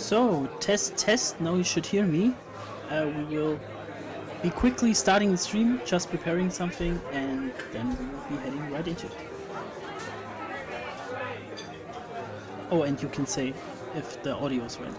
So, test, test, now you should hear me. We will be quickly starting the stream, just preparing something, and then we will be heading right into it. Oh, and you can say if the audio is right.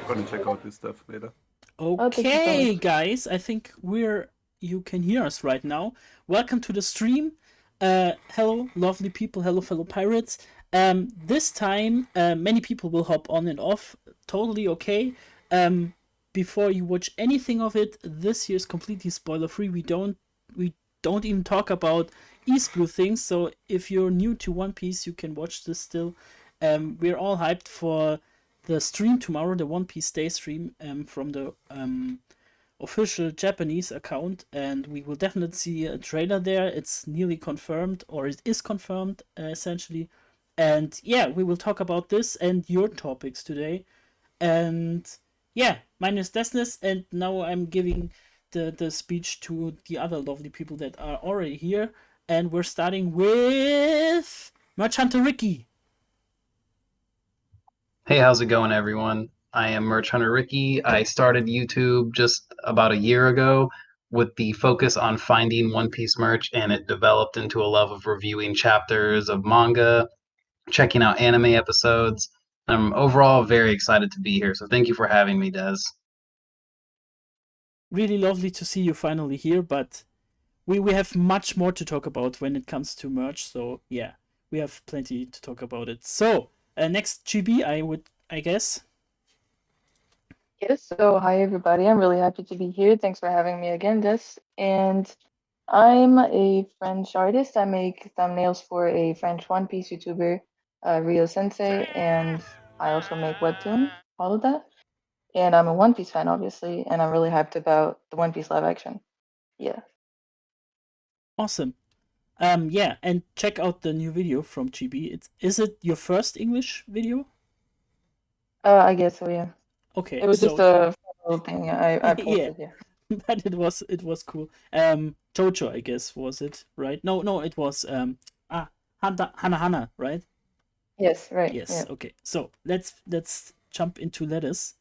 gonna check out this stuff later. Okay, guys, I think you can hear us right now. Welcome to the stream. Hello, lovely people. Hello, fellow pirates. This time, many people will hop on and off. Totally okay. Before you watch anything of it, this here is completely spoiler free. We don't even talk about East Blue things. So if you're new to One Piece, you can watch this still. We're all hyped for the stream tomorrow, the One Piece Day stream from the official Japanese account, and we will definitely see a trailer there. It's nearly confirmed, or it is confirmed, essentially. And yeah, we will talk about this and your topics today. And yeah, my name is Desnes, and now I'm giving the speech to the other lovely people that are already here. And we're starting with Merch Hunter Ricky. Hey, how's it going, everyone? I am Merch Hunter Ricky. I started YouTube just about a year ago with the focus on finding One Piece merch, and it developed into a love of reviewing chapters of manga, checking out anime episodes. I'm overall very excited to be here, so thank you for having me, Des. Really lovely to see you finally here, but we have much more to talk about when it comes to merch, so yeah, we have plenty to talk about it. So, next GB, I guess. Yes, so hi everybody. I'm really happy to be here. Thanks for having me again, Des. And I'm a French artist. I make thumbnails for a French One Piece YouTuber, Rio Sensei, and I also make webtoon, all of that. And I'm a One Piece fan, obviously, and I'm really hyped about the One Piece live action. Yeah. Awesome. Yeah, and check out the new video from GB. Is it your first English video? I guess so, yeah. Okay. It was just a little thing I posted, yeah. But it was cool. Jojo, I guess, was it, right? No, it was Hana, right? Yes, right. Yes, yeah. okay. So let's jump into Lettuce.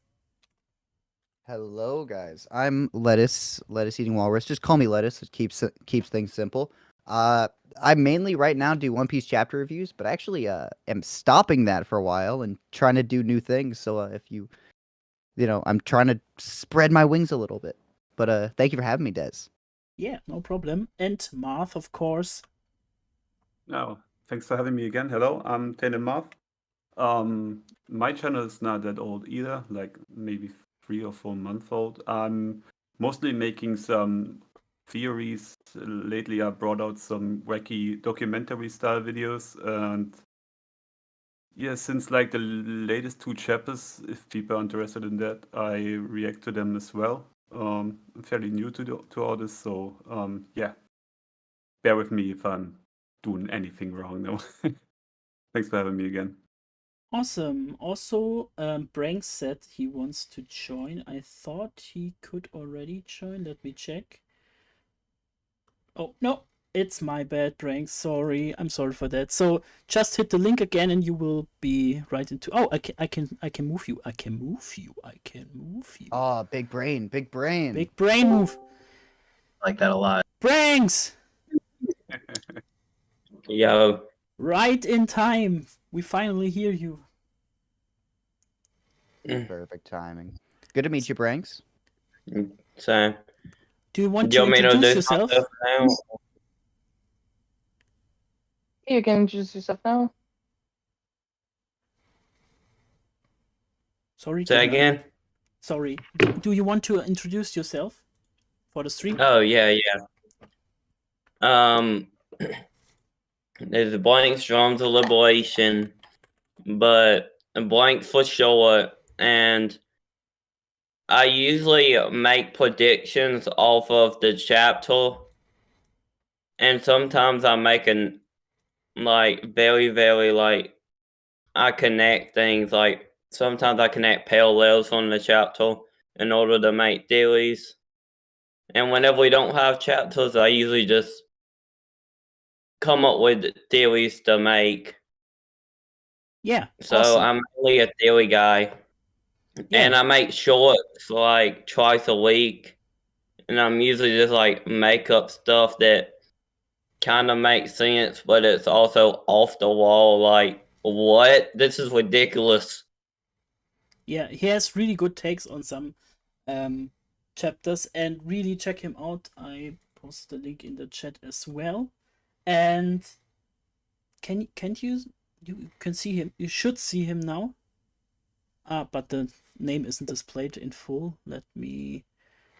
Hello, guys. I'm Lettuce Eating Walrus. Just call me Lettuce. It keeps things simple. I mainly right now do One Piece chapter reviews, but actually am stopping that for a while and trying to do new things. So if I'm trying to spread my wings a little bit. But thank you for having me, Des. Yeah, no problem. And Marth, of course. Oh, thanks for having me again. Hello, I'm Tannen Marth. My channel is not that old either, like maybe 3 or 4 months old. I'm mostly making some theories. Lately, I brought out some wacky documentary style videos, and yeah, since like the latest 2 chapters, if people are interested in that, I react to them as well. I'm fairly new to all this, so yeah, bear with me if I'm doing anything wrong though. Thanks for having me again. Awesome. Also, Brank said he wants to join. I thought he could already join. Let me check. Oh, no. It's my bad, Brank. Sorry. I'm sorry for that. So just hit the link again and you will be right into... Oh, I can move you. I can move you. Oh, big brain. Big brain move. I like that a lot. Branks! Yo. Right in time. We finally hear you. Perfect timing. Good to meet you, Branks. So, do you want to introduce yourself? Now? You can introduce yourself now. Sorry. Say again? Sorry. Do you want to introduce yourself for the stream? Oh, yeah. There's a blank Strong's a Liberation, but a blank for short, and I usually make predictions off of the chapter, and sometimes I make very, I connect things, like, sometimes I connect parallels from the chapter in order to make theories, and whenever we don't have chapters, I usually just come up with theories to make. Yeah. So awesome. I'm really a theory guy. Yeah. And I make shorts like twice a week. And I'm usually just like make up stuff that kind of makes sense, but it's also off the wall. Like, what? This is ridiculous. Yeah, he has really good takes on some chapters, and really check him out. I posted the link in the chat as well. And can't you can see him? You should see him now. But the name isn't displayed in full. Let me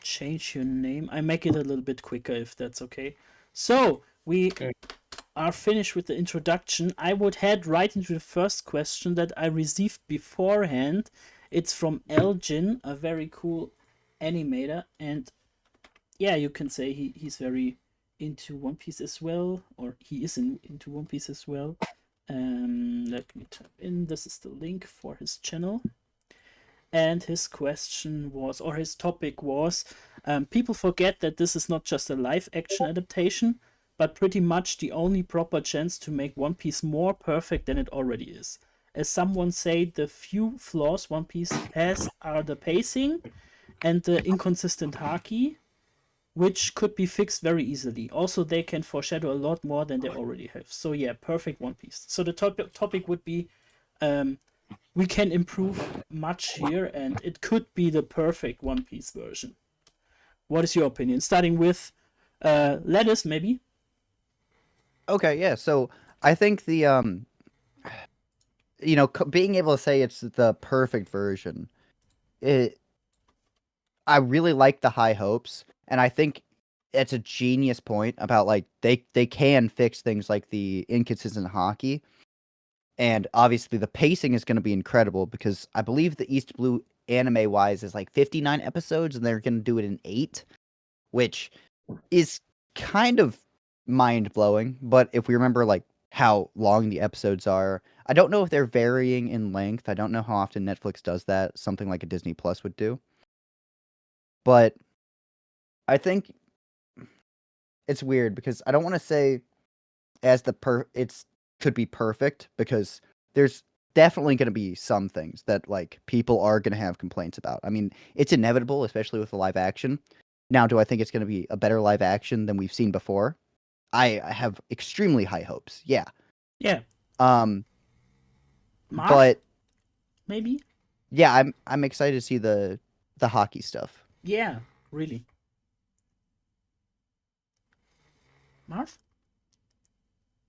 change your name. I make it a little bit quicker if that's okay. So we are finished with the introduction. I would head right into the first question that I received beforehand. It's from Elgin, a very cool animator, and yeah, you can say he's very into One Piece as well, or he is into One Piece as well. Let me type in. This is the link for his channel. And his question was, or his topic was, people forget that this is not just a live action adaptation, but pretty much the only proper chance to make One Piece more perfect than it already is. As someone said, the few flaws One Piece has are the pacing and the inconsistent haki, which could be fixed very easily. Also, they can foreshadow a lot more than they already have. So yeah, perfect One Piece. So the topic would be, we can improve much here, and it could be the perfect One Piece version. What is your opinion? Starting with Lettuce, maybe? Okay, yeah. So I think the being able to say it's the perfect version, I really like the high hopes, and I think it's a genius point about like they can fix things like the inconsistent hockey, and obviously the pacing is going to be incredible because I believe the East Blue anime wise is like 59 episodes, and they're going to do it in 8, which is kind of mind blowing. But if we remember like how long the episodes are, I don't know if they're varying in length. I don't know how often Netflix does that. Something like a Disney Plus would do. But I think it's weird because I don't want to say as it's could be perfect because there's definitely going to be some things that like people are going to have complaints about. I mean, it's inevitable, especially with the live action. Now, do I think it's going to be a better live action than we've seen before? I have extremely high hopes. Yeah. Yeah. Marv, but maybe? Yeah, I'm excited to see the hockey stuff. Yeah, really. Marv?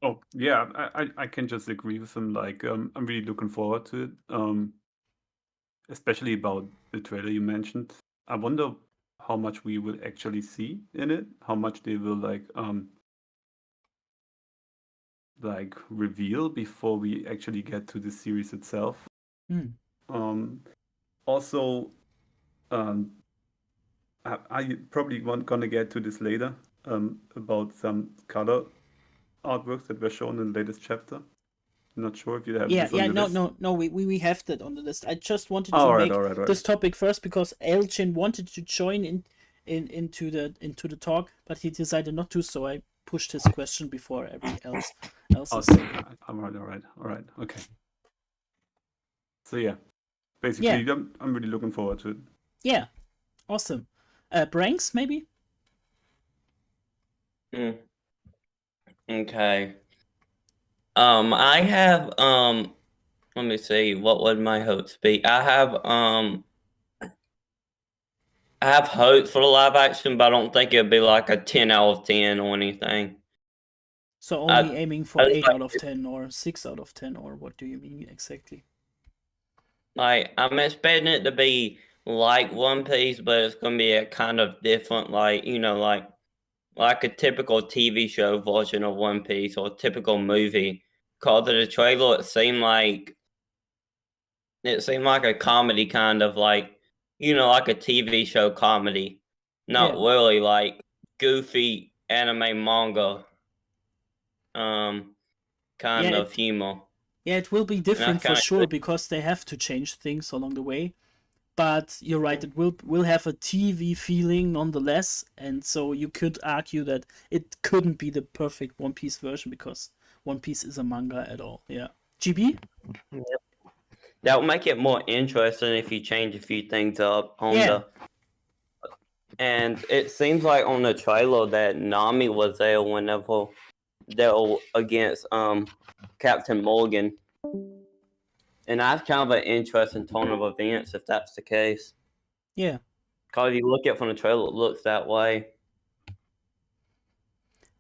Oh yeah, I can just agree with him. Like, I'm really looking forward to it. Especially about the trailer you mentioned. I wonder how much we will actually see in it. How much they will like reveal before we actually get to the series itself. Also, I probably gonna get to this later about some color artworks that were shown in the latest chapter. Not sure if you have this on your list. No, we have that on the list. I just wanted to make this topic first because Elchin wanted to join into the talk, but he decided not to, so I pushed his question before every else. Okay. All right. Okay. So yeah, basically, I'm really looking forward to it. Yeah, awesome. Branks, maybe. Okay. I have let me see, what would my hopes be? I have hopes for the live action, but I don't think it'd be like a 10 out of 10 or anything. So only aiming for 8 out of 10 or 6 out of 10, or what do you mean exactly? Like, I'm expecting it to be like One Piece, but it's gonna be a kind of different, like, like a typical TV show version of One Piece or a typical movie. Cause of the trailer, it seemed like a comedy, kind of like, like a TV show comedy, not really like goofy anime manga kind of humor. Yeah, it will be different for sure because they have to change things along the way. But you're right, it will have a TV feeling nonetheless, and so you could argue that it couldn't be the perfect One Piece version because One Piece is a manga at all. Yeah. GB? Yep. That would make it more interesting if you change a few things up on and it seems like on the trailer that Nami was there whenever they were against Captain Morgan. And that's kind of an interesting turn of events if that's the case. Yeah. Because if you look at it from the trailer, it looks that way.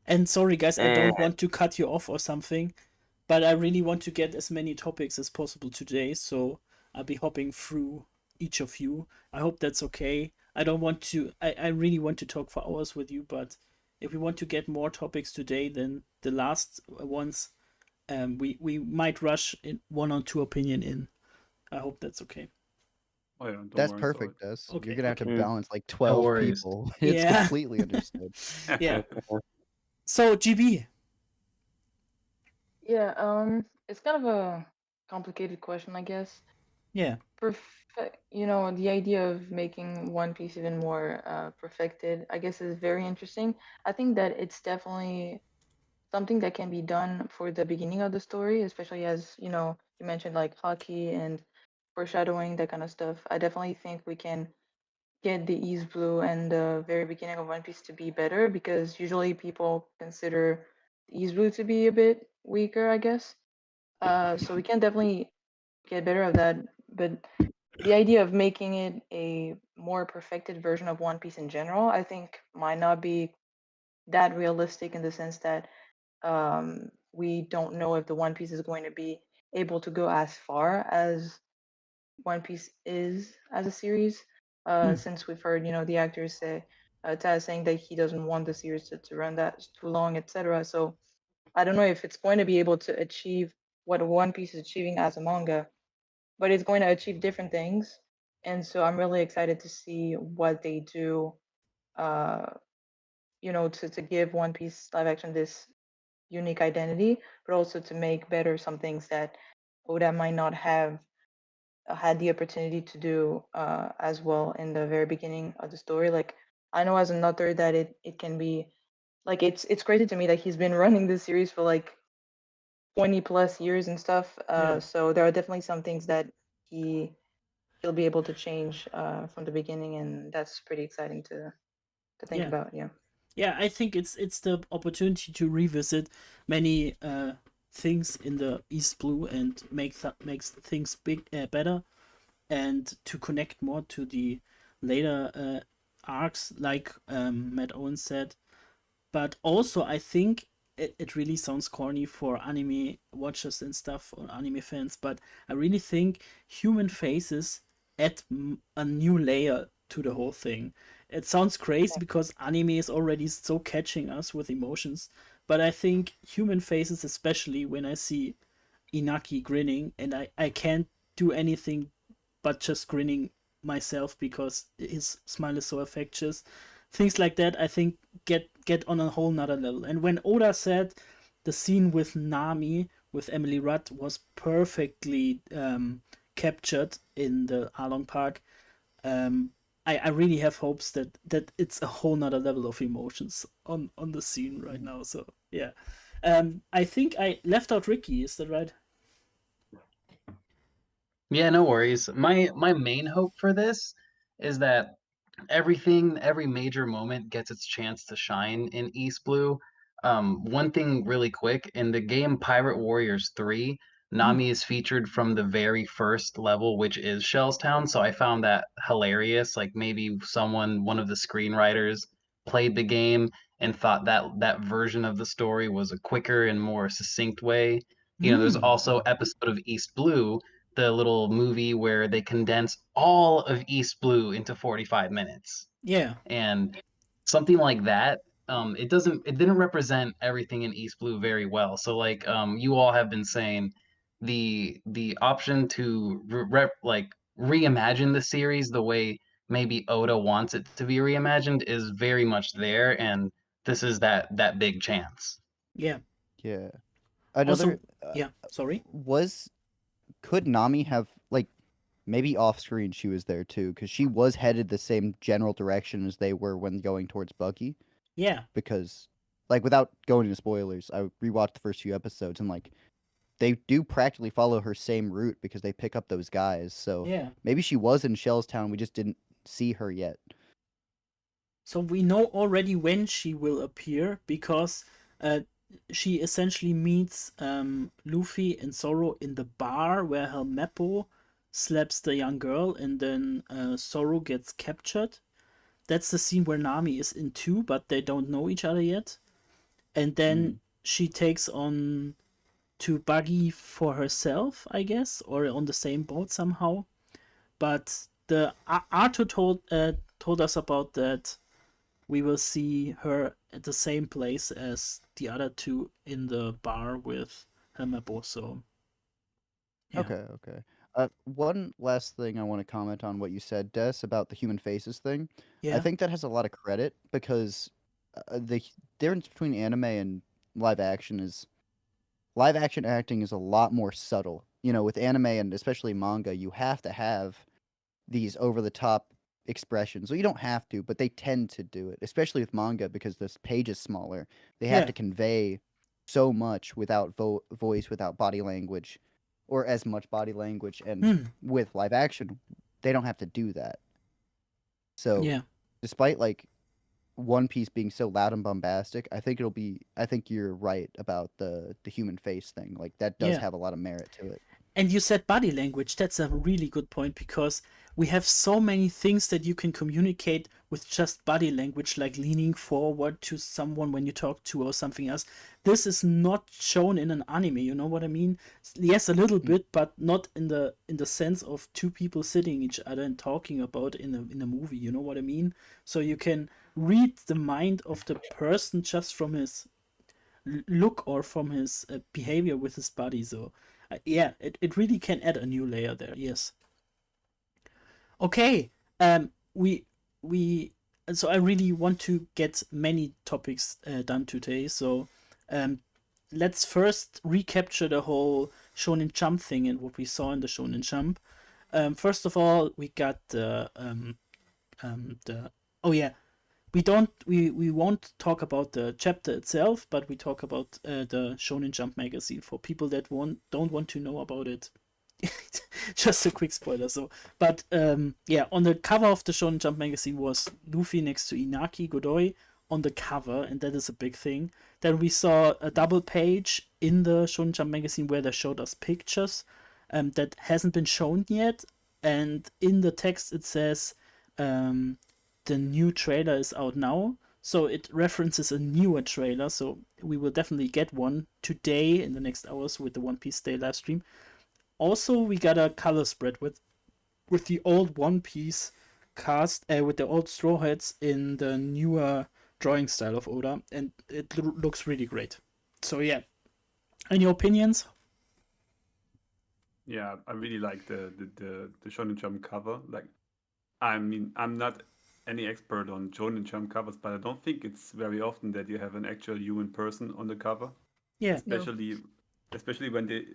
And sorry, guys, I And don't want to cut you off or something, but I really want to get as many topics as possible today, so I'll be hopping through each of you. I hope that's okay. I don't want to, I really want to talk for hours with you, but if we want to get more topics today than the last ones, we might rush in one or two opinion in. I hope that's okay. Oh, yeah, don't That's worry, perfect, sorry. Des. Okay, You're gonna have to okay. balance like 12 worries. people. It's Yeah. completely understood. Yeah. So, GB. Yeah, it's kind of a complicated question, I guess. Yeah. The idea of making One Piece even more perfected, I guess, is very interesting. I think that it's definitely something that can be done for the beginning of the story, especially as, you mentioned like hockey and foreshadowing, that kind of stuff. I definitely think we can get the East Blue and the very beginning of One Piece to be better because usually people consider the East Blue to be a bit weaker, I guess. So we can definitely get better at that. But the idea of making it a more perfected version of One Piece in general, I think might not be that realistic in the sense that we don't know if the One Piece is going to be able to go as far as One Piece is as a series. Since we've heard, the actors say, Taz saying that he doesn't want the series to run that too long, etc. So I don't know if it's going to be able to achieve what One Piece is achieving as a manga, but it's going to achieve different things. And so I'm really excited to see what they do, uh, to give One Piece live action this unique identity, but also to make better some things that Oda might not have had the opportunity to do as well in the very beginning of the story. Like I know as an author that it can be like it's crazy to me that he's been running this series for like 20 plus years and stuff. Yeah. So there are definitely some things that he'll be able to change from the beginning, and that's pretty exciting to think Yeah. about. Yeah. Yeah, I think it's the opportunity to revisit many things in the East Blue and makes things better, and to connect more to the later arcs, like Matt Owen said. But also, I think it really sounds corny for anime watchers and stuff, or anime fans, but I really think human faces add a new layer to the whole thing. It sounds crazy because anime is already so catching us with emotions, but I think human faces, especially when I see Inaki grinning, and I can't do anything but just grinning myself because his smile is so infectious. Things like that, I think, get on a whole nother level. And when Oda said the scene with Nami with Emily Rudd was perfectly captured in the Arlong Park, I really have hopes that it's a whole nother level of emotions on the scene right now. So yeah, I think I left out Ricky. Is that right? Yeah, no worries. My main hope for this is that every major moment gets its chance to shine in East Blue. One thing really quick, in the game Pirate Warriors 3, Nami is featured from the very first level, which is Shellstown, so I found that hilarious. Like maybe one of the screenwriters played the game and thought that that version of the story was a quicker and more succinct way. There's also episode of East Blue, the little movie where they condense all of East Blue into 45 minutes. Yeah. And something like that, it didn't represent everything in East Blue very well. So like you all have been saying, the option to reimagine the series the way maybe Oda wants it to be reimagined is very much there, and this is that big chance. Yeah. Yeah. Also, Another yeah. Sorry. could Nami have like maybe off screen she was there too because she was headed the same general direction as they were when going towards Bucky. Yeah. Because like without going into spoilers, I rewatched the first few episodes and like they do practically follow her same route because they pick up those guys. So Yeah. maybe she was in Shellstown, we just didn't see her yet. So we know already when she will appear because she essentially meets Luffy and Zoro in the bar where Helmeppo slaps the young girl, and then Zoro gets captured. That's the scene where Nami is in too, but they don't know each other yet. And then she takes on to Buggy for herself, I guess, or on the same boat somehow. But the Arthur told us about that. We will see her at the same place as the other two in the bar with Helmeppo. So, yeah. Okay. One last thing I want to comment on what you said, Des, about the human faces thing. I Yeah. think that has a lot of credit because the difference between anime and live action is live action acting is a lot more subtle. With anime and especially manga, you have to have these over the top expressions. Well, you don't have to, but they tend to do it, especially with manga because this page is smaller. They have Yeah. to convey so much without voice, without body language, or as much body language. And with live action, they don't have to do that. So, Yeah. despite like One Piece being so loud and bombastic, I think you're right about the human face thing. Like that does Yeah. have a lot of merit to it. And you said body language. That's a really good point because we have so many things that you can communicate with just body language, like leaning forward to someone when you talk to or something else. This is not shown in an anime, you know what I mean? Yes, a little bit, but not in the sense of two people sitting each other and talking about in a movie, you know what I mean? So you can read the mind of the person just from his look or from his behavior with his body. So yeah, it really can add a new layer there. Yes. Okay. We so I really want to get many topics done today. So let's first recapture the whole Shonen Jump thing and what we saw in the Shonen Jump. First of all, we got the oh yeah, we won't talk about the chapter itself, but we talk about the Shonen Jump magazine for people that don't want to know about it. Just a quick spoiler. So, but yeah, on the cover of the Shonen Jump magazine was Luffy next to Inaki Godoy on the cover, and that is a big thing. Then we saw a double page in the Shonen Jump magazine where they showed us pictures that hasn't been shown yet, and in the text it says the new trailer is out now. So it references a newer trailer. So we will definitely get one today in the next hours with the One Piece Day live stream. Also, we got a color spread with the old One Piece cast, with the old Straw Hats in the newer drawing style of Oda, and it looks really great. So yeah, any opinions? Yeah, I really like the Shonen Jump cover. Like, I mean, I'm not any expert on Shonen Jump covers, but I don't think it's very often that you have an actual human person on the cover. Yeah. Especially when they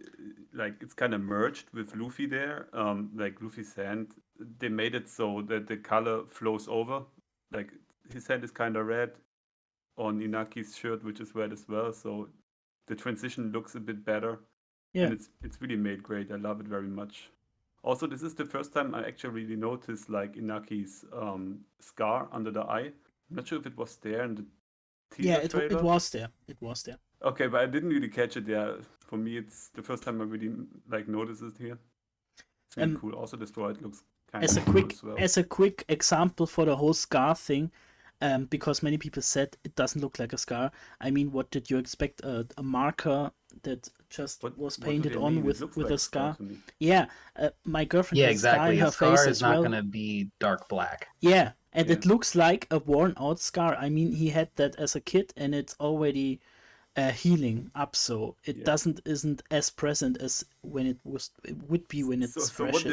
like it's kind of merged with Luffy there. Like Luffy's hand, they made it so that the color flows over. Like his hand is kind of red on Inaki's shirt, which is red as well. So the transition looks a bit better. Yeah. And it's really made great. I love it very much. Also, this is the first time I actually really noticed like Inaki's scar under the eye. I'm not sure if it was there in the teaser trailer. It was there. It was there. Okay, but I didn't really catch it there. For me, it's the first time I really like noticed it here. It's really cool. Also, the droid looks kind of cool as well. As a quick example for the whole scar thing, because many people said it doesn't look like a scar. I mean, what did you expect? A marker that just was painted on with like a scar? to me. Yeah, my girlfriend Yeah, has a scar exactly. in her A scar face is as not well. going to be dark black. Yeah, and it Yeah. looks like a worn out scar. I mean, he had that as a kid, and it's already healing up, so it isn't as present as when it would be when it's So fresh.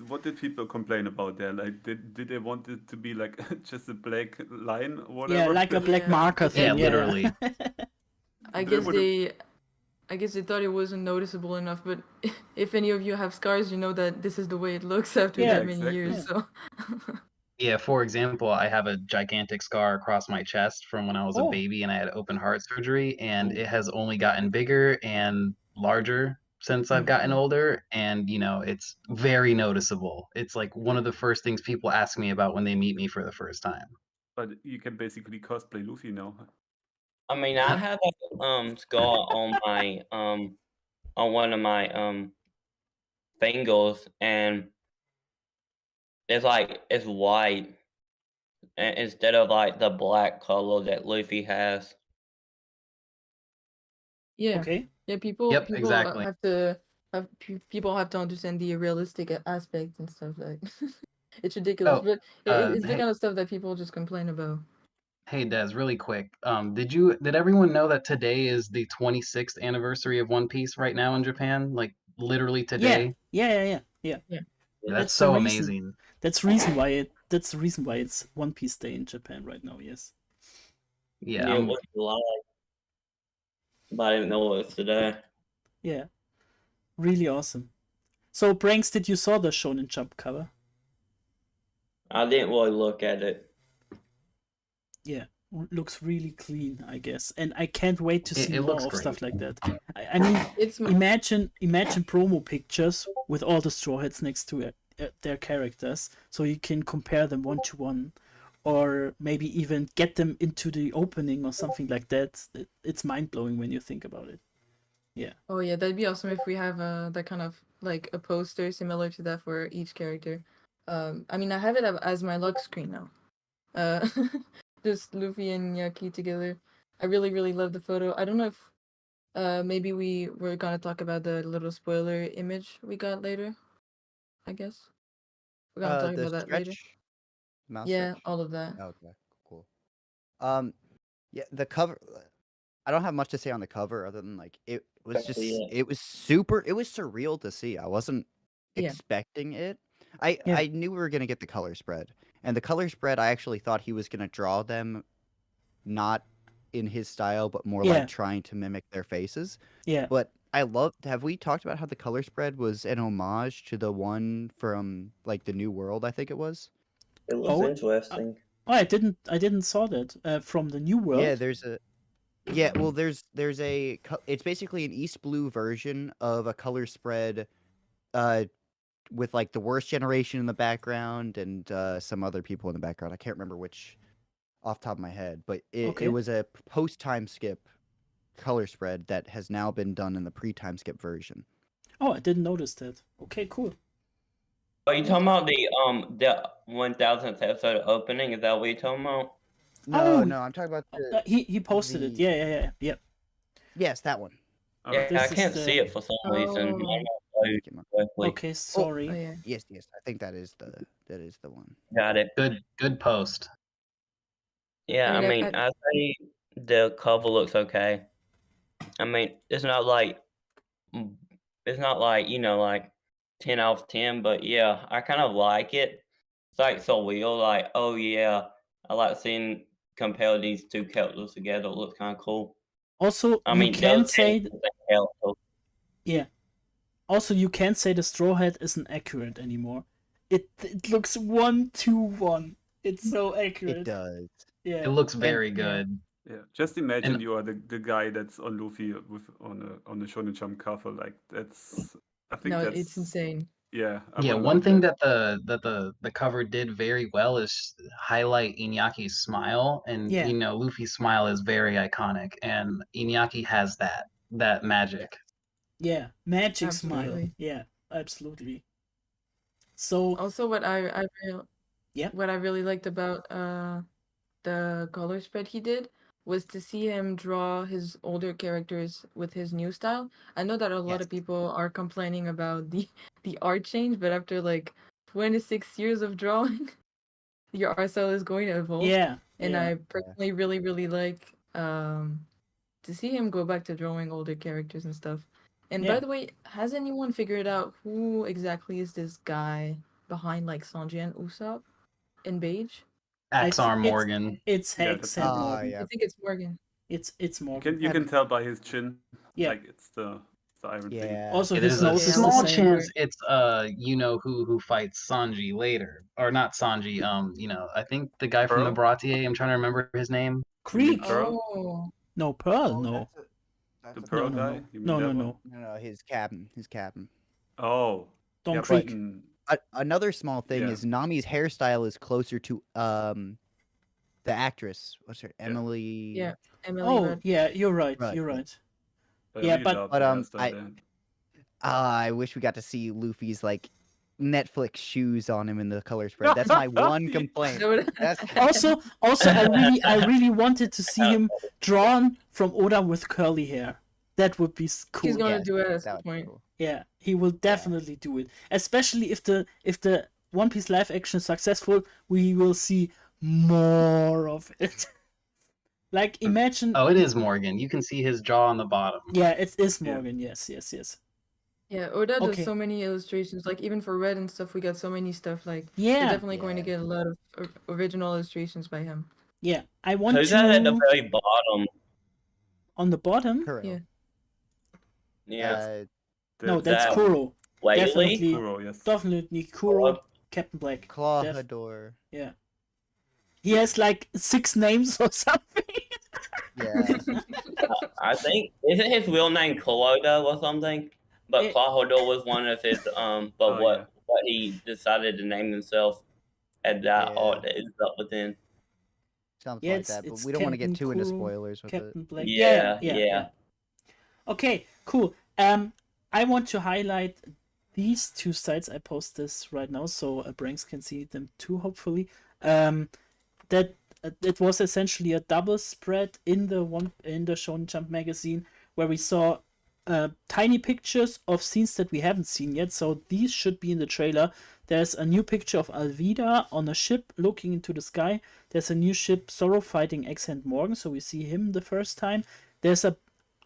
what did people complain about there? Like, did they want it to be like just a black line or whatever? Yeah, like a black Yeah. marker thing. Yeah, literally. I guess they thought it wasn't noticeable enough, but if any of you have scars, you know that this is the way it looks after Yeah, that many years. exactly. So Yeah, for example, I have a gigantic scar across my chest from when I was a Oh. baby and I had open heart surgery, and Ooh. it has only gotten bigger and larger since I've gotten older, and it's very noticeable. It's like one of the first things people ask me about when they meet me for the first time. But you can basically cosplay Luffy now. I mean, I have a scar on my on one of my fingers, and it's white instead of like the black color that Luffy has. Yeah, Okay. yeah. People Yep, people exactly. people have to understand the realistic aspect and stuff like. It's ridiculous, Oh, but it's the hey, kind of stuff that people just complain about. hey, Des, really quick. Did everyone know that today is the 26th anniversary of One Piece right now in Japan? Like literally Yeah. today. Yeah. That's That's the so reason. amazing. That's the reason why it's One Piece Day in Japan right now. Yes. Yeah, Yeah, it was July, but I didn't know it was today. Yeah. Really awesome. So, Branks, did you saw the Shonen Jump cover? I didn't really look at it. Yeah. Looks really clean, I guess, and I can't wait to see it more looks of great. stuff like that. I mean, It's imagine promo pictures with all the Straw Hats next to their characters, so you can compare them 1-to-1, or maybe even get them into the opening or something like that. It's mind blowing when you think about it. Yeah. Oh yeah, that'd be awesome if we have that kind of like a poster similar to that for each character. I mean, I have it as my lock screen now. Uh, just Luffy and Yaki together. I really, really love the photo. I don't know if maybe we're gonna talk about the little spoiler image we got later. I guess we're gonna talk The about that later. stretch, mouse Yeah, stretch. all of that. Okay, cool. Yeah, the cover. I don't have much to say on the cover other than like it was just Especially, it was surreal to see. I wasn't Yeah. expecting it. Yeah. I knew we were gonna get the color spread, and the color spread I actually thought he was gonna draw them not in his style, but more Yeah. like trying to mimic their faces. Yeah. But I loved. Have we talked about how the color spread was an homage to the one from like the New World? I think it was. It looks Oh, interesting. Oh, I didn't saw that from the New World. Yeah, there's a. Yeah, well, there's a. It's basically an East Blue version of a color spread, with like the Worst Generation in the background and some other people in the background. I can't remember which off the top of my head, but it Okay. was a post time skip color spread that has now been done in the pre time skip version. Oh, I didn't notice that. Okay, cool. Are you talking about the 1000th episode opening? Is that what you're talking about? No, Oh, no, I'm talking about the. he posted it. the- Yeah. Yes, that one. Yeah, Okay. I This can't is see the- it for some reason. Oh. I'm not playing correctly. Okay, Oh sorry. yeah. Yes, I think that is the one. Got it. Good post. Yeah, I mean, mean, I say the cover looks okay. I mean, it's not like like 10 out of 10, but yeah, I kind of like it. It's like so real. Like, oh yeah, I like seeing compare these two characters together. It looks kind of cool. Also, I you mean, can those say characters are characters. yeah. Also, you can't say the Straw Hat isn't accurate anymore. It looks 1-to-1. It's so accurate. It does. Yeah. It looks very good. Yeah, just imagine And- you are the guy that's on Luffy on the Shonen Jump cover. Like that's, I think No, that's it's insane. Yeah, I Yeah, would one love thing that. that the cover did very well is highlight Inyaki's smile, and Yeah. Luffy's smile is very iconic, and Inyaki has that magic. Yeah. Magic smile. Absolutely. Yeah, absolutely. So Also, what I Yeah. what I really liked about the color spread he did was to see him draw his older characters with his new style. I know that a lot Yes. of people are complaining about the art change, but after like 26 years of drawing, your art style is going to evolve. yeah. And yeah. I personally really, really like to see him go back to drawing older characters and stuff. And Yeah. by the way, has anyone figured out who exactly is this guy behind like Sanji and Usopp in Beige? Axar it's- Morgan. It's Yeah, Hex that's and him. Morgan. Yeah. I think it's Morgan. It's You Morgan. can tell by his chin. Yeah. Like it's the iron thing. Yeah. Also, It his is a nose is the small same. chance it's who fights Sanji later, or not Sanji. I think the guy from the Pearl? Bratier. I'm trying to remember his name. Creek. Pearl? Oh, No, Pearl. No. The Pearl no, guy? no. You mean No, that no, one? no. No, his captain. Oh. Don yeah, Creek. but, Another small thing Yeah. is Nami's hairstyle is closer to the actress. What's her Emily? Yeah, Emily. Oh, Rudd. yeah, you're right. Right. You're right. I Yeah, really but- love But, the I hairstyle there. I wish we got to see Luffy's like Netflix shoes on him in the color spread. That's my one complaint. That would- That's Also, I really wanted to see him drawn from Oda with curly hair. That would be cool. He's gonna Yeah, do it at that some would be point. cool. Yeah, he will definitely do it. Especially if the One Piece live action is successful, we will see more of it. Like imagine. Oh, it is Morgan. You can see his jaw on the bottom. Yeah, it is Yeah. Morgan. Yes, yes, yes. Yeah, Oda does Okay. so many illustrations. Like even for Red and stuff, we got so many stuff. Like Yeah. we're definitely going to Yeah. get a lot of original illustrations by him. Yeah, I want Who's that at the to very bottom? on the bottom. Kuro. Yeah. Yeah, No, that's that Kuro. Whaley. definitely. Kuro, yes. Definitely Kuro, Captain Black. Clawhador. Yeah. He has like 6 names or something. Yeah. I think isn't his real name Kuroda or something? But It- Clawhador was one of his but Oh, what he decided to name himself and that Yeah. art is up within. Something Yeah, like it's- that. But it's we don't want to get Captain too into Kuro, spoilers with it. Captain Black. Yeah. Okay, cool. I want to highlight these 2 sites. I post this right now so Branks can see them too, hopefully. That it was essentially a double spread in the Shonen Jump magazine where we saw tiny pictures of scenes that we haven't seen yet. So these should be in the trailer. There's a new picture of Alvida on a ship looking into the sky. There's a new ship, Zoro fighting X-Hand Morgan, so we see him the first time. There's a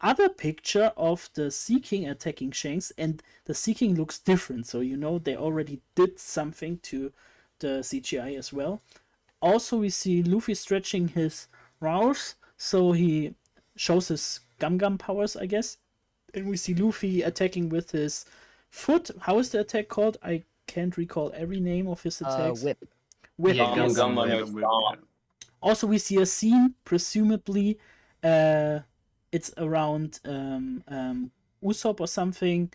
other picture of the Sea King attacking Shanks, and the Sea King looks different, so you know they already did something to the CGI as well. Also, we see Luffy stretching his mouth, so he shows his Gum powers, I guess. And we see Luffy attacking with his foot. How is the attack called? I can't recall every name of his attacks. Whip. Whip, Yeah, yes. Gum on Yeah, his with- stomach. Also, we see a scene, presumably, it's around Usopp or something,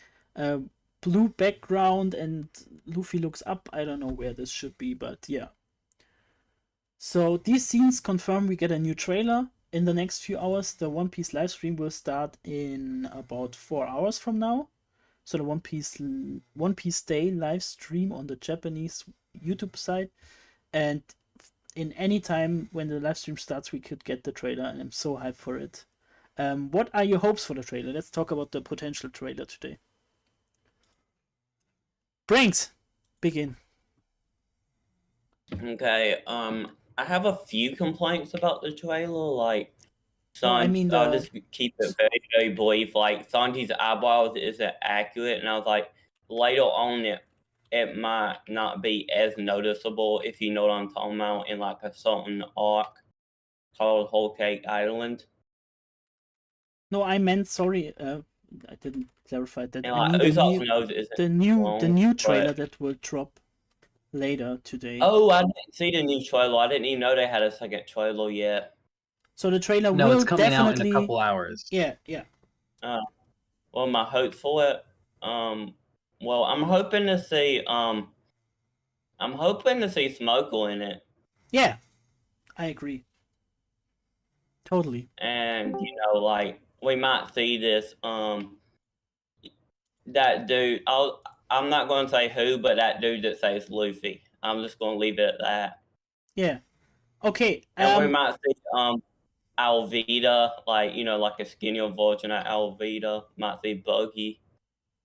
blue background, and Luffy looks up. I don't know where this should be, but yeah. So these scenes confirm we get a new trailer in the next few hours. The One Piece live stream will start in about 4 hours from now. So the One Piece Day live stream on the Japanese YouTube site, and in any time when the live stream starts, we could get the trailer, and I'm so hyped for it. What are your hopes for the trailer? Let's talk about the potential trailer today. Branks, begin. Okay, I have a few complaints about the trailer, like No, I mean I'll the- just keep it very, very brief. Like Sanji's eyeballs isn't accurate, and I was like, later on it might not be as noticeable if you know what I'm talking about in like a certain arc called Whole Cake Island. No, I meant, sorry, I didn't clarify that. And I like mean Usopp's nose isn't the new long, trailer but- that will drop later today. Oh, I didn't see the new trailer. I didn't even know they had a second trailer yet. So the trailer No, will it's coming out definitely. in a couple hours. Yeah. Well, my hope for it, well, I'm hoping to see Smokle in it, Yeah, I agree. Totally. and like we might see this that dude. I'm not going to say who, but that dude that says Luffy. I'm just going to leave it at that. Yeah. Okay. And we might see Alvida, like like a skinnier version of Alvida. Might see Buggy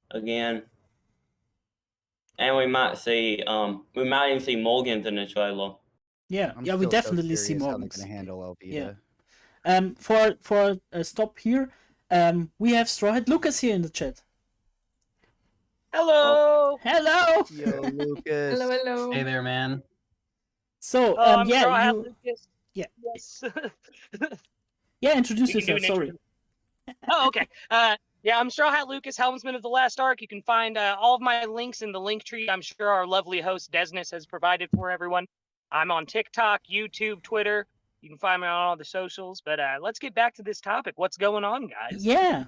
again. And we might even see Morgan's in the trailer. Yeah. I'm Yeah. We still so definitely see curious how they're Morgans. gonna handle Alvida. Yeah. For a stop here, we have Straw Hat Lucas here in the chat. Hello. Hello. Yo, Lucas. Hello, hello. Hey there, man. So I'm Straw yeah, Hat you Lucas. yeah. Yes. Introduce You can do yourself. an Sorry. Oh, okay. Yeah, I'm Straw Hat Lucas, helmsman of the Last Ark. You can find all of my links in the link tree. I'm sure our lovely host Desnes has provided for everyone. I'm on TikTok, YouTube, Twitter. You can find me on all the socials. But let's get back to this topic. What's going on, guys? Yeah.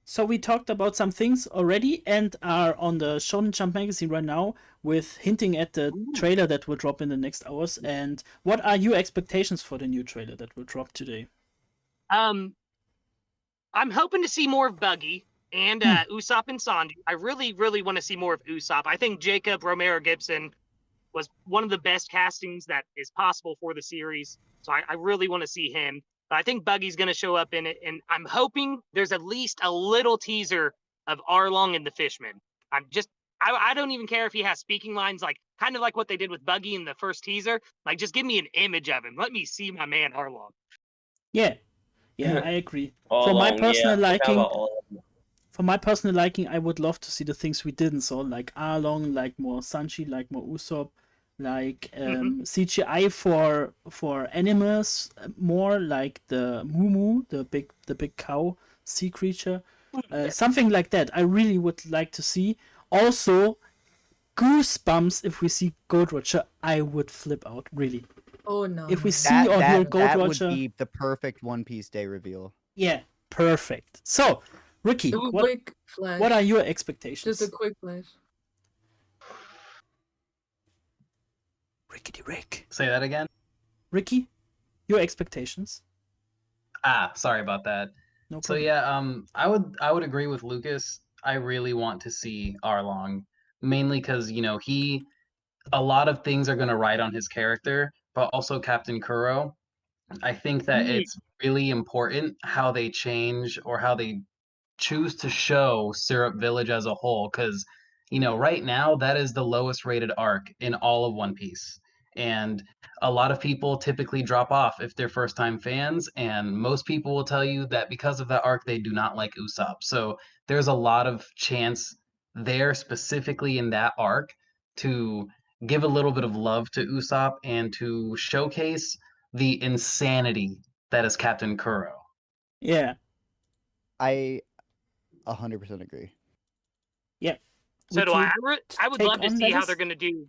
So we talked about some things already and are on the Shonen Jump magazine right now with hinting at the trailer that will drop in the next hours. And what are your expectations for the new trailer that will drop today? I'm hoping to see more of Buggy and Usopp and Sanji. I really, really want to see more of Usopp. I think Jacob Romero Gibson was one of the best castings that is possible for the series. So I really want to see him. But I think Buggy's going to show up in it, and I'm hoping there's at least a little teaser of Arlong and the Fishman. I don't even care if he has speaking lines, like kind of like what they did with Buggy in the first teaser. Like, just give me an image of him. Let me see my man Arlong. Yeah, I agree. All For my along, personal yeah. liking, All for my personal liking, I would love to see the things we didn't saw, like Arlong, like more Sanji, like more Usopp, like CGI for animals, more like the Moo, the big cow sea creature, something like that. I really would like to see. Also, goosebumps if we see Gold Roger. I would flip out, really. Oh no. If we no. see or hear Gold that Roger, would be the perfect One Piece Day reveal. yeah, perfect. So, Ricky, Quick flash. what are your expectations? Just a quick flash. Rickety Rick. Say that again. Ricky, your expectations? Sorry about that. No So problem. yeah, I would agree with Lucas. I really want to see Arlong, mainly because a lot of things are going to ride on his character, but also Captain Kuro. I think that it's really important how they change or how they choose to show Syrup Village as a whole, because right now that is the lowest rated arc in all of One Piece. And a lot of people typically drop off if they're first time fans, and most people will tell you that because of that arc they do not like Usopp. So there's a lot of chance there, specifically in that arc, to give a little bit of love to Usopp and to showcase the insanity that is Captain Kuro. Yeah. I 100% agree. Yeah. So do I. I would take love to on see how Lettuce? they're going to do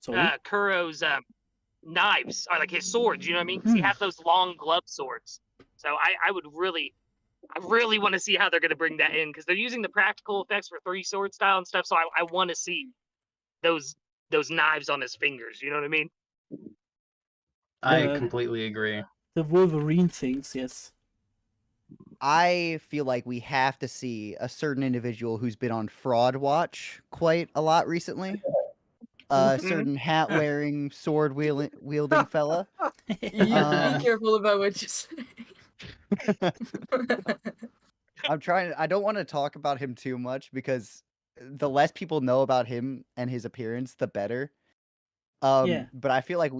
Sorry. Kuro's knives, or like his swords. You know what I mean? 'Cause he has those long glove swords. So I really want to see how they're going to bring that in, because they're using the practical effects for 3 sword style and stuff. So I want to see those knives on his fingers. You know what I mean? I completely agree. The Wolverine things, yes. I feel like we have to see a certain individual who's been on Fraud Watch quite a lot recently. A certain hat-wearing, sword-wielding fella. You be careful about what you say. I don't want to talk about him too much because the less people know about him and his appearance, the better. Yeah. But I feel like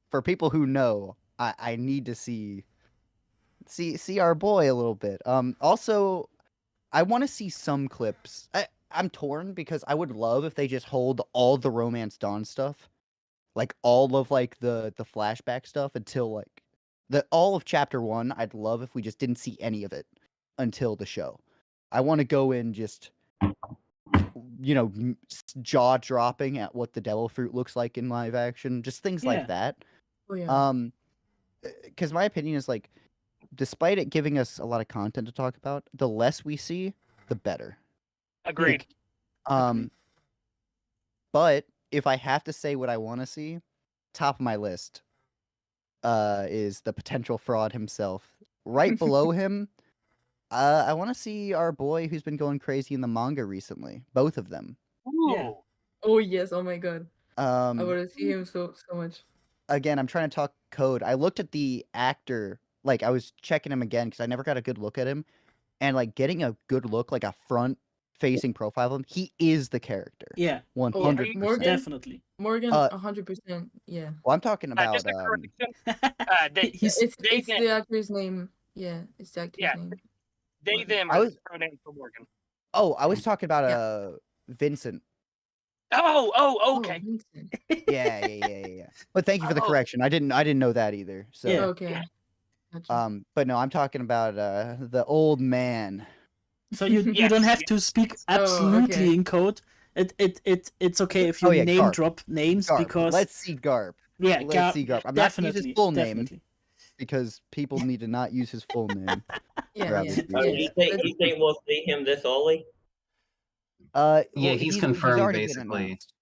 for people who know, I need to see our boy a little bit. Also, I want to see some clips. I'm torn because I would love if they just hold all the Romance Dawn stuff, like all of like the flashback stuff until like all of chapter 1. I'd love if we just didn't see any of it until the show. I want to go in just jaw dropping at what the devil fruit looks like in live action, just things Yeah. like that. Oh, yeah. Because my opinion is like, despite it giving us a lot of content to talk about, the less we see, the better. Agreed. But if I have to say what I want to see, top of my list is the potential fraud himself. Right below him, I want to see our boy who's been going crazy in the manga recently. Both of them. Ooh. Yeah. Oh yes, oh my god. I Um, want to see him so much. again, I'm trying to talk code. I looked at the actor, like I was checking him again because I never got a good look at him, and like getting a good look, like a front-facing profile of him, he is the character. Yeah. 100%. Morgan? Definitely. Morgan, 100%. Yeah. Well, I'm talking about. Just a correction. He's It's they, the actor's name. Yeah, it's the actor's Yeah. name. they them I are was- the pronoun for Morgan. I was talking about Vincent. Oh, okay. Vincent. Yeah. But thank you for the correction. I didn't know that either. So Yeah. Okay. Gotcha. but no, I'm talking about the old man. So you don't have to speak absolutely okay. in code. It's okay if you name Garp. drop names Garp. because Let's see Garp. yeah, Let's see Garp. I'm not gonna use his full name. because people need to not use his full name. Yeah, Rather yeah. be- So you think we'll see him this early? Yeah, well, he's confirmed already been basically. announced.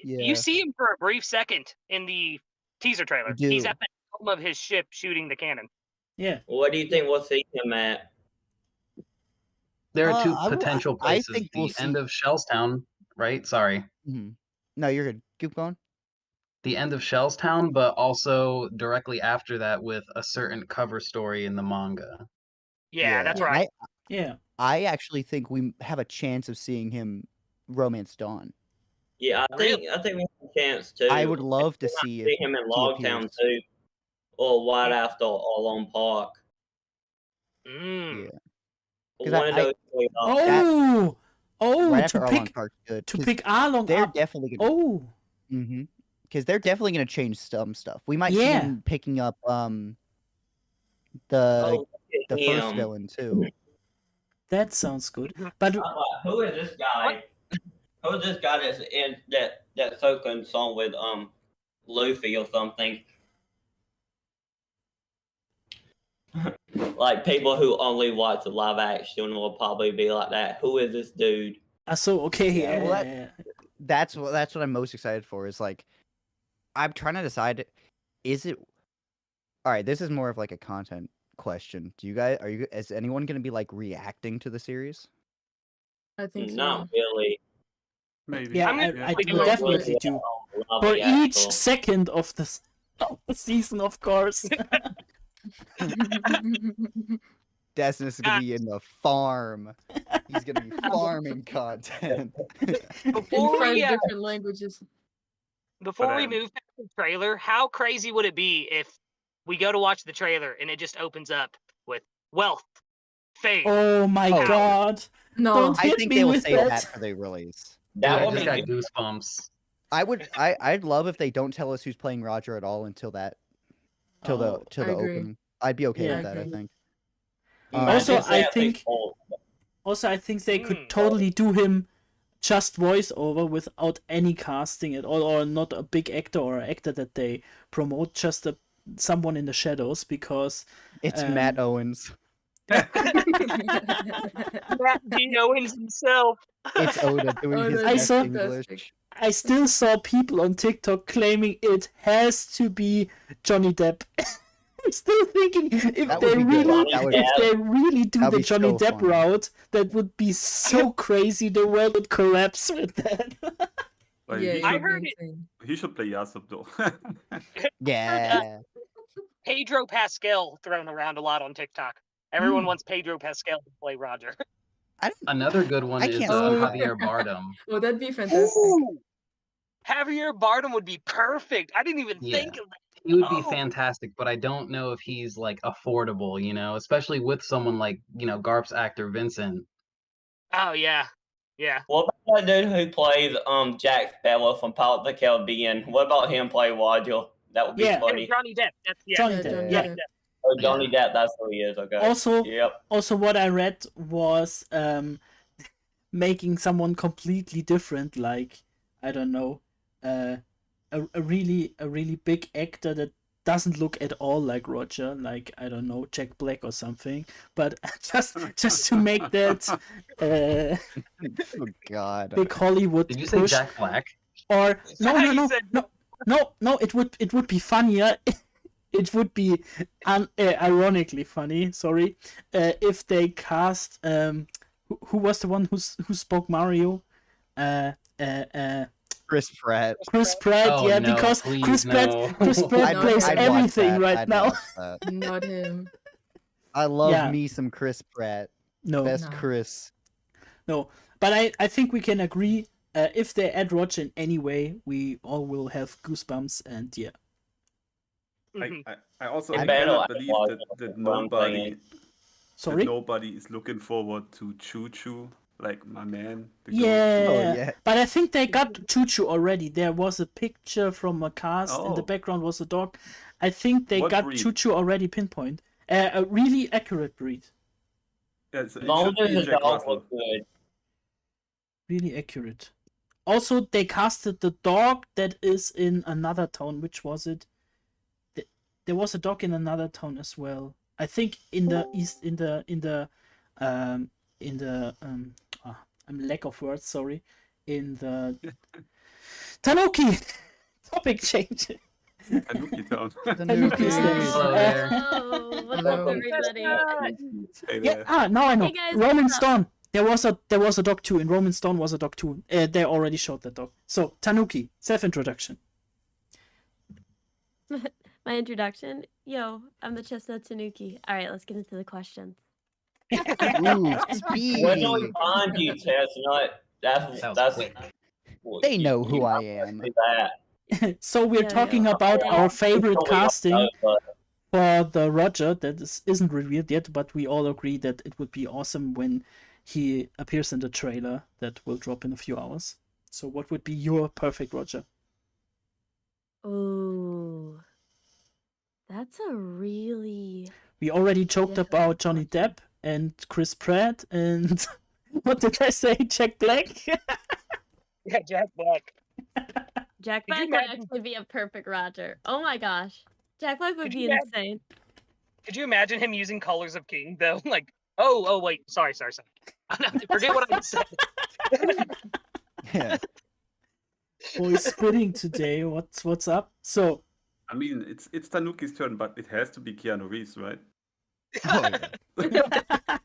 You Yeah. see him for a brief second in the teaser trailer. You He's do. at the helm of his ship shooting the cannon. Yeah. What do you think we'll see him at? There are two I will- potential I places. think we'll The end of Shellstown, right? Sorry. Mhm. No, you're good. Keep going. The end of Shellstown, but also directly after that with a certain cover story in the manga. Yeah, that's right. Yeah. I actually think we have a chance of seeing him romance Dawn. Yeah, I think we have a chance too. I would love to see if him in he Loguetown appears. too, or right after Alone Park. Mm. Yeah. 'Cause One of I- those three. Right after to Arlong pick Park's good. to 'cause pick Arlong they're up. definitely gonna. Oh. Because they're definitely gonna change some stuff. We might see Yeah. him picking up the Oh, the him. first villain too. That sounds good. But Who is this guy? Who is this guy that's in that Soken song with Luffy or something? Like people who only watch the live action will probably be like that. Who is this dude? so okay. Yeah, well, that's what I'm most excited for. Is like, I'm trying to decide. Is it all right? This is more of like a content question. Is anyone gonna be like reacting to the series? I think so. Not really. Maybe. Yeah, I will definitely do. For each second of the season, of course. Desnes is gonna be in the farm. He's gonna be farming content. Before In we, 5 different languages. Before we move past the trailer, how crazy would it be if we go to watch the trailer and it just opens up with wealth, fame? Oh my god. No, Don't I hit think me they will with save that. that for the release. That I would just be got goosebumps. I'd love if they don't tell us who's playing Roger at all until the I agree. opening. I'd be okay Yeah, with I that. I agree. think. Also, I that'd be think cool. I think they could totally do him just voiceover without any casting at all, or not a big actor or an actor that they promote, just someone in the shadows, because It's Matt Owens. Matt D. Owens himself. It's Oda doing Oh, his that'd be best fantastic. English. I still saw people on TikTok claiming it has to be Johnny Depp. I'm still thinking if That they would be good. really, That would if they really do That'd the be Johnny so Depp funny. route, that would be so crazy. The world would collapse with that. Like, Yeah, he, it I should, would heard be it. insane. he should play Yasub though. Yeah. Pedro Pascal thrown around a lot on TikTok. Everyone wants Pedro Pascal to play Roger. Another good one I is can't see that. Javier Bardem. Oh, that'd be fantastic. Ooh, Javier Bardem would be perfect. I didn't even Yeah. think of that. He would be Oh. fantastic, but I don't know if he's like affordable, especially with someone like, Garp's actor Vincent. Oh yeah, yeah. What about that dude who plays Jack Sparrow from Pirates of the Caribbean? What about him play Roger? That would be Yeah. funny. Johnny Depp. That's Johnny Yeah, Depp, Johnny yeah. Depp. Oh, Johnny Depp, that's who he is. Okay. Also, what I read was making someone completely different, like, I don't know, a really big actor that doesn't look at all like Roger, like, I don't know, Jack Black or something, but just to make that Oh God. big Hollywood Did you say push. Jack Black? Or no, You said- it would be funnier. It would be ironically funny. Sorry, if they cast who was the one who spoke Mario? Chris Pratt. Chris Pratt. Oh, Yeah, no, because please, Chris Pratt no. plays I'd watch everything that. right I'd now. watch that. Not him. I love Yeah. me some Chris Pratt. No, Best No. Chris. no. But I think we can agree. If they add Roger in any way, we all will have goosebumps, and yeah. I also In cannot battle, believe I that, was that one nobody thing. Sorry. is looking forward to Choo Choo, like my man. the Yeah. Oh, yeah. But I think they got Choo Choo already. There was a picture from a cast. In the Oh. background was a dog. I think they What got breed? Choo Choo already pinpoint. A really accurate breed. Yes, it As long should as be the Jack dog Russell. looks good. Really accurate. Also, they casted the dog that is in another town. Which was it? there was a dog in another town as well. I think in the east, um I'm lack of words. Sorry, in the Tanuki. Topic change. Tanuki Town. Tanuki is there. Hello there. Oh, what's up, Hello. everybody? Hey Yeah. there. Now I know. Hey, guys, Roman what's up? Stone. There was a dog too. In Roman Stone was a dog too. They already showed that dog. So Tanuki, self-introduction. My introduction. Yo, I'm the Chestnut Tanuki. All right, let's get into the questions. Ooh, Where do speedy. we find you, Chestnut? That was That's quick. They know who you I have to am. do that. So we're Yeah, talking yeah. about our favorite Totally don't casting know, but for the Roger that isn't revealed yet, but we all agree that it would be awesome when he appears in the trailer that will drop in a few hours. So what would be your perfect Roger? Ooh, that's a really We already joked difficult about Johnny question. Depp and Chris Pratt and what did I say? Jack Black? Yeah, Jack Black. Jack Could you Black would imagine- actually be a perfect Roger. Oh my gosh, Jack Black would Could be you imagine- insane. Could you imagine him using Colors of King though? Like, oh wait, sorry. Forget what I said. Yeah. Boy, spitting today. What's up? So I mean, it's Tanuki's turn, but it has to be Keanu Reeves, right? Oh, yeah.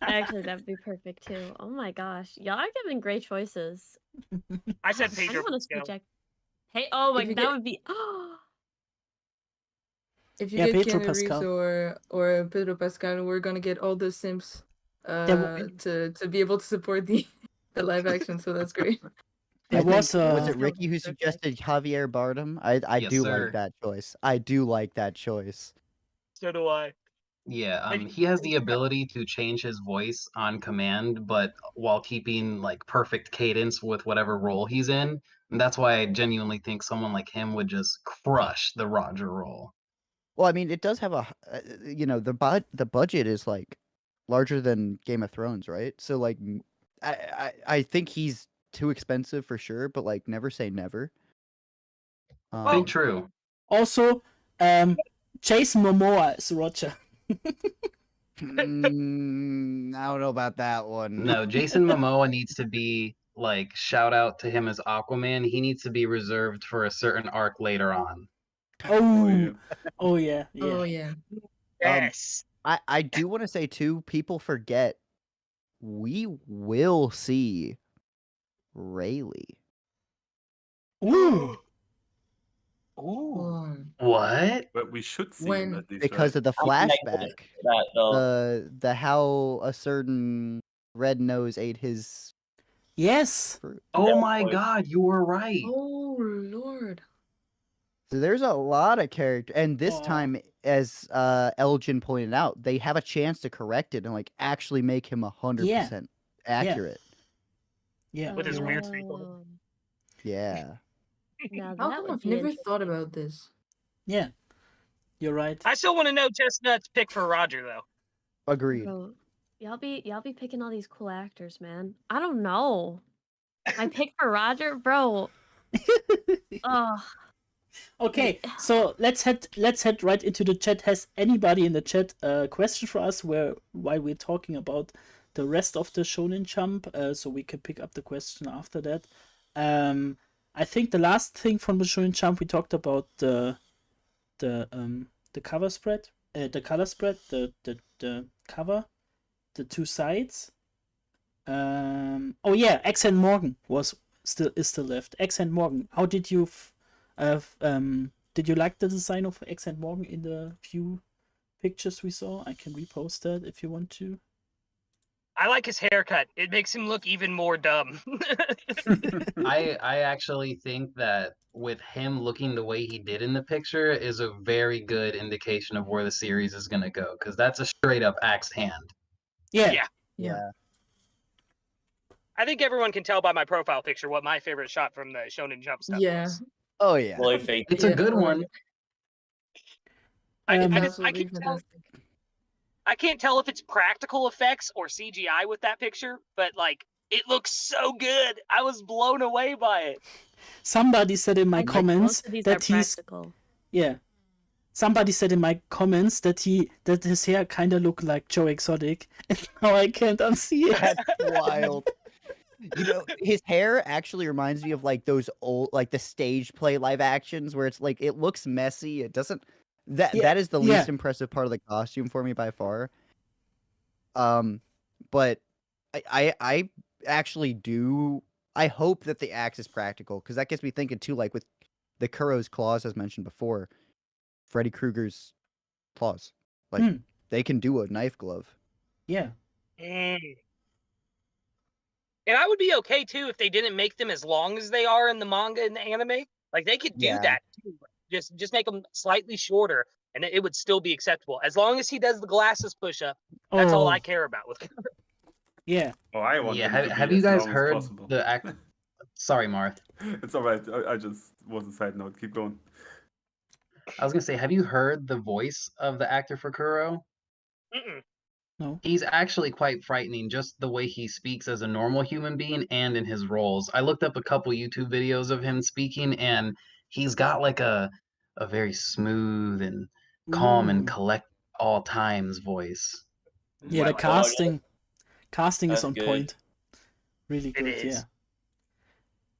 Actually, that'd be perfect too. Oh my gosh, y'all are giving great choices. I said I Pedro want to see Pascal. Jack. Hey, oh my, If you that get- would be. Oh, If you Yeah, get Pedro Keanu Reeves Pascal. or Pedro Pascal, we're gonna get all the Sims w- to be able to support the live action. So that's great. there I was think, was a it Ricky who Perfect. suggested Javier Bardem? I Yes, do sir. like that choice. I do like that choice. So do I. Yeah, Maybe- he has the ability to change his voice on command, but while keeping like perfect cadence with whatever role he's in. And that's why I genuinely think someone like him would just crush the Roger role. Well, I mean, it does have the budget is like larger than Game of Thrones, right? So like, I think he's too expensive for sure, but like, never say never. Very true. also Jason Momoa as Roger. I don't know about that one. No, Jason Momoa needs to be like shout out to him as Aquaman. He needs to be reserved for a certain arc later on. Oh, Oh, yeah, yeah. Oh yeah. Yes. I do want to say too, people forget we will see Rayleigh. Ooh, Ooh. What? But we should see When- him at least, Because right? of the I'm connected to flashback. that though. The how a certain red nose ate his yes. fruit. Oh Yeah, my boy. God, you were right. Oh Lord. So there's a lot of character, and this Aw. time, as Elgin pointed out, they have a chance to correct it and like actually make him 100% accurate. Yeah. With his you're weird right. streak on it. Oh, Yeah. now How that come would I've be never interesting. thought about this? Yeah, you're right. I still want to know Chestnut's pick for Roger though. Agreed. Bro, y'all be picking all these cool actors, man. I don't know. My pick for Roger, bro. Oh, Okay, so let's head right into the chat. Has anybody in the chat a question for us while we're talking about the rest of the Shonen Jump? So we can pick up the question after that. I think the last thing from the Shonen Jump we talked about the cover spread, the color spread, the cover, the two sides. Oh yeah, Accent Morgan is still left. Accent Morgan, how did you did you like the design of Accent Morgan in the few pictures we saw? I can repost that if you want to. I like his haircut. It makes him look even more dumb. I actually think that with him looking the way he did in the picture is a very good indication of where the series is going to go, because that's a straight up axe hand. Yeah. Yeah. Yeah. I think everyone can tell by my profile picture what my favorite shot from the Shonen Jump stuff Yeah. was. Oh yeah. Blue fake. It's a Yeah, good I like one. it. I Um, It's just- I absolutely can tell- fantastic. I can't tell if it's practical effects or CGI with that picture, but like it looks so good. I was blown away by it. Somebody said in my I think comments most of these are that he's practical. yeah. somebody said in my comments that his hair kind of looked like Joe Exotic, and now I can't unsee it. That's wild. You know, his hair actually reminds me of like those old, like the stage play live actions where it's like it looks messy. It doesn't. That is the least impressive part of the costume for me by far. But I actually do. I hope that the axe is practical because that gets me thinking too. Like with the Kuro's claws, as mentioned before, Freddy Krueger's claws, like they can do a knife glove. Yeah. And I would be okay too if they didn't make them as long as they are in the manga and the anime. Like they could do that too. Just make them slightly shorter, and it would still be acceptable as long as he does the glasses push up. That's all I care about with. Yeah. Oh, I want them to be have you as guys long as heard possible. the act? Sorry, Marth. It's all right. I just was a side note. Keep going. I was gonna say, have you heard the voice of the actor for Kuro? No. He's actually quite frightening, just the way he speaks as a normal human being and in his roles. I looked up a couple YouTube videos of him speaking, and he's got like a very smooth and calm and collect all times voice. Yeah, the casting is on good. point. Really good, It is. yeah.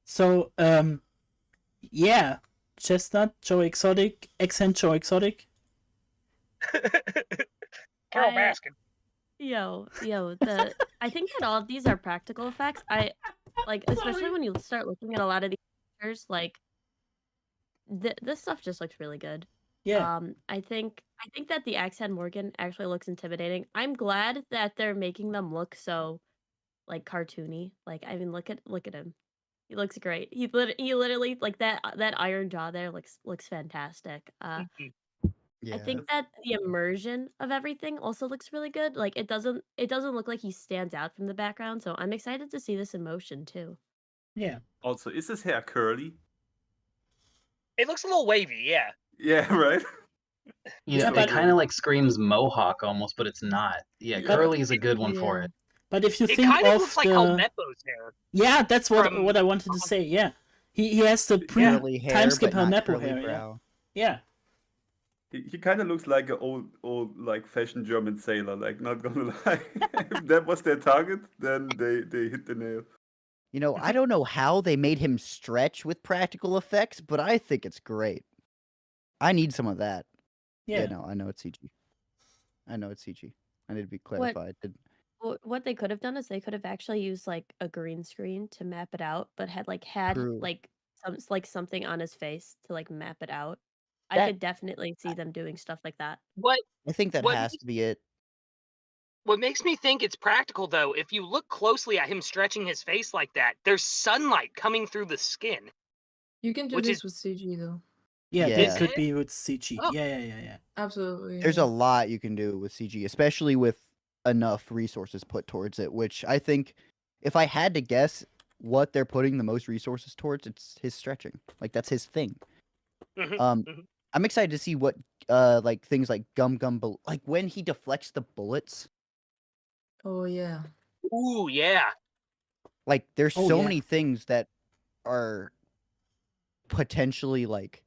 So, yeah, Chestnut, Joe Exotic, accent Joe Exotic. Carol Baskin. I think that all of these are practical effects. I like, especially when you start looking at a lot of these pictures, like this stuff just looks really good. Yeah. I think that the Axe Head Morgan actually looks intimidating. I'm glad that they're making them look so like cartoony. Like, I mean, look at him. He looks great. He literally like that iron jaw there looks fantastic. Yeah. I think that the immersion of everything also looks really good. Like it doesn't look like he stands out from the background, so I'm excited to see this in motion too. Yeah. Also, is his hair curly? It looks a little wavy, yeah. Yeah, right. You know, but- it kind of like screams mohawk almost, but it's not. Yeah, But- curly is a good one for it. But if you It think kind of of looks like the Helmeppo's hair. yeah, that's what from- I wanted to say. Yeah, he has the Curly hair, time skip but not Helmeppo curly hair. brow. Yeah. He kind of looks like an old like fashion German sailor. Like, not gonna lie, if that was their target, then they hit the nail. You know, I don't know how they made him stretch with practical effects, but I think it's great. I need some of that. Yeah. No, I know it's CG. I know it's CG. I need to be clarified. What they could have done is they could have actually used like a green screen to map it out, but had True. like something on his face to like map it out. I That- could definitely see them doing stuff like that. I think that What has makes- to be it. What makes me think it's practical, though, if you look closely at him stretching his face like that, there's sunlight coming through the skin. You can do Which this is- with CG though. Yeah, Yeah. this could be with CG. Oh. Yeah. Absolutely. There's yeah. a lot you can do with CG, especially with enough resources put towards it, which I think if I had to guess what they're putting the most resources towards, it's his stretching. Like that's his thing. Mhm. I'm excited to see what like things like like when he deflects the bullets. Oh yeah. Ooh, yeah. Like there's Oh, so yeah. many things that are potentially like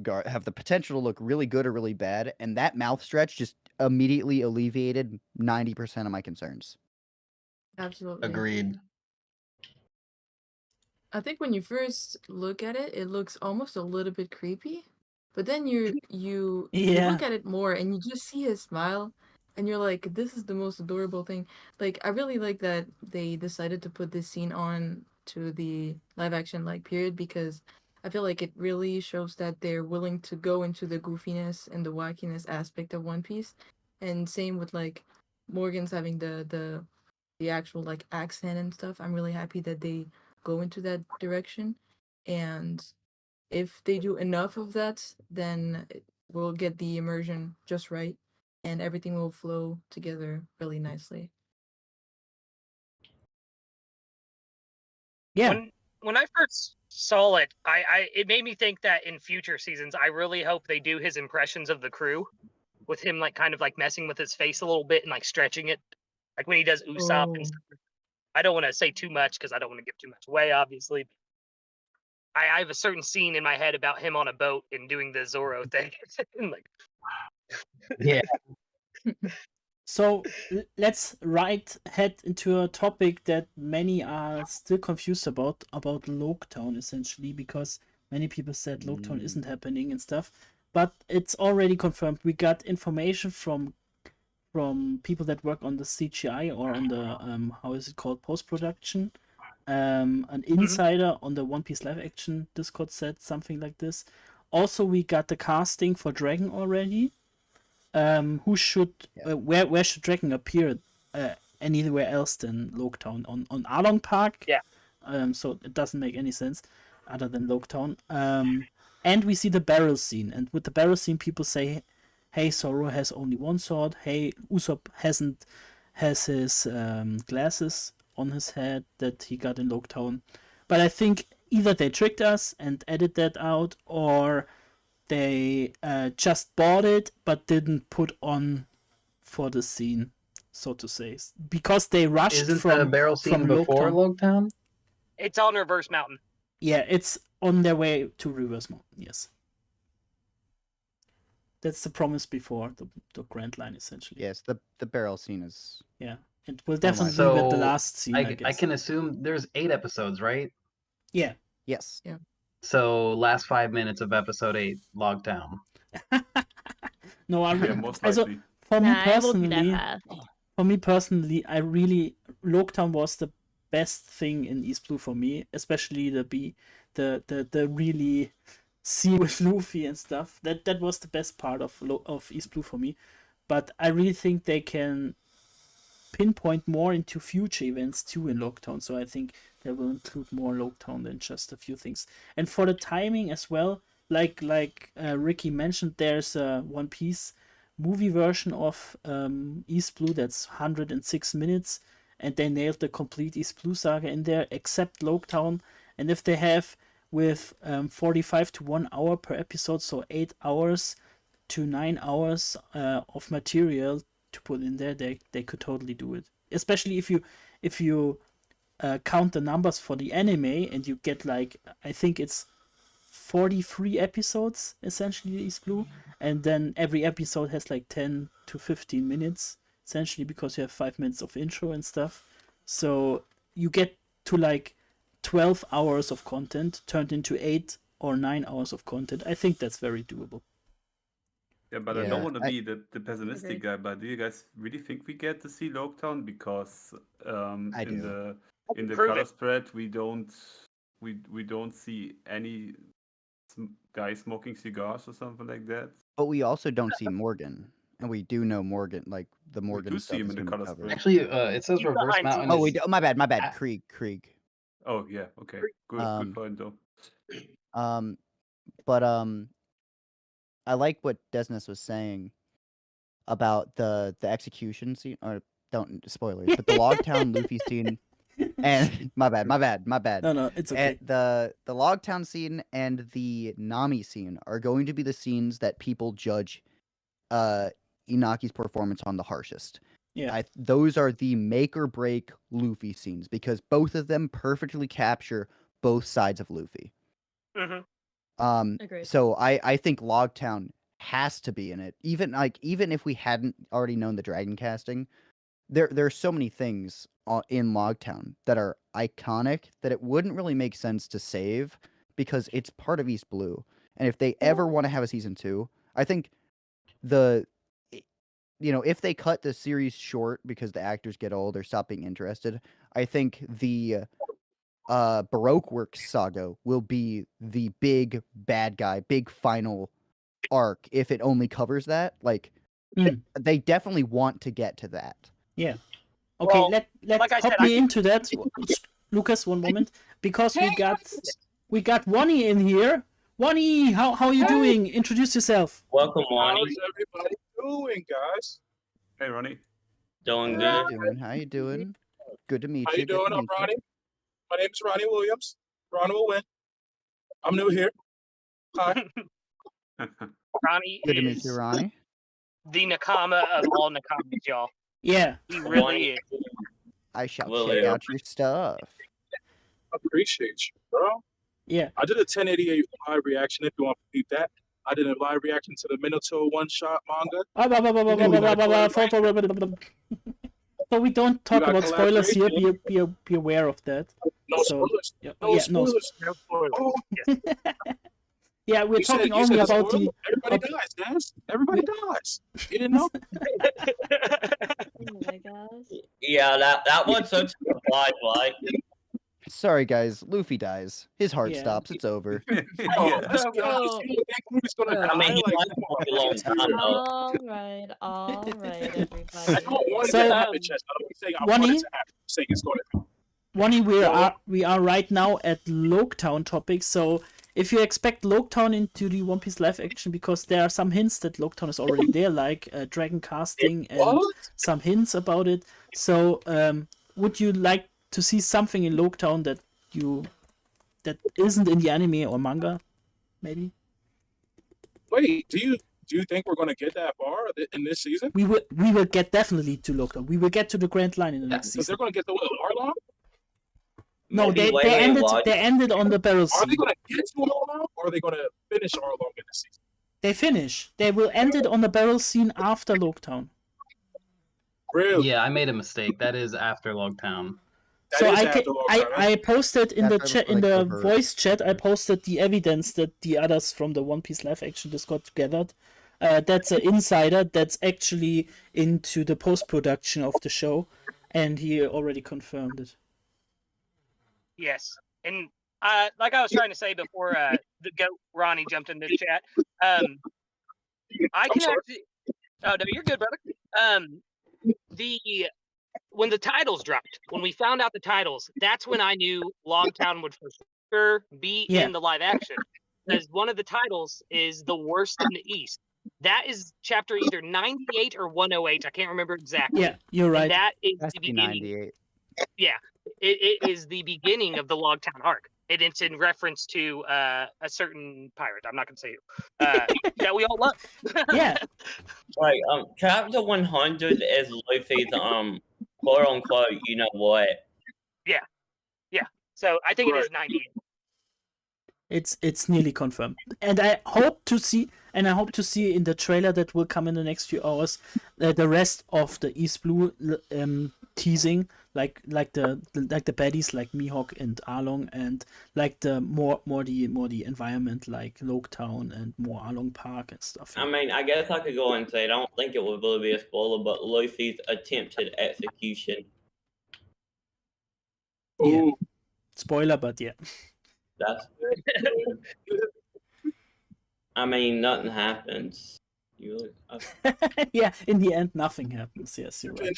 have the potential to look really good or really bad, and that mouth stretch just immediately alleviated 90% of my concerns. Absolutely. Agreed. I think when you first look at it, it looks almost a little bit creepy. But then you Yeah. look at it more and you just see his smile and you're like, this is the most adorable thing. Like I really like that they decided to put this scene on to the live action like period because I feel like it really shows that they're willing to go into the goofiness and the wackiness aspect of One Piece. And same with like Morgan's having the actual like accent and stuff. I'm really happy that they go into that direction. And if they do enough of that, then we'll get the immersion just right and everything will flow together really nicely. Yeah. When I first saw it, it made me think that in future seasons, I really hope they do his impressions of the crew with him like kind of like messing with his face a little bit and like stretching it, like when he does Usopp and Oh. stuff. I don't want to say too much because I don't want to give too much away, obviously. I have a certain scene in my head about him on a boat and doing the Zoro thing. And, like, Yeah. So let's head into a topic that many are still confused about Loguetown, essentially, because many people said Loguetown isn't happening and stuff, but it's already confirmed. We got information from people that work on the CGI or on the how is it called, post-production. An insider on the One Piece live action Discord said something like this. Also, we got the casting for Dragon already. Who should where should Dragon appear anywhere else than Loguetown? On Arlong Park? Yeah. So it doesn't make any sense other than Loguetown. And we see the barrel scene, and with the barrel scene, people say, "Hey, Zoro has only one sword. Hey, Usopp has his glasses on his head that he got in Loguetown." But I think either they tricked us and edited that out, or they just bought it but didn't put on for the scene, so to say, because they rushed Isn't from the barrel scene from before Loguetown. Loguetown? it's on Reverse Mountain. Yeah, it's on their way to Reverse Mountain. Yes, that's the promise before the Grand Line, essentially. Yes, the barrel scene is. Yeah, it will definitely So, be the last scene. I guess. I can assume there's 8 episodes, right? Yeah. Yes. So last 5 minutes of episode 8, Loguetown. No, I Yeah, most also, likely. for me Nah, it won't be that personally, fast. I really Loguetown was the best thing in East Blue for me, especially the really scene with Luffy and stuff. That was the best part of East Blue for me. But I really think they can pinpoint more into future events too in Loguetown. So I think they will include more Loguetown than just a few things. And for the timing as well, like Ricky mentioned, there's a One Piece movie version of East Blue that's 106 minutes, and they nailed the complete East Blue saga in there, except Loguetown. And if they have with 45 to 1 hour per episode, so 8 hours to 9 hours of material to put in there, they could totally do it. Especially if you count the numbers for the anime, and you get, like, I think it's 43 episodes essentially East Blue, and then every episode has like 10 to 15 minutes essentially, because you have 5 minutes of intro and stuff. So you get to like 12 hours of content turned into 8 or 9 hours of content. I think that's very doable. Yeah, but I Yeah, don't want to I- be the pessimistic Agreed. guy, but do you guys really think we get to see Loguetown? Because I in do. the Prove color it. spread we don't see any guy smoking cigars or something like that. But we also don't see Morgan, and we do know Morgan, like the Morgan do stuff see him is in the gonna be color covered. spread. Actually, it says He's Reverse behind Mountain. Oh, we is- do. My bad. Ah. Krieg. Oh yeah, okay, good point though. But I like what Desnes was saying about the execution scene, or don't spoilers, but the Logtown Luffy scene, and my bad. No, it's okay. And the Logtown scene and the Nami scene are going to be the scenes that people judge Inaki's performance on the harshest. Yeah. Those are the make or break Luffy scenes, because both of them perfectly capture both sides of Luffy. Mm-hmm. Agreed. So I think Logtown has to be in it. Even if we hadn't already known the dragon casting, there are so many things in Logtown that are iconic that it wouldn't really make sense to save, because it's part of East Blue. And if they ever want to have a season 2, I think if they cut the series short because the actors get old or stop being interested, I think the Baroque Works saga will be the big bad guy, big final arc, if it only covers that. Like, they definitely want to get to that. Yeah. Okay, Well, let's like I hop said, me into that. Lucas, one moment, because we got Wani in here. Wani, how are you doing? Introduce yourself. Welcome, Lonnie. How's everybody doing, guys? Hey, Ronnie. Doing How good. you doing? Good to meet How you. you doing? I'm Ronnie. My name is Ronnie Williams. Ronnie will win. I'm new here. Hi. Ronnie Good to meet is you, Ronnie. the Nakama of all Nakamas, y'all. Yeah. He really is. I shall William. check out your stuff. Appreciate you, bro. Yeah. I did a 1088 live reaction. If you want to read that, I did a live reaction to the Minato one-shot manga. So we don't talk got about spoilers here. collaboration. Be aware of that. No So, spoilers. yeah, No yeah, no spoilers. No spoilers. Oh, Yeah, we're you said, talking you only said about spoiler? the. Everybody dies, Des. Everybody dies. You didn't know? Oh my gosh. Yeah, that one's such a surprise, right? Sorry, guys. Luffy dies. His heart Yeah. stops. It's over. Oh, Yeah. let's be honest. You don't think Luffy's gonna I die? I mean, he Like, might come for a on. long time, though. All right, I everybody. don't want it So, to happen, Chess. I don't saying I want Wani? it to happen. I'm saying it's going to happen. Wani, we are right now at Loguetown topics. So if you expect Loguetown into the One Piece live action, because there are some hints that Loguetown is already there, like dragon casting and What? some hints about it. So would you like to see something in Loguetown that isn't in the anime or manga, maybe? Wait, do you think we're going to get that far in this season? We will get definitely to Loguetown. We will get to the Grand Line in the next Because they're season. going to get the Arlong? No, Maybe they wait, ended what? they ended on the barrel Are they scene. going to get to Arlong, or are they going to finish Arlong in this season? They finish. They will end it on the barrel scene after Loguetown. Really? Yeah, I made a mistake. That is after Loguetown. That So is I after Loguetown, huh? I posted in the After, chat in like, the over- voice chat. I posted the evidence that the others from the One Piece live action Discord gathered. That's an insider that's actually into the post production of the show, and he already confirmed it. Yes, and like I was trying to say before, the goat Ronnie jumped into the chat. I I'm can sorry. actually. Oh no, you're good, brother. When the titles dropped, when we found out the titles, that's when I knew Logtown would for sure be Yeah. in the live action, because one of the titles is the worst in the East. That is chapter either 98 or 108. I can't remember exactly. Yeah, you're And right. that is Has the to be beginning. 98. Yeah, it is the beginning of the Logtown arc. It's in reference to a certain pirate. I'm not going to say who. That we all love. Yeah, Like, chapter 100 is Luffy's, quote unquote, you know what? So I think it is Right. 98. it's nearly confirmed, and I hope to see in the trailer that will come in the next few hours the rest of the East Blue teasing, like the baddies like Mihawk and Arlong, and like the more the environment like Loguetown and more Arlong Park and stuff. I mean, I guess I could go and say I don't think it would really be a spoiler, but Luffy's attempted execution. Yeah. Ooh. Spoiler, but yeah. That's. I mean, nothing happens. You really. Yeah, in the end, nothing happens. Yes, you're right.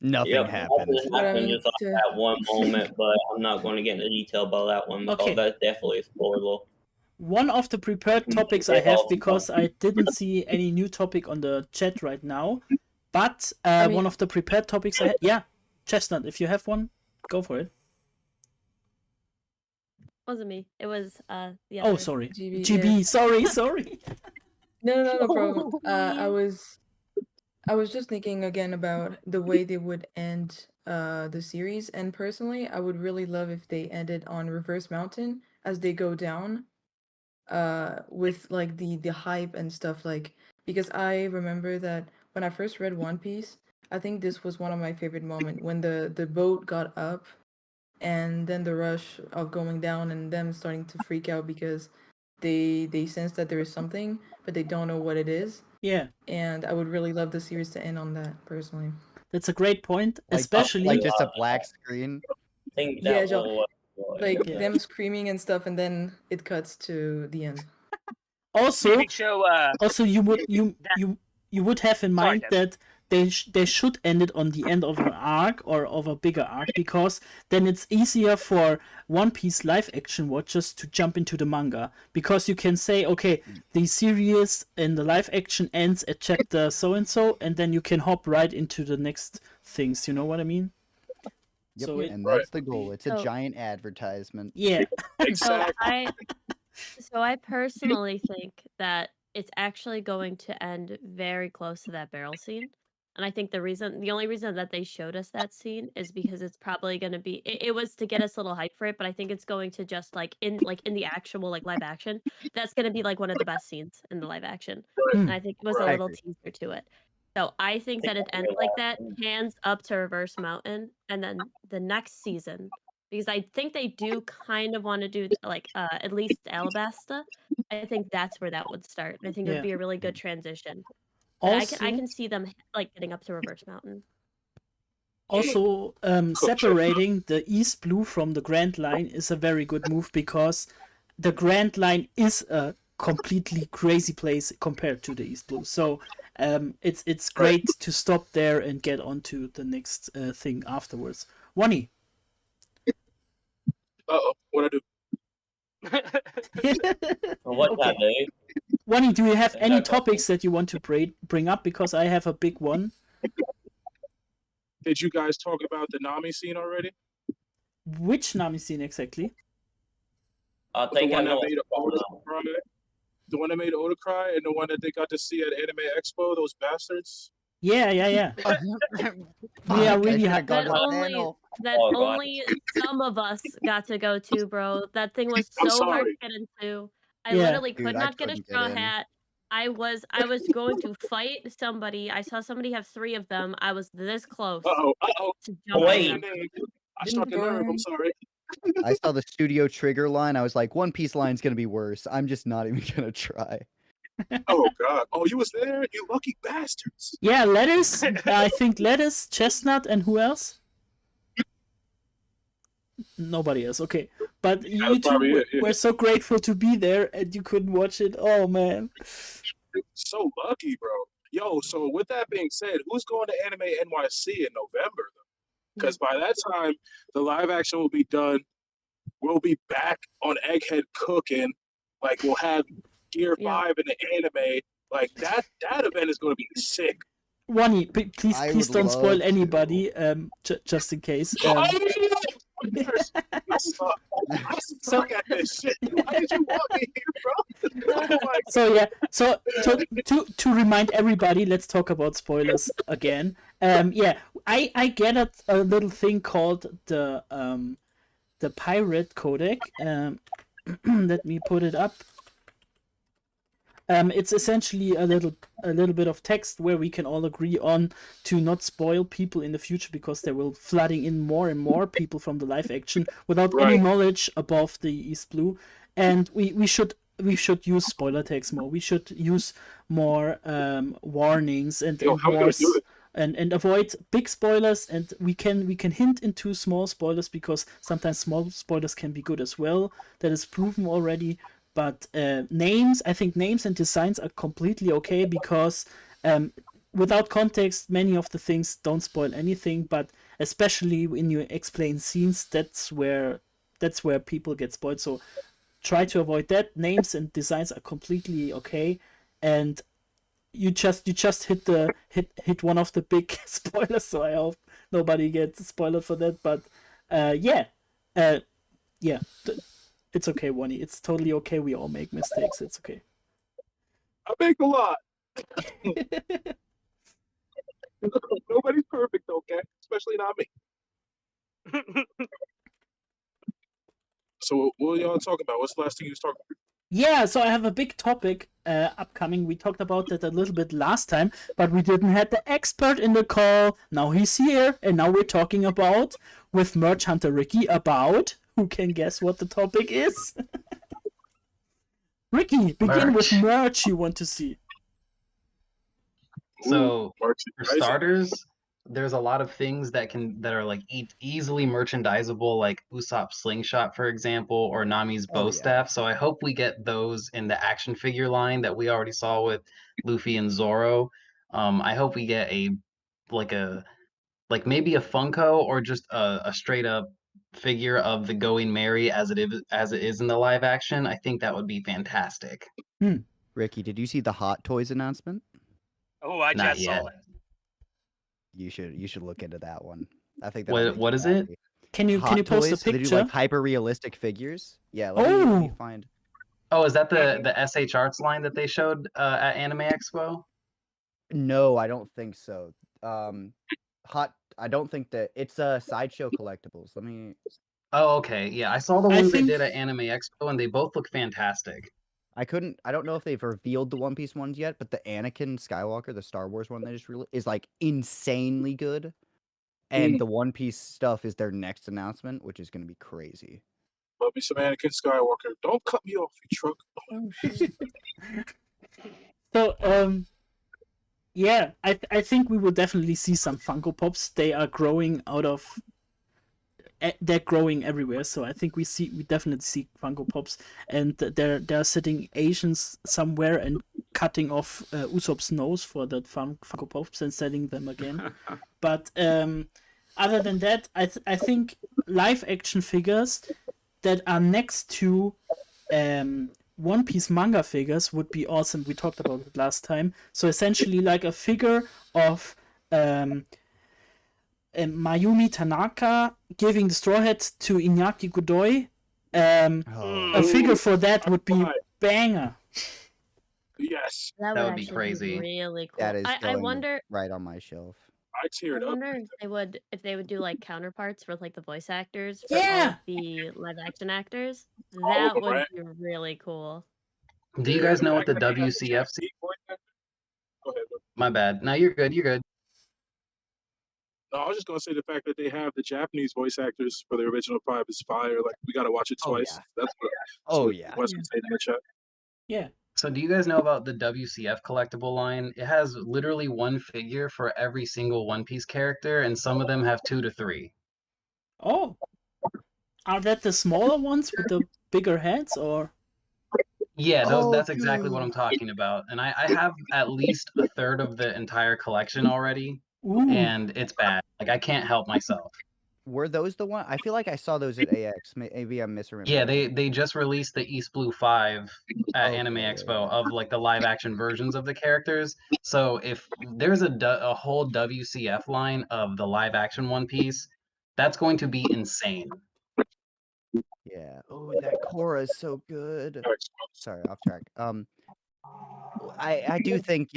Nothing Yep, happens. nothing But I happened mean, just like to- that one moment, but I'm not going to get into detail about that one because Okay. that's definitely a spoiler. One of the prepared topics I have, because I didn't see any new topic on the chat right now, but I mean- one of the prepared topics I had, yeah, Chestnut, if you have one, go for it. Wasn't me. It was the Oh, other. sorry. GB, GB, sorry. No problem. Please. I was just thinking again about the way they would end the series, and personally, I would really love if they ended on Reverse Mountain as they go down, with like the hype and stuff, like, because I remember that when I first read One Piece, I think this was one of my favorite moments when the boat got up, and then the rush of going down and them starting to freak out because they sense that there is something, but they don't know what it is. Yeah, And I would really love the series to end on that, personally. that's a great point, Like, especially like just a black screen. I think Yeah, that Joe, will. Like Yeah. them screaming and stuff, and then it cuts to the end. also Maybe show. you would have in Sorry, mind Deb. that they should end it on the end of an arc or of a bigger arc, because then it's easier for One Piece live action watchers to jump into the manga, because you can say, okay, the series in the live action ends at chapter so and so, and then you can hop right into the next things. You know what I mean? Yep, So and that's the goal. It's a So- giant advertisement. Yeah. So Exactly. I personally think that it's actually going to end very close to that barrel scene. And I think the only reason that they showed us that scene is because it's probably going to be it was to get us a little hype for it, but I think it's going to just in the actual live action, that's going to be like one of the best scenes in the live action. And I think it was a Right. little teaser to it. So I think that it ends like that, hands up to Reverse Mountain, and then the next season, because I think they do kind of want to do at least Alabasta. I think that's where that would start. And I think it would Yeah. be a really good transition. But I Also, can see them getting up to Reverse Mountain. also separating the East Blue from the Grand Line is a very good move because the Grand Line is a completely crazy place compared to the East Blue. So it's great to stop there and get on to the next thing afterwards. Wani. What I do? What Okay. I do? Wani, do you have any Okay. topics that you want to bring up? Because I have a big one. Did you guys talk about the Nami scene already? Which Nami scene exactly? I The think I one know. that made Oda cry. The one that made Oda cry, and the one that they got to see at Anime Expo. Those bastards. Yeah. We are Fuck, really I should've gone to That the only panel. that Oh, God. only some of us got to go to, bro. That thing was I'm so hard to sorry. get into. I Yeah. literally could Dude, I not get a couldn't get straw in. hat. I was going to fight somebody. I saw somebody have 3 of them. I was this close Uh oh. to jumping Wait. them. I struck a nerve. I'm sorry. I saw the studio trigger line. I was like, One Piece line's gonna be worse. I'm just not even gonna try. Oh God. Oh, you was there? You lucky bastards. Yeah, Lettuce. I think Lettuce, Chestnut, and who else? Nobody else. Okay, but you That's two probably it, yeah. were so grateful to be there, and you couldn't watch it. Oh man. So lucky, bro. Yo, so with that being said, who's going to Anime NYC in November? Because by that time, the live action will be done. We'll be back on Egghead cooking. Like we'll have Gear Yeah. 5 in the anime. Like that event is going to be sick. Wani, please I please would don't spoil love to. anybody. Just in case. I suck. I suck at this shit. Why did you want me here, bro? Oh my So yeah, so to remind everybody, let's talk about spoilers again. Yeah, I get a little thing called the pirate codec. Let me put it up. It's essentially a little bit of text where we can all agree on to not spoil people in the future because there will flooding in more and more people from the live action without any Right. knowledge above the East Blue, and we should use spoiler tags more. We should use more warnings and Yo, how we more gonna do it? and avoid big spoilers, and we can hint into small spoilers because sometimes small spoilers can be good as well. That is proven already. But names, I think names and designs are completely okay because without context, many of the things don't spoil anything. But especially when you explain scenes, that's where people get spoiled. So try to avoid that. Names and designs are completely okay, and you just hit one of the big spoilers. So I hope nobody gets spoiled for that. But yeah. It's okay, Wani. It's totally okay. We all make mistakes. It's okay. I make a lot. Nobody's perfect, okay? Especially not me. So what are y'all talking about? What's the last thing you was talking about? Yeah, so I have a big topic upcoming. We talked about that a little bit last time, but we didn't have the expert in the call. Now he's here, and now we're talking about with Merch Hunter Ricky about who can guess what the topic is. Ricky, begin with merch you want to see. So Mark, for starters, there's a lot of things that are like easily merchandisable, like Usopp's slingshot, for example, or Nami's bow staff. So I hope we get those in the action figure line that we already saw with Luffy and Zoro. I hope we get maybe a Funko or just a straight up figure of the Going Merry as it is in the live action. I think that would be fantastic. Ricky, did you see the Hot Toys announcement? Oh, I Not just yet. saw it. You should look into that one. I think that. What is it? Can you Hot post Toys, a so they do picture? like hyper realistic figures. Yeah. Let me find. Oh, is that the SH Arts line that they showed at Anime Expo? No, I don't think so. hot. I don't think that it's Sideshow Collectibles. Let me. Oh, okay. Yeah, I saw the I ones they think- did at Anime Expo, and they both look fantastic. I don't know if they've revealed the One Piece ones yet, but the Anakin Skywalker, the Star Wars one they just released, is like insanely good. And the One Piece stuff is their next announcement, which is going to be crazy. Love me some Anakin Skywalker. Don't cut me off, you truck. Oh shit. So, yeah, I think we will definitely see some Funko Pops. They are growing out of. They're growing everywhere, so I think we definitely see Funko Pops, and they're sitting Asians somewhere and cutting off Usopp's nose for the Funko Pops and selling them again. But other than that, I think live action figures that are next to One Piece manga figures would be awesome. We talked about it last time. So essentially, like a figure of Mayumi Tanaka giving the Straw Hat to Iñaki Godoy. A figure for that would be banger. Yes, That That would would be actually crazy. really cool. That is I going wonder. right on my shelf. I teared I up. wonder if they would do like counterparts for like the voice actors for all Yeah! of the live action actors. All of That them, would right? be really cool. Do you guys know what the Actually, WCF? Go ahead. Look. My bad. No, you're good. You're good. No, I was just gonna say the fact that they have the Japanese voice actors for the original 5 is fire. Like we gotta watch it Oh, twice. yeah. That's Oh, what yeah. Wes was saying in the chat. Yeah. So do you guys know about the WCF collectible line? It has literally one figure for every single One Piece character, and some of them have 2 to 3. Oh. Are that the smaller ones with the bigger heads, or? Yeah, Oh, that's exactly what I'm dude. talking about. And I have at least a third of the entire collection already, Ooh. and it's bad. Like I can't help myself. Were those the one? I feel like I saw those at AX. Maybe I'm misremembering. Yeah, they just released the East Blue 5 at Anime Okay, Expo yeah. of like the live action versions of the characters. So if there's a whole WCF line of the live action One Piece, that's going to be insane. Yeah. Oh, that Korra is so good. Sorry, off track. I do think,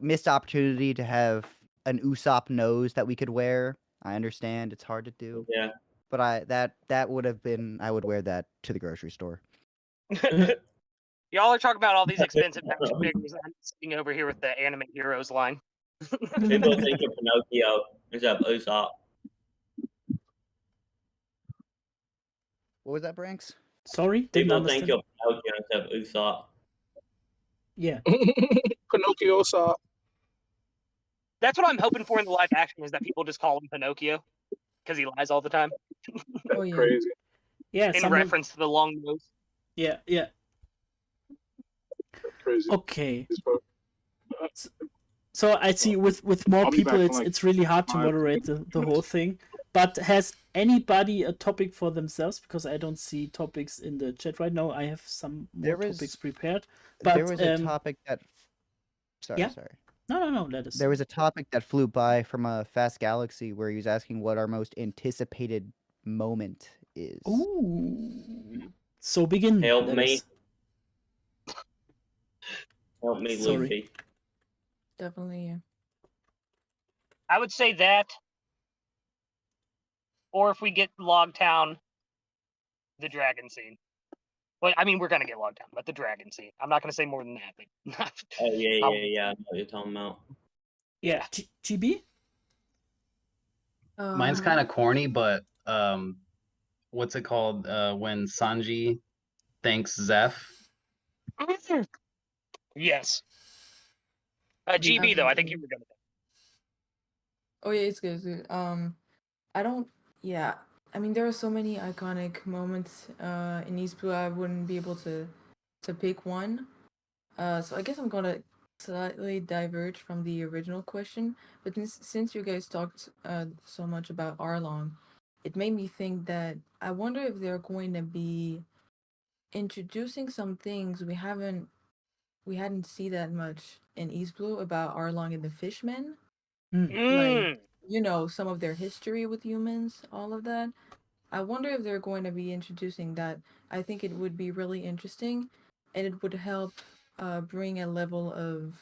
missed opportunity to have an Usopp nose that we could wear. I understand it's hard to do, Yeah. but that would have been, I would wear that to the grocery store. Y'all are talking about all these expensive action figures. I'm sitting over here with the anime heroes line. People think of Pinocchio instead of Usopp. What was that, Branks? Sorry, didn't People understand. think of Pinocchio instead of Usopp. Yeah. Pinocchio saw. That's what I'm hoping for in the live action is that people just call him Pinocchio because he lies all the time That's Oh, yeah. crazy. Yeah. in reference to the long nose. Yeah. Yeah. That's crazy. Okay. It's pro- So I see with more I'll be people, back in, it's like, it's really hard to 5 moderate the whole thing. But has anybody a topic for themselves? Because I don't see topics in the chat right now. I have some more There was- topics prepared. There But was a topic that. Sorry, yeah? sorry. No. Let us. There was a topic that flew by from a Fast Galaxy where he was asking what our most anticipated moment is. Ooh. So begin. Help let me. us. Help me, Sorry. Luffy. Definitely, yeah. I would say that, or if we get Loguetown, the dragon scene. Well, I mean, we're gonna get Loguetown, but the dragon scene. I'm not gonna say more than that. But Oh yeah, I'll- yeah. I know what you're talking about. Yeah. GB. Mine's kind of corny, but what's it called when Sanji thanks Zeph? Yes. GB though, I think you were gonna. Oh yeah, it's good. It's good. I don't. Yeah, I mean there are so many iconic moments in East Blue. I wouldn't be able to pick one. So I guess I'm gonna slightly diverge from the original question. But since you guys talked so much about Arlong, it made me think that I wonder if they're going to be introducing some things we hadn't seen that much in East Blue about Arlong and the Fishmen. Like, some of their history with humans, all of that. I wonder if they're going to be introducing that. I think it would be really interesting, and it would help bring a level of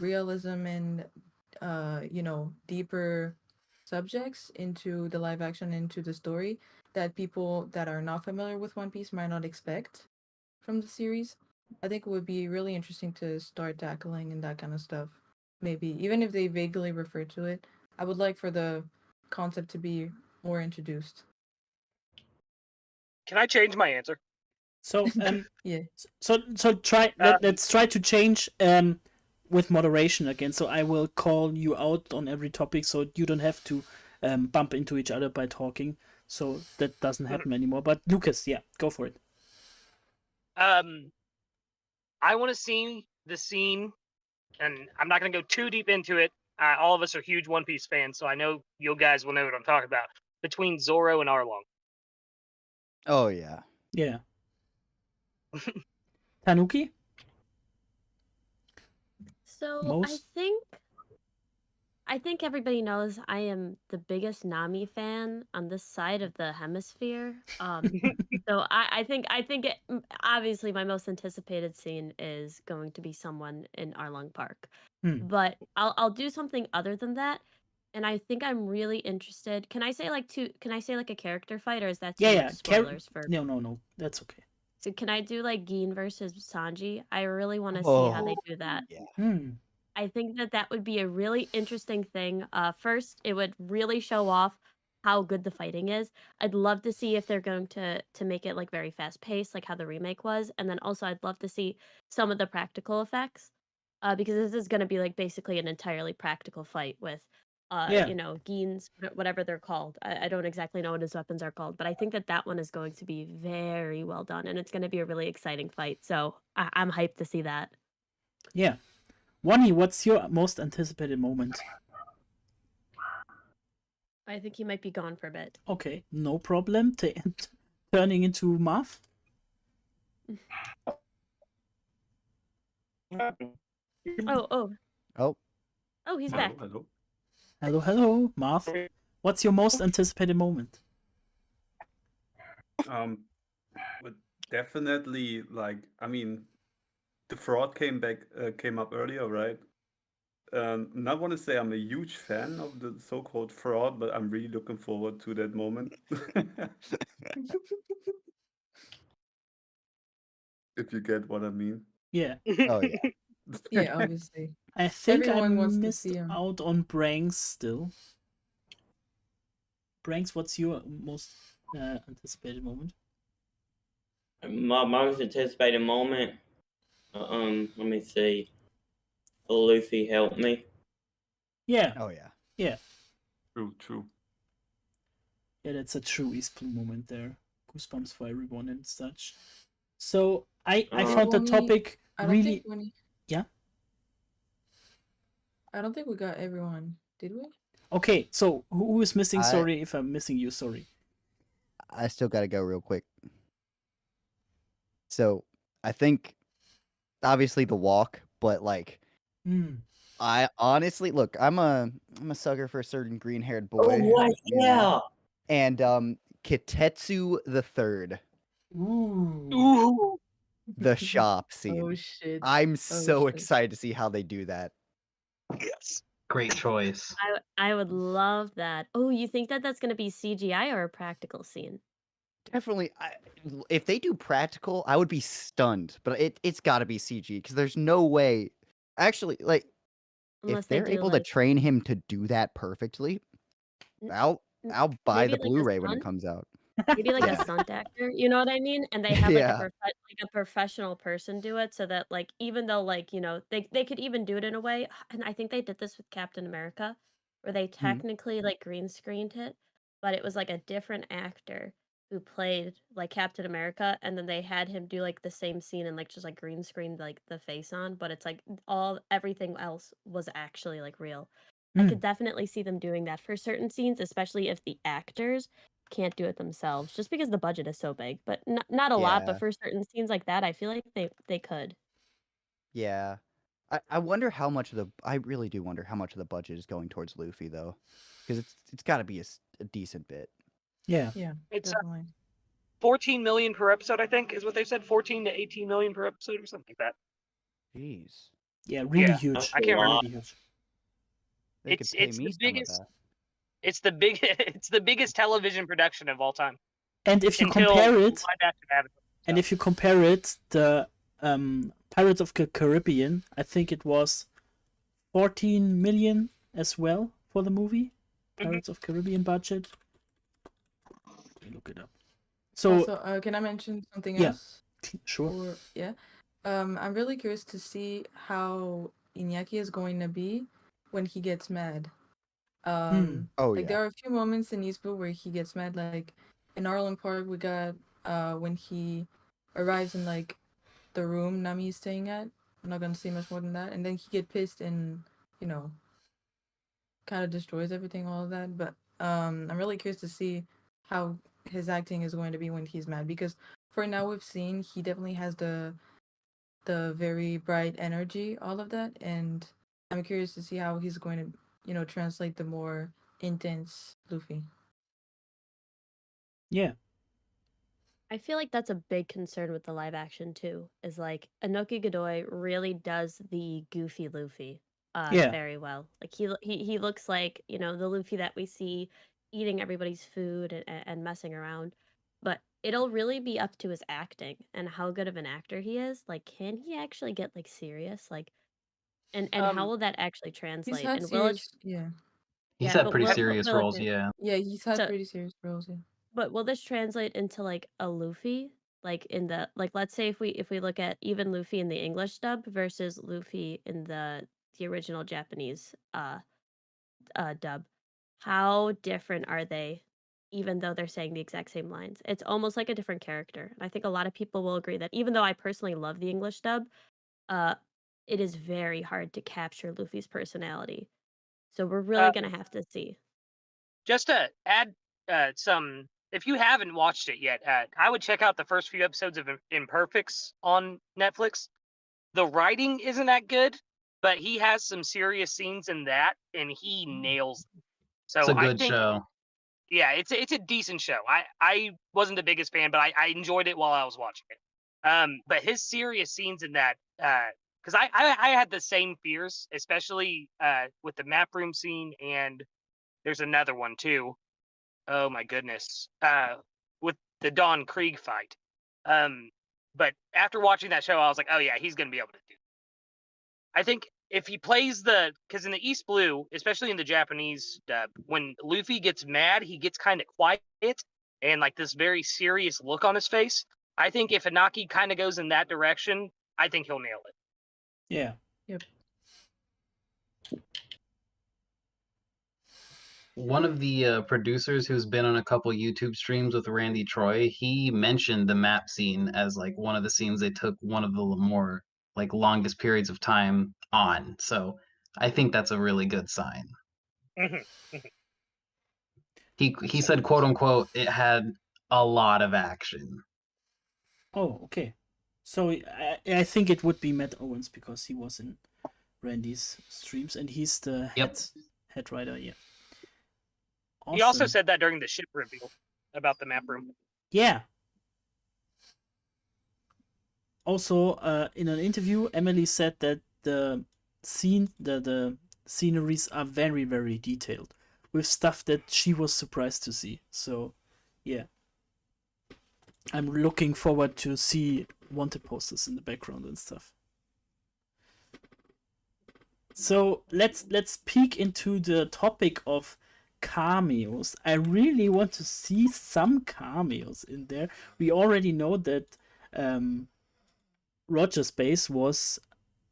realism and deeper subjects into the live action, into the story that people that are not familiar with One Piece might not expect from the series. I think it would be really interesting to start tackling and that kind of stuff. Maybe even if they vaguely refer to it, I would like for the concept to be more introduced. Can I change my answer? So Yeah. so let's try to change with moderation again. So I will call you out on every topic, so you don't have to bump into each other by talking. So that doesn't happen anymore. But Lucas, yeah, go for it. I want to see the scene, and I'm not going to go too deep into it. All of us are huge One Piece fans, so I know you guys will know what I'm talking about. Between Zoro and Arlong. Oh yeah. Yeah. Tanuki? So Most? I think everybody knows I am the biggest Nami fan on this side of the hemisphere. So I think obviously my most anticipated scene is going to be someone in Arlong Park. But I'll do something other than that. And I think I'm really interested. Can I say like a character fight, or is that too much spoilers for? No, that's okay. So can I do like Gin versus Sanji? I really want to see how they do that. Yeah. I think that would be a really interesting thing. First, it would really show off how good the fighting is. I'd love to see if they're going to make it like very fast paced, like how the remake was, and then also I'd love to see some of the practical effects, because this is going to be like basically an entirely practical fight with, Gins, whatever they're called. I don't exactly know what his weapons are called, but I think that one is going to be very well done, and it's going to be a really exciting fight. So I'm hyped to see that. Yeah. Wani, what's your most anticipated moment? I think he might be gone for a bit. Okay, no problem. Turning into Marth? Oh, he's back. Hello. Marth. What's your most anticipated moment? But definitely, the fraud came up earlier, right? Not want to say I'm a huge fan of the so-called fraud, but I'm really looking forward to that moment. If you get what I mean. Yeah. Oh yeah. Yeah, obviously. I think Everyone I wants to missed see him. out on Branks still. Branks, what's your most anticipated moment? My most anticipated moment. Let me see. Luffy help me. Yeah. Oh yeah. Yeah. True. Yeah, that's a true East Blue moment there. Goosebumps for everyone and such. So I found the topic really. Yeah. I don't think we got everyone. Did we? Okay, so who is missing? Sorry if I'm missing you. Sorry. I still got to go real quick. So I think obviously the walk, but like I honestly look, I'm a sucker for a certain green-haired boy. Oh, yeah. And Kitetsu the Third. Ooh. The shop scene. Oh shit. I'm so excited to see how they do that. Yes. Great choice. I would love that. Oh, you think that's going to be CGI or a practical scene? Definitely. If they do practical, I would be stunned. But it's got to be CG because there's no way. Actually, like, Unless if they're able to train him to do that perfectly, I'll buy the Blu-ray when it comes out. Maybe like a stunt actor, you know what I mean? And they have like Yeah. a professional person do it, so that like even though like they could even do it in a way, and I think they did this with Captain America, where they technically like green screened it, but it was like a different actor who played like Captain America, and then they had him do like the same scene and like just like green screened like the face on, but it's like everything else was actually like real. I could definitely see them doing that for certain scenes, especially if the actors can't do it themselves, just because the budget is so big. But not a lot, but for certain scenes like that, I feel like they could. Yeah. I wonder how much of I really do wonder how much of the budget is going towards Luffy though, because it's got to be a decent bit. Yeah. Yeah. It's definitely. 14 million per episode, I think, is what they said. 14 to 18 million per episode or something like that. Jeez. Yeah, really huge. I can't remember. Really huge. They could pay me some of that. It's the big it's the biggest television production of all time. And if you Until compare it, live action Avatar. and if you compare it, the Pirates of the Caribbean, I think it was 14 million as well for the movie. Pirates of Caribbean budget. Let me look it up. So Also, can I mention something Yeah. else? sure. Or yeah, I'm really curious to see how Iñaki is going to be when he gets mad. Oh Like yeah. there are a few moments in Eastblue where he gets mad. Like in Arlen Park, we got when he arrives in like the room Nami is staying at. I'm not gonna say much more than that. And then he get pissed and kind of destroys everything, all of that. But I'm really curious to see how his acting is going to be when he's mad, because for now we've seen he definitely has the very bright energy, all of that, and I'm curious to see how he's going to translate the more intense Luffy. Yeah. I feel like that's a big concern with the live action too. Is like Inoki Godoy really does the goofy Luffy Yeah. very well. Like he looks like, the Luffy that we see eating everybody's food and messing around. But it'll really be up to his acting and how good of an actor he is. Like, can he actually get like serious? Like, and how will that actually He's translate? had And will it? serious, yeah, He's Yeah, had but pretty will serious it roles, do? yeah. he's had So, pretty serious roles, yeah. but will this translate into like a Luffy? Like let's say if we look at even Luffy in the English dub versus Luffy in the original Japanese dub, how different are they? Even though they're saying the exact same lines, it's almost like a different character. And I think a lot of people will agree that even though I personally love the English dub, uh, it is very hard to capture Luffy's personality. So we're really gonna have to see. Just to add some, if you haven't watched it yet, I would check out the first few episodes of Imperfects on Netflix. The writing isn't that good, but he has some serious scenes in that, and he nails them. So It's a I good think, show. yeah, it's a decent show. I wasn't the biggest fan, but I enjoyed it while I was watching it. But his serious scenes in that, because I had the same fears, especially with the map room scene, and there's another one too. Oh my goodness. With the Don Krieg fight. But after watching that show, I was like, oh yeah, he's gonna be able to do it. I think if he plays because in the East Blue, especially in the Japanese dub, when Luffy gets mad, he gets kind of quiet and like this very serious look on his face. I think if Inaki kind of goes in that direction, I think he'll nail it. Yeah. Yep. One of the producers who's been on a couple YouTube streams with Randy Troy, he mentioned the map scene as like one of the scenes they took one of the more like longest periods of time on. So I think that's a really good sign. He said, quote unquote, it had a lot of action. Oh, okay. So I think it would be Matt Owens because he was in Randy's streams and he's the head writer. Yeah. Awesome. He also said that during the ship reveal about the map room. Yeah. Also, in an interview, Emily said that the sceneries are very, very detailed with stuff that she was surprised to see. So, yeah. I'm looking forward to see wanted posters in the background and stuff. So let's peek into the topic of cameos. I really want to see some cameos in there. We already know that Roger Space was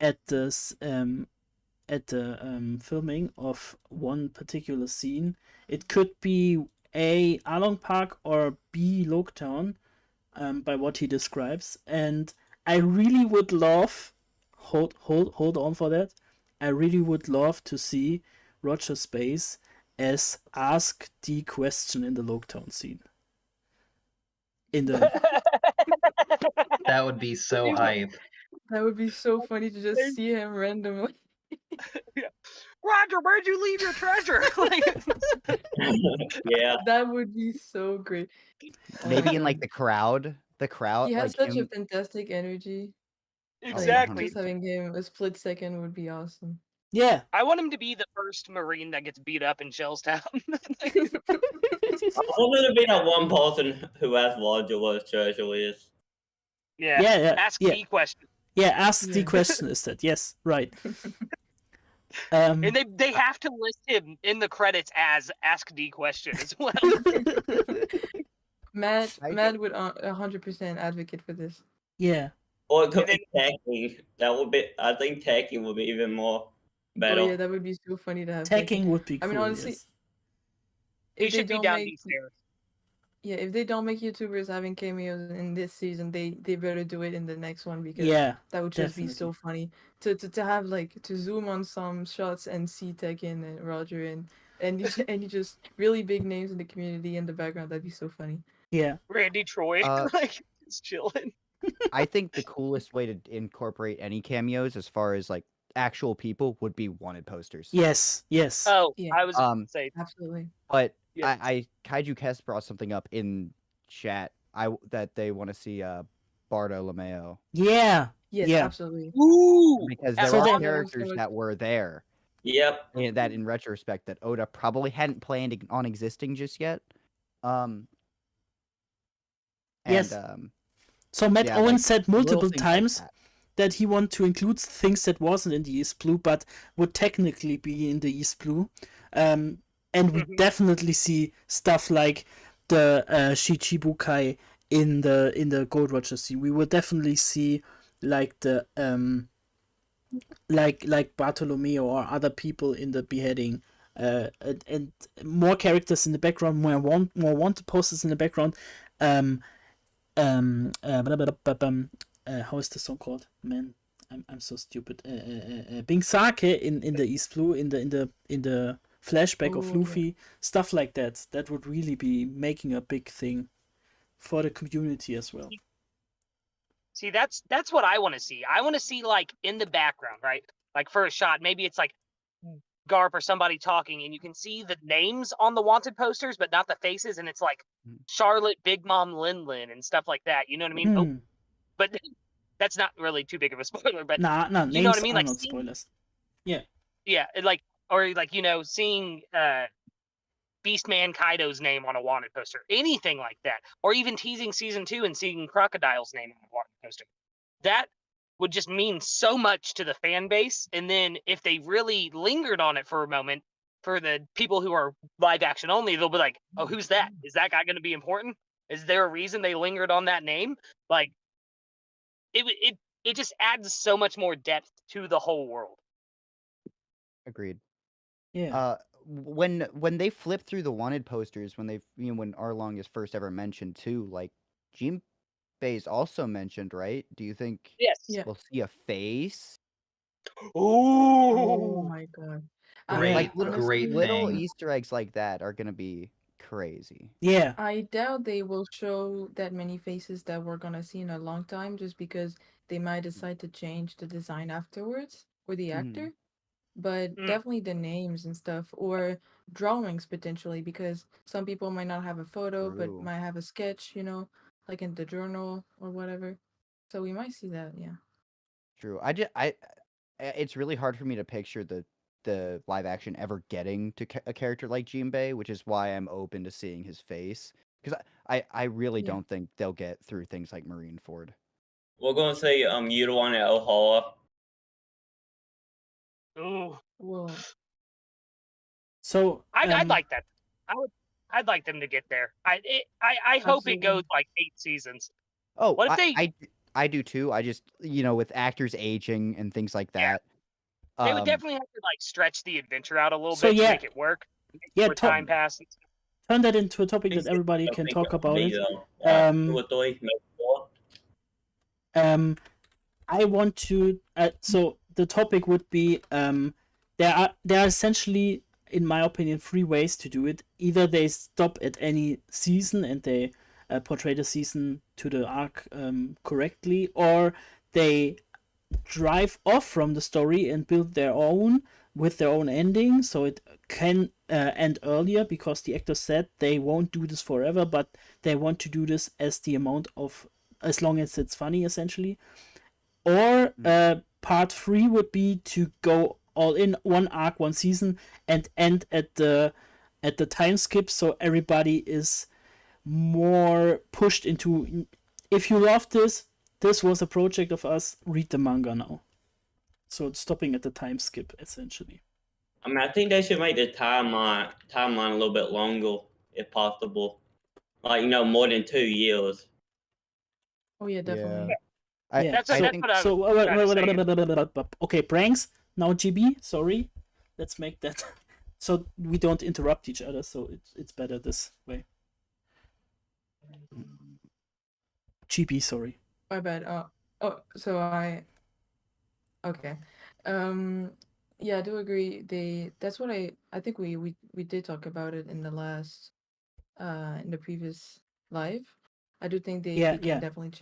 at this at the filming of one particular scene. It could be A, Along Park, or B, Loguetown, by what he describes. And I really would love, hold on for that, I really would love to see Roger Space as Ask the Question in the Loguetown scene. In the That would be so hype. That would be so funny to just see him randomly. Roger, where'd you leave your treasure? Yeah. That would be so great. Maybe in like the crowd. He has like such him. a fantastic energy. Exactly. Like, just having him a split second would be awesome. Yeah. I want him to be the first Marine that gets beat up in Shellstown. I want there to be that one person who has larger what treasure is. Yeah. Yeah. Ask yeah. the question. Yeah, ask the Yeah. question is that. Yes, right. And they have to list him in the credits as Ask D question as well. Matt I would 100% advocate for this. yeah. Or it could And be tagging. That would be. I think tagging would be even more better. Oh yeah, that would be so funny to have. Tagging would be cool. I mean, honestly, yes. he if they should be don't down make these stairs. if they don't make YouTubers having cameos in this season, they better do it in the next one because Yeah, that would just be so funny to have like to zoom on some shots and see Tekken and Roger and you just really big names in the community in the background. That'd be so funny. Yeah. Randy Troy, like, just chilling. I think the coolest way to incorporate any cameos, as far as like actual people, would be wanted posters. Yes. Yes. Oh, Yeah. I was gonna say Absolutely. But Yeah. I Kaiju Kest brought something up in chat. That they want to see Bartolomeo Yeah. Yes, Yeah. absolutely. Ooh, because there So are they- characters that were there. Yep. And that in retrospect that Oda probably hadn't planned on existing just yet. Yes. And, So Matt yeah, Owen like, said little multiple things like times that. that he wanted to include things that wasn't in the East Blue, but would technically be in the East Blue. And we definitely see stuff like the Shichibukai in the Gold Roger scene. We will definitely see like the like Bartolomeo or other people in the beheading. And more characters in the background, more wanted posters in the background. How is the song called? Man, I'm so stupid. Being Sake in the East Blue in the flashback of Oh, Luffy, stuff like that. That would really be making a big thing for the community as well. See, that's what I want to see. I want to see like in the background, right? Like for a shot, maybe it's like Garp or somebody talking, and you can see the names on the wanted posters, but not the faces, and it's like Charlotte, Big Mom, Lin, and stuff like that. You know what I mean? Oh, but that's not really too big of a spoiler. But no, you know what I mean? Are Like not seeing, spoilers. Yeah, like or like seeing Beastman Kaido's name on a wanted poster, anything like that, or even teasing season 2 and seeing Crocodile's name on a wanted poster. That would just mean so much to the fan base. And then if they really lingered on it for a moment, for the people who are live action only, they'll be like, oh, who's that? Is that guy going to be important? Is there a reason they lingered on that name? Like, it just adds so much more depth to the whole world. Agreed. yeah. When they flip through the wanted posters, when when Arlong is first ever mentioned too, like Jinbei's also mentioned, right? Do you think Yes. Yeah. we'll see a face? Oh Ooh. my god. Great, Like little great little thing. Easter eggs like that are gonna be crazy. Yeah. I doubt they will show that many faces that we're gonna see in a long time, just because they might decide to change the design afterwards or the actor. But definitely the names and stuff, or drawings potentially, because some people might not have a photo but True. might have a sketch, like in the journal or whatever. So we might see that, yeah. True. It's really hard for me to picture the live action ever getting to a character like Jinbei, which is why I'm open to seeing his face, because I really Yeah. don't think they'll get through things like Marineford. We're gonna say you don't want it O'Hara. Ooh. Whoa. So I'd like that. I'd like them to get there. I hope it goes Absolutely. like 8 seasons. Oh, What if they I do too. I just with actors aging and things like Yeah. that. they would definitely have to like stretch the adventure out a little So bit yeah. to make it work. Yeah, More time passes. turn that into a topic that everybody can talk about it. Um, 2 or 3, maybe 4. I want to. So the topic would be there are essentially, in my opinion, 3 ways to do it. Either they stop at any season and they portray the season to the arc correctly, or they drive off from the story and build their own with their own ending, so it can end earlier, because the actors said they won't do this forever, but they want to do this as long as it's funny, essentially. Or part 3 would be to go all in one arc, one season, and end at the time skip, so everybody is more pushed into. If you love this was a project of us. Read the manga now. So it's stopping at the time skip essentially. I mean, I think they should make the timeline a little bit longer if possible. Like, more than 2 years. Oh yeah, definitely. Yeah. That's so, what I was so trying to okay, pranks now. GB, sorry, let's make that so we don't interrupt each other. So it's better this way. GB, sorry. My bad. Okay. Yeah, I do agree. That's what I think we did talk about it in the last in the previous live. I do think they can definitely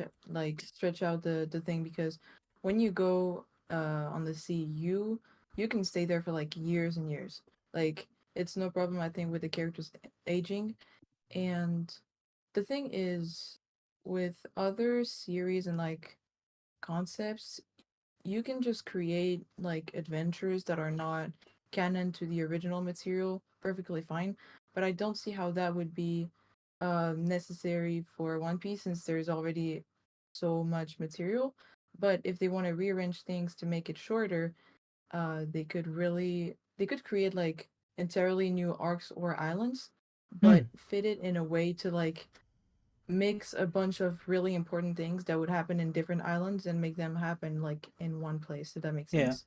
stretch out the thing, because when you go on the sea, you can stay there for like years and years. Like, it's no problem, I think, with the characters aging. And the thing is, with other series and like concepts, you can just create like adventures that are not canon to the original material perfectly fine. But I don't see how that would be necessary for One Piece, since there's already so much material. But if they want to rearrange things to make it shorter, they could create like entirely new arcs or islands, but fit it in a way to like mix a bunch of really important things that would happen in different islands and make them happen like in one place, if that makes sense.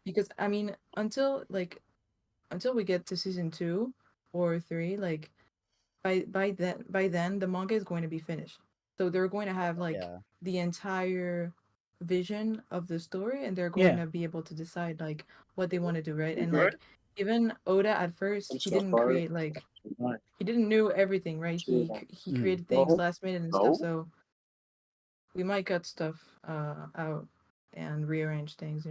Because I mean, until we get to season 2 or 3, like by then the manga is going to be finished, so they're going to have like the entire vision of the story, and they're going to be able to decide like what they want to do, right? And like, even Oda at first, he didn't create like, he didn't know everything, right? He created things last minute and stuff, so we might cut stuff out and rearrange things.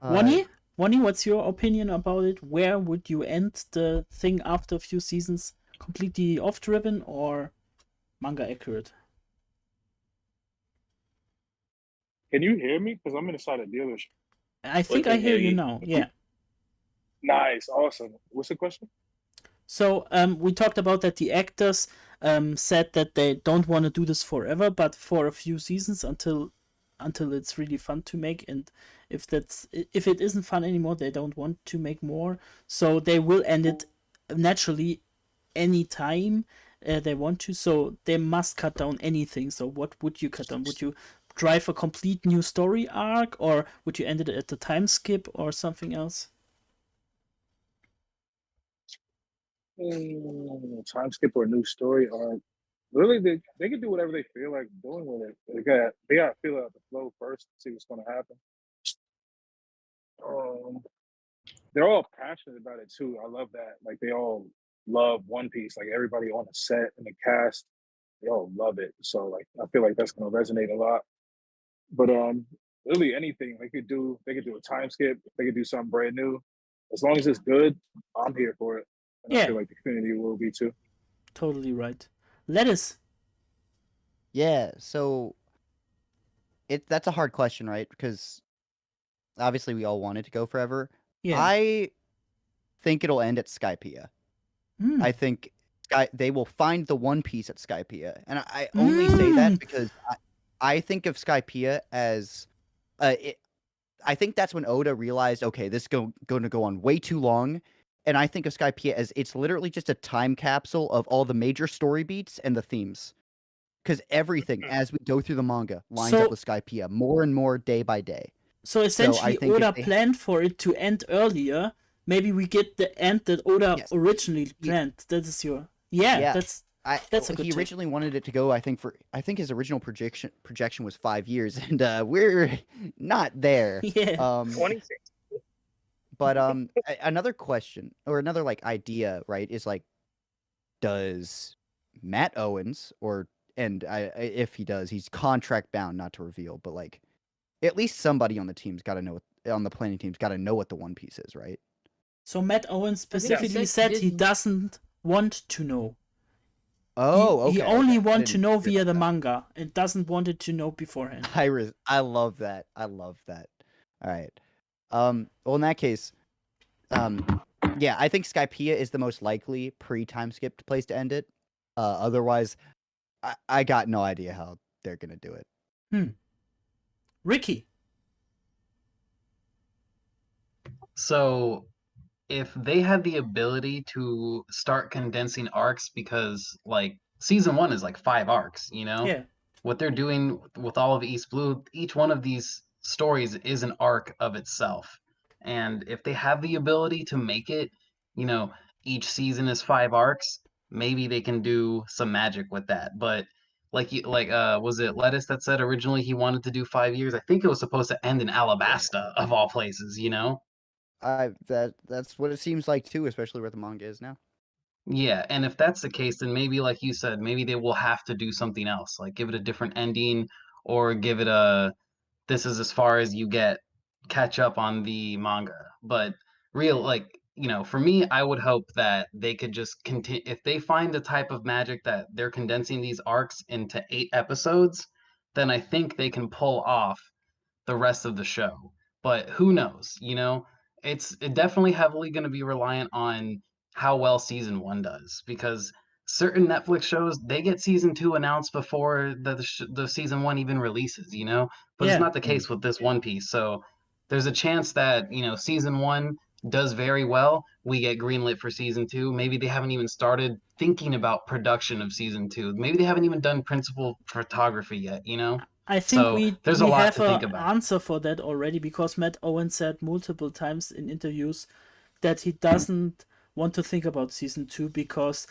Wani, what's your opinion about it? Where would you end the thing after a few seasons? Completely off-driven or manga accurate? Can you hear me? Because I'm inside a dealership. I think I hear you now. Yeah. Nice, awesome. What's the question? So we talked about that the actors said that they don't want to do this forever, but for a few seasons until it's really fun to make. And if it isn't fun anymore, they don't want to make more. So they will end it naturally any time they want to. So they must cut down anything. So what would you cut down? Would you drive a complete new story arc, or would you end it at the time skip or something else? Time skip or a new story arc. Really, they can do whatever they feel like doing with it. They got to feel out the flow first to see what's going to happen. They're all passionate about it too. I love that. Like, they all love One Piece. Like, everybody on the set and the cast, they all love it. So like, I feel like that's going to resonate a lot. But really anything they could do a time skip. They could do something brand new. As long as it's good, I'm here for it. And I feel like the community will be too. Totally right. Lettuce. Yeah, so that's a hard question, right? Because obviously we all want it to go forever. Yeah. I think it'll end at Skypiea. I think they will find the One Piece at Skypiea. And I only say that because I think of Skypiea as I think that's when Oda realized, okay, this is going to go on way too long. And I think of Skypiea as it's literally just a time capsule of all the major story beats and the themes. Because everything, as we go through the manga, lines up with Skypiea more and more day by day. So essentially, Oda planned for it to end earlier. Maybe we get the end that Oda originally planned. That is your... Yeah, that's a good He originally wanted it to go, I think his original projection was 5 years, and we're not there. 26. But another question, or another like idea, right, is like, does Matt Owens, if he does, he's contract bound not to reveal, but like, at least somebody on the team's got to know, on the planning team's got to know what the One Piece is, right? So Matt Owens specifically said he doesn't want to know. Oh, okay. He only wants to know via the manga and doesn't want it to know beforehand. I love that. All right. Well, in that case, yeah, I think Skypiea is the most likely pre-time skipped place to end it. Otherwise, I got no idea how they're gonna do it. Ricky. So if they had the ability to start condensing arcs, because like season 1 is like 5 arcs, you know? Yeah. What they're doing with all of East Blue, each one of these stories is an arc of itself. And if they have the ability to make it, you know, each season is 5 arcs, maybe they can do some magic with that. But was it Lettuce that said originally he wanted to do 5 years? I think it was supposed to end in Alabasta of all places, you know? That's what it seems like too, especially where the manga is now. Yeah, and if that's the case, then maybe, like you said, maybe they will have to do something else, like give it a different ending, or give it a this is as far as you get, catch up on the manga. But for me, I would hope that they could just continue if they find a type of magic that they're condensing these arcs into 8 episodes, then I think they can pull off the rest of the show. But who knows, you know? It's definitely heavily going to be reliant on how well season 1 does, because certain Netflix shows, they get season 2 announced before the season 1 even releases, you know? But it's Yeah. not the case with this One Piece. So there's a chance that, season 1 does very well, we get greenlit for season 2. Maybe they haven't even started thinking about production of season 2. Maybe they haven't even done principal photography yet, you know? I think So we there's a lot have to think an about. answer for that already, because Matt Owen said multiple times in interviews that he doesn't want to think about season 2 because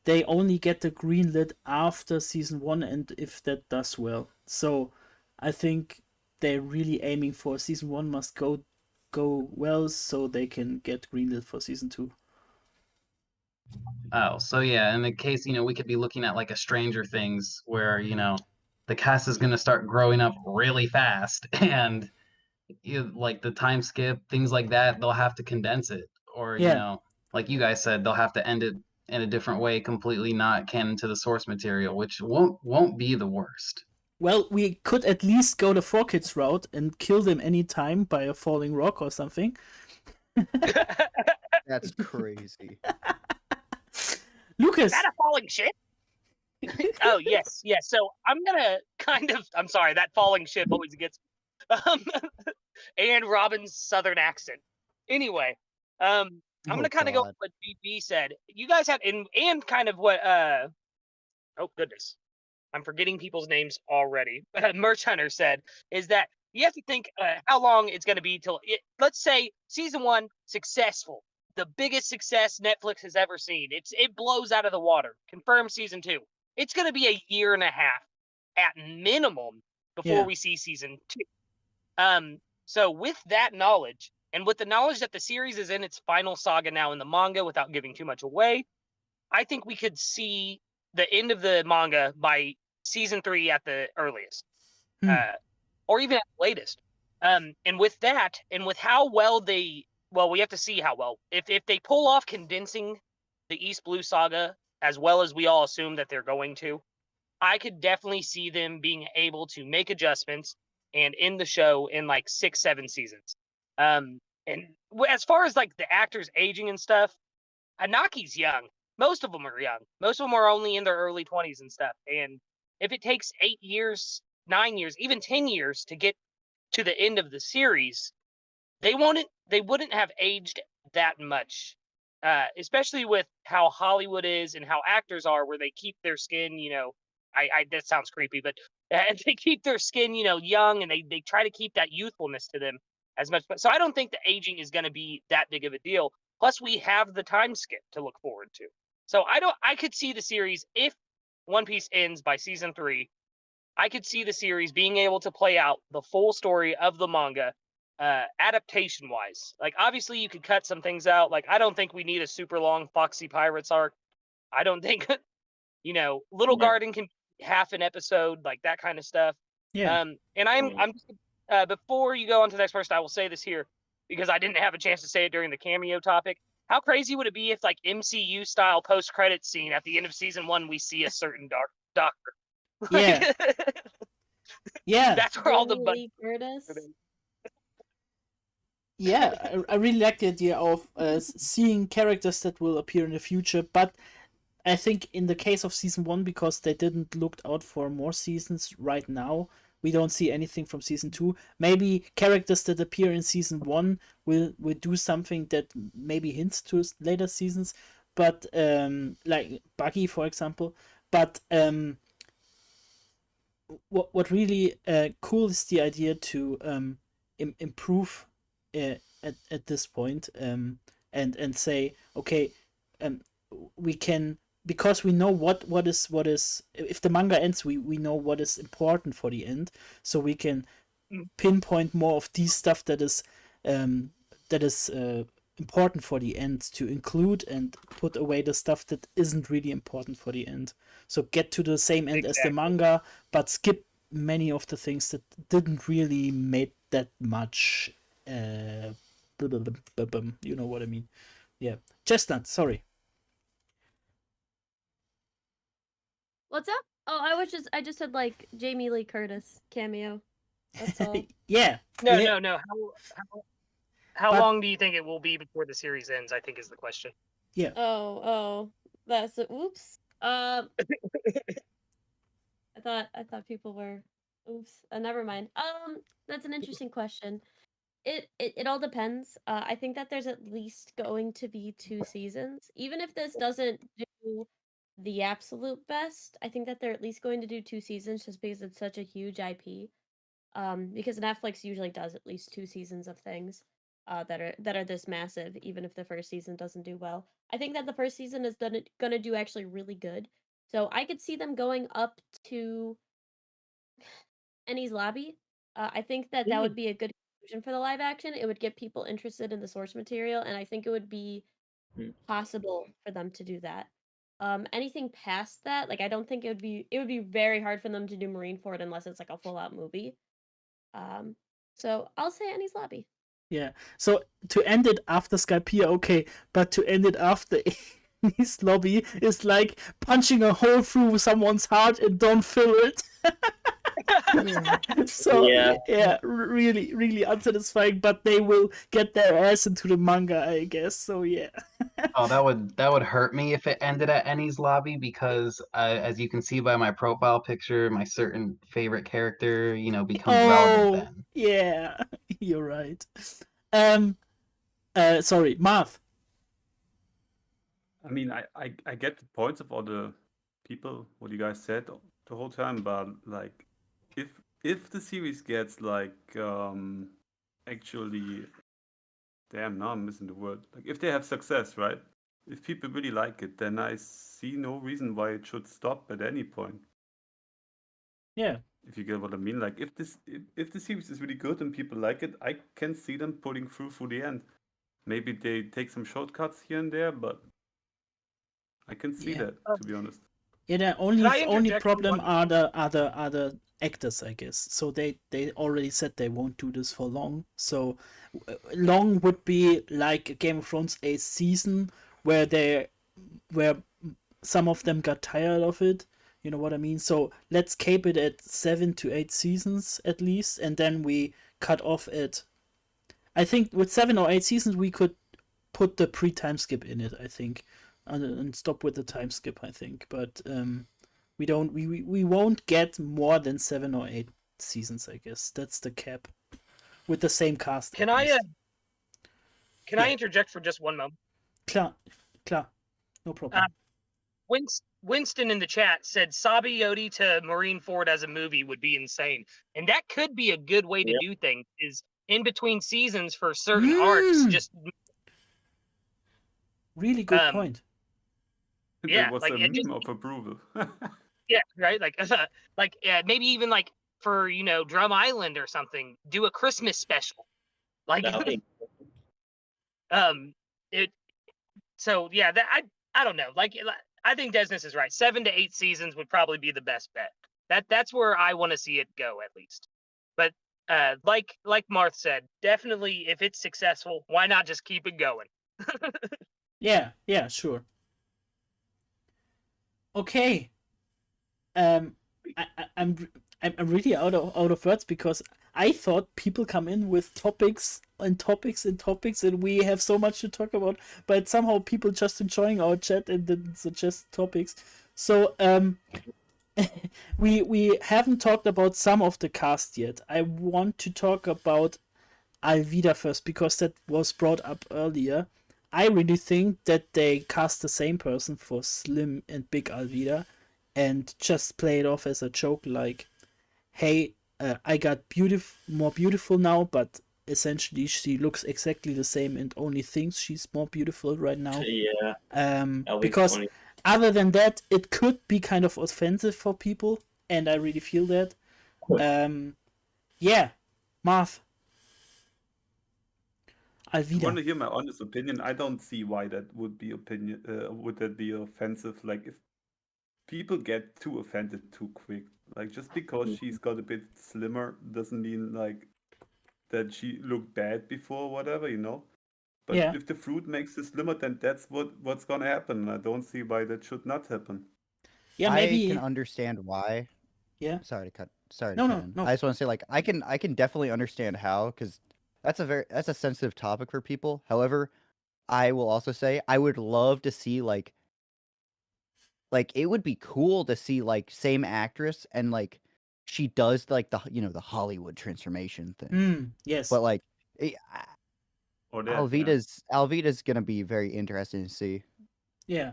they only get the green lit after season 1, and if that does well. So I think they're really aiming for season 1 must go well so they can get green lit for season 2. Oh, so yeah, in the case, we could be looking at like a Stranger Things where, the cast is going to start growing up really fast and like the time skip, things like that, they'll have to condense it. Or, Yeah. like you guys said, they'll have to end it in a different way, completely not canon to the source material, which won't be the worst. Well, we could at least go the 4Kids route and kill them anytime by a falling rock or something. That's crazy. Lucas. Is that a falling ship? Oh, yes. So I'm gonna I'm sorry, that falling ship always gets and Robin's southern accent. Anyway, I'm gonna kind of go with what BB said. You guys have and kind of what oh goodness, I'm forgetting people's names already. Merch Hunter said is that you have to think how long it's going to be till let's say season 1 successful, the biggest success Netflix has ever seen. It blows out of the water. Confirmed season 2. It's going to be a year and a half at minimum before we see season 2. So with that knowledge, and with the knowledge that the series is in its final saga now in the manga, without giving too much away, I think we could see the end of the manga by season 3 at the earliest, or even at the latest. And with that, and with how well we have to see how well. If they pull off condensing the East Blue saga as well as we all assume that they're going to, I could definitely see them being able to make adjustments and end the show in like 6-7 seasons. And as far as like the actors aging and stuff, Anaki's young. Most of them are young. Most of them are only in their early 20s and stuff. And if it takes 8 years, 9 years, even 10 years to get to the end of the series, they wouldn't have aged that much. Especially with how Hollywood is and how actors are, where they keep their skin, that sounds creepy, but they keep their skin, young, and they try to keep that youthfulness to them as much. So I don't think the aging is going to be that big of a deal. Plus, we have the time skip to look forward to. So I could see the series, if One Piece ends by season 3, I could see the series being able to play out the full story of the manga, adaptation wise. Like, obviously you could cut some things out. Like, I don't think we need a super long Foxy Pirates arc. I don't think, Little Garden can be half an episode, like that kind of stuff. Yeah. And I'm before you go on to the next person, I will say this here, because I didn't have a chance to say it during the cameo topic. How crazy would it be if, like, MCU style post credit scene at the end of season 1, we see a certain doctor? Yeah. That's where all the Lee Curtis. Yeah, I really like the idea of seeing characters that will appear in the future, but I think in the case of season 1, because they didn't look out for more seasons right now, we don't see anything from season 2. Maybe characters that appear in season 1 will do something that maybe hints to later seasons, but like Buggy, for example. But what really cool is the idea to improve at this point, and say, okay, we can, because we know what is, if the manga ends, we know what is important for the end, so we can pinpoint more of these stuff that is important for the end, to include, and put away the stuff that isn't really important for the end. So get to the same end as the manga, but skip many of the things that didn't really make that much. You know what I mean? Yeah. Chestnut, sorry. What's up? Oh, I just said like Jamie Lee Curtis cameo. That's all. Yeah. No, Yeah. no. How But- long do you think it will be before the series ends? I think is the question. Yeah. Oh, that's oops. I thought people were. Oops. Never mind. That's an interesting question. It all depends. I think that there's at least going to be 2 seasons, even if this doesn't do the absolute best. I think that they're at least going to do 2 seasons, just because it's such a huge IP. Because Netflix usually does at least 2 seasons of things that are this massive, even if the first season doesn't do well. I think that the first season is gonna do actually really good. So I could see them going up to Ennie's Lobby. I think that would be a good conclusion for the live action. It would get people interested in the source material, and I think it would be possible for them to do that. Anything past that, like I don't think it would be very hard for them to do Marineford unless it's like a full out movie. So I'll say Ennie's Lobby. Yeah. So to end it after Skypiea, okay, but to end it after Ennie's Lobby is like punching a hole through someone's heart and don't fill it. So yeah, really, really unsatisfying. But they will get their ass into the manga, I guess. So yeah. Oh, that would hurt me if it ended at Ennie's Lobby, because as you can see by my profile picture, my certain favorite character, becomes relevant then. Yeah, you're right. Sorry, Marv. I mean, I get the points of all the people, what you guys said the whole time, but like, if the series gets like actually, damn, now I'm missing the word. Like, if they have success, right? If people really like it, then I see no reason why it should stop at any point. Yeah. If you get what I mean, like if the series is really good and people like it, I can see them putting through the end. Maybe they take some shortcuts here and there, but I can see that, to be honest. Yeah, the only problem are the actors, I guess. So they already said they won't do this for long. So long would be like Game of Thrones 8th season, where some of them got tired of it. You know what I mean? So let's keep it at 7 to 8 seasons at least, and then we cut off at. I think with 7 or 8 seasons we could put the pre-time skip in it. I think, and stop with the time skip. I think, but we won't get more than 7 or 8 seasons. I guess that's the cap with the same cast. Can I interject for just one moment? Klar, no problem. Winston in the chat said Sabi Yodi to Marineford as a movie would be insane, and that could be a good way to do things. Is in between seasons for certain arcs, just really good point. Yeah, that was like a it meme of approval. yeah, right. Like maybe even like for Drum Island or something, do a Christmas special. Like it. So yeah, that I don't know. Like I think Desnes is right. 7 to 8 seasons would probably be the best bet. That's where I want to see it go at least. But like Marth said, definitely if it's successful, why not just keep it going? Yeah, sure. Okay. I'm really out of words because I thought people come in with topics and topics and topics, and we have so much to talk about. But somehow people just enjoying our chat and then suggest topics. So we haven't talked about some of the cast yet. I want to talk about Alvida first because that was brought up earlier. I really think that they cast the same person for Slim and Big Alvida and just play it off as a joke like, hey, I got more beautiful now, but essentially she looks exactly the same and only thinks she's more beautiful right now. Yeah. That'll be Because funny. other than that, it could be kind of offensive for people, and I really feel that. Yeah, Marv. You want Alvida. to hear my honest opinion? I don't see why that would be offensive. Like if people get too offended too quick, like just because she's got a bit slimmer doesn't mean like that she looked bad before, whatever, you know. But Yeah. if the fruit makes it slimmer, then that's what's gonna happen. I don't see why that should not happen. Yeah, I maybe. can understand why. Yeah. Sorry to cut. Sorry No, to no, cut in. no. I just want to say, like, I can definitely understand how, because that's a sensitive topic for people. However, I will also say I would love to see like it would be cool to see like same actress and like she does like the the Hollywood transformation thing. Yes. But like Or that, yeah. Alvida's gonna be very interesting to see. Yeah.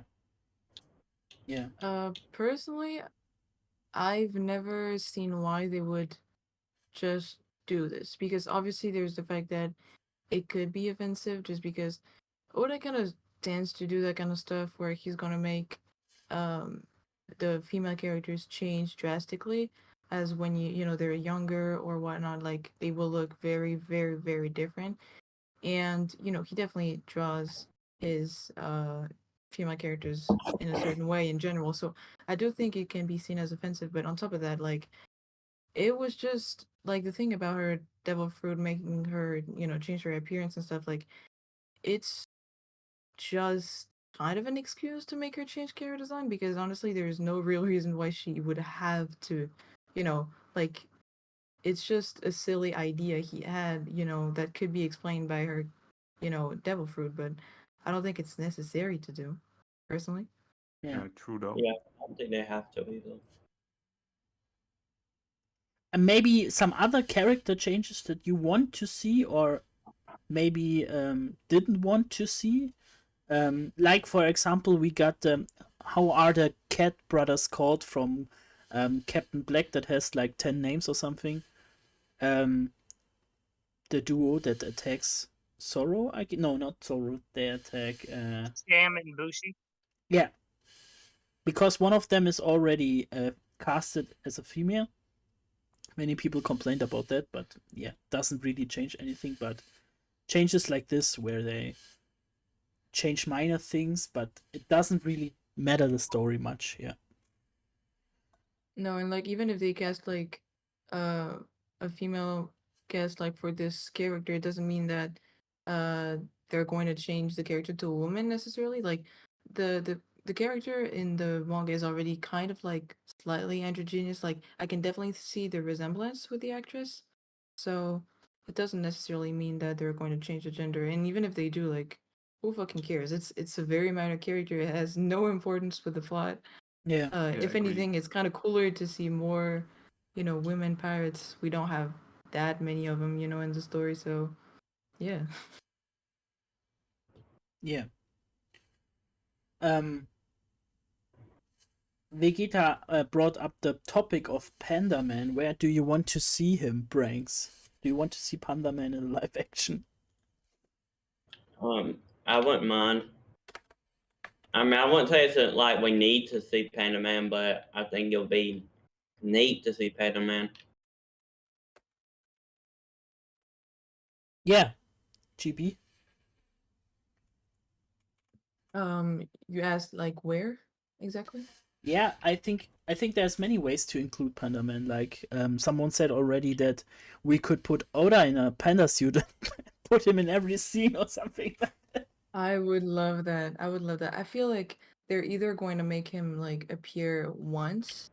Yeah. Personally, I've never seen why they would just do this, because obviously there's the fact that it could be offensive just because Oda kind of tends to do that kind of stuff where he's gonna make the female characters change drastically, as when they're younger or whatnot, like they will look very, very, very different. And he definitely draws his female characters in a certain way in general, so I do think it can be seen as offensive. But on top of that, like, it was just like the thing about her devil fruit making her change her appearance and stuff, like it's just kind of an excuse to make her change character design, because honestly there's no real reason why she would have to, like, it's just a silly idea he had, that could be explained by her, devil fruit, but I don't think it's necessary to do, personally. Yeah. True though. Yeah, I don't think they have to either. And maybe some other character changes that you want to see or maybe didn't want to see. Like for example, we got how are the cat brothers called from Captain Black that has like 10 names or something? The duo that attacks Sorrow? No, not Sorrow. They attack. Sam and Bushi. Yeah, because one of them is already casted as a female. Many people complained about that, but yeah, doesn't really change anything. But changes like this where they change minor things, but it doesn't really matter the story much. Yeah. No, and like even if they cast like a female cast like for this character, it doesn't mean that they're going to change the character to a woman necessarily. Like the character in the manga is already kind of like slightly androgynous. Like I can definitely see the resemblance with the actress. So it doesn't necessarily mean that they're going to change the gender. And even if they do, like, who fucking cares? It's a very minor character. It has no importance with the plot. Yeah. If anything, it's kind of cooler to see more, women pirates. We don't have that many of them, in the story. So, yeah. Yeah. Vegeta brought up the topic of Panda Man. Where do you want to see him, Branks? Do you want to see Panda Man in live action? I wouldn't mind. I mean, I wouldn't say it's like we need to see Panda Man, but I think it'll be neat to see Panda Man. Yeah. GB? You asked like where exactly? Yeah, I think there's many ways to include Panda Man. Like someone said already that we could put Oda in a panda suit and put him in every scene or something. I would love that. I would love that. I feel like they're either going to make him like appear once,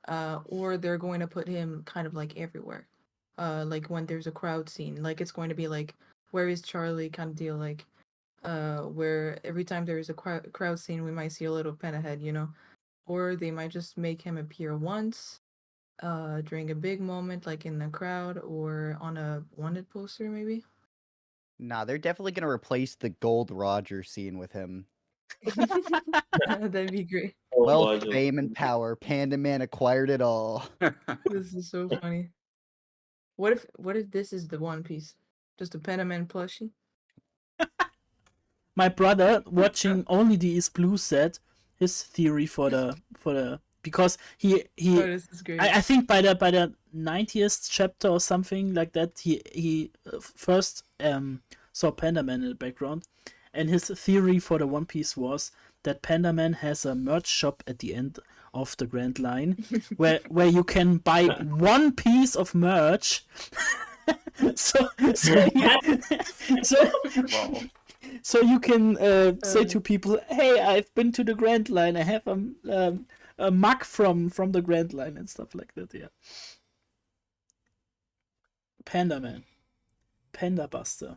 or they're going to put him kind of like everywhere. like when there's a crowd scene, like it's going to be like where is Charlie kind of deal, like where every time there is a crowd scene we might see a little pen ahead, you know, or they might just make him appear once during a big moment like in the crowd or on a wanted poster maybe. Nah, they're definitely gonna replace the Gold Roger scene with him. That'd be great. Wealth, fame, and power. Panda Man acquired it all. This is so funny. What if this is the One Piece? Just a Panaman plushie? My brother, watching only the Is Blue, said his theory for the because he Oh, this is great. I think by the 90th chapter or something like that he first saw Panda Man in the background, and his theory for the One Piece was that Panda Man has a merch shop at the end of the Grand Line where you can buy one piece of merch. so Wow. so you can say to people, "Hey, I've been to the Grand Line. I have a mug from the Grand Line and stuff like that." Yeah. Panda Man, Panda Buster,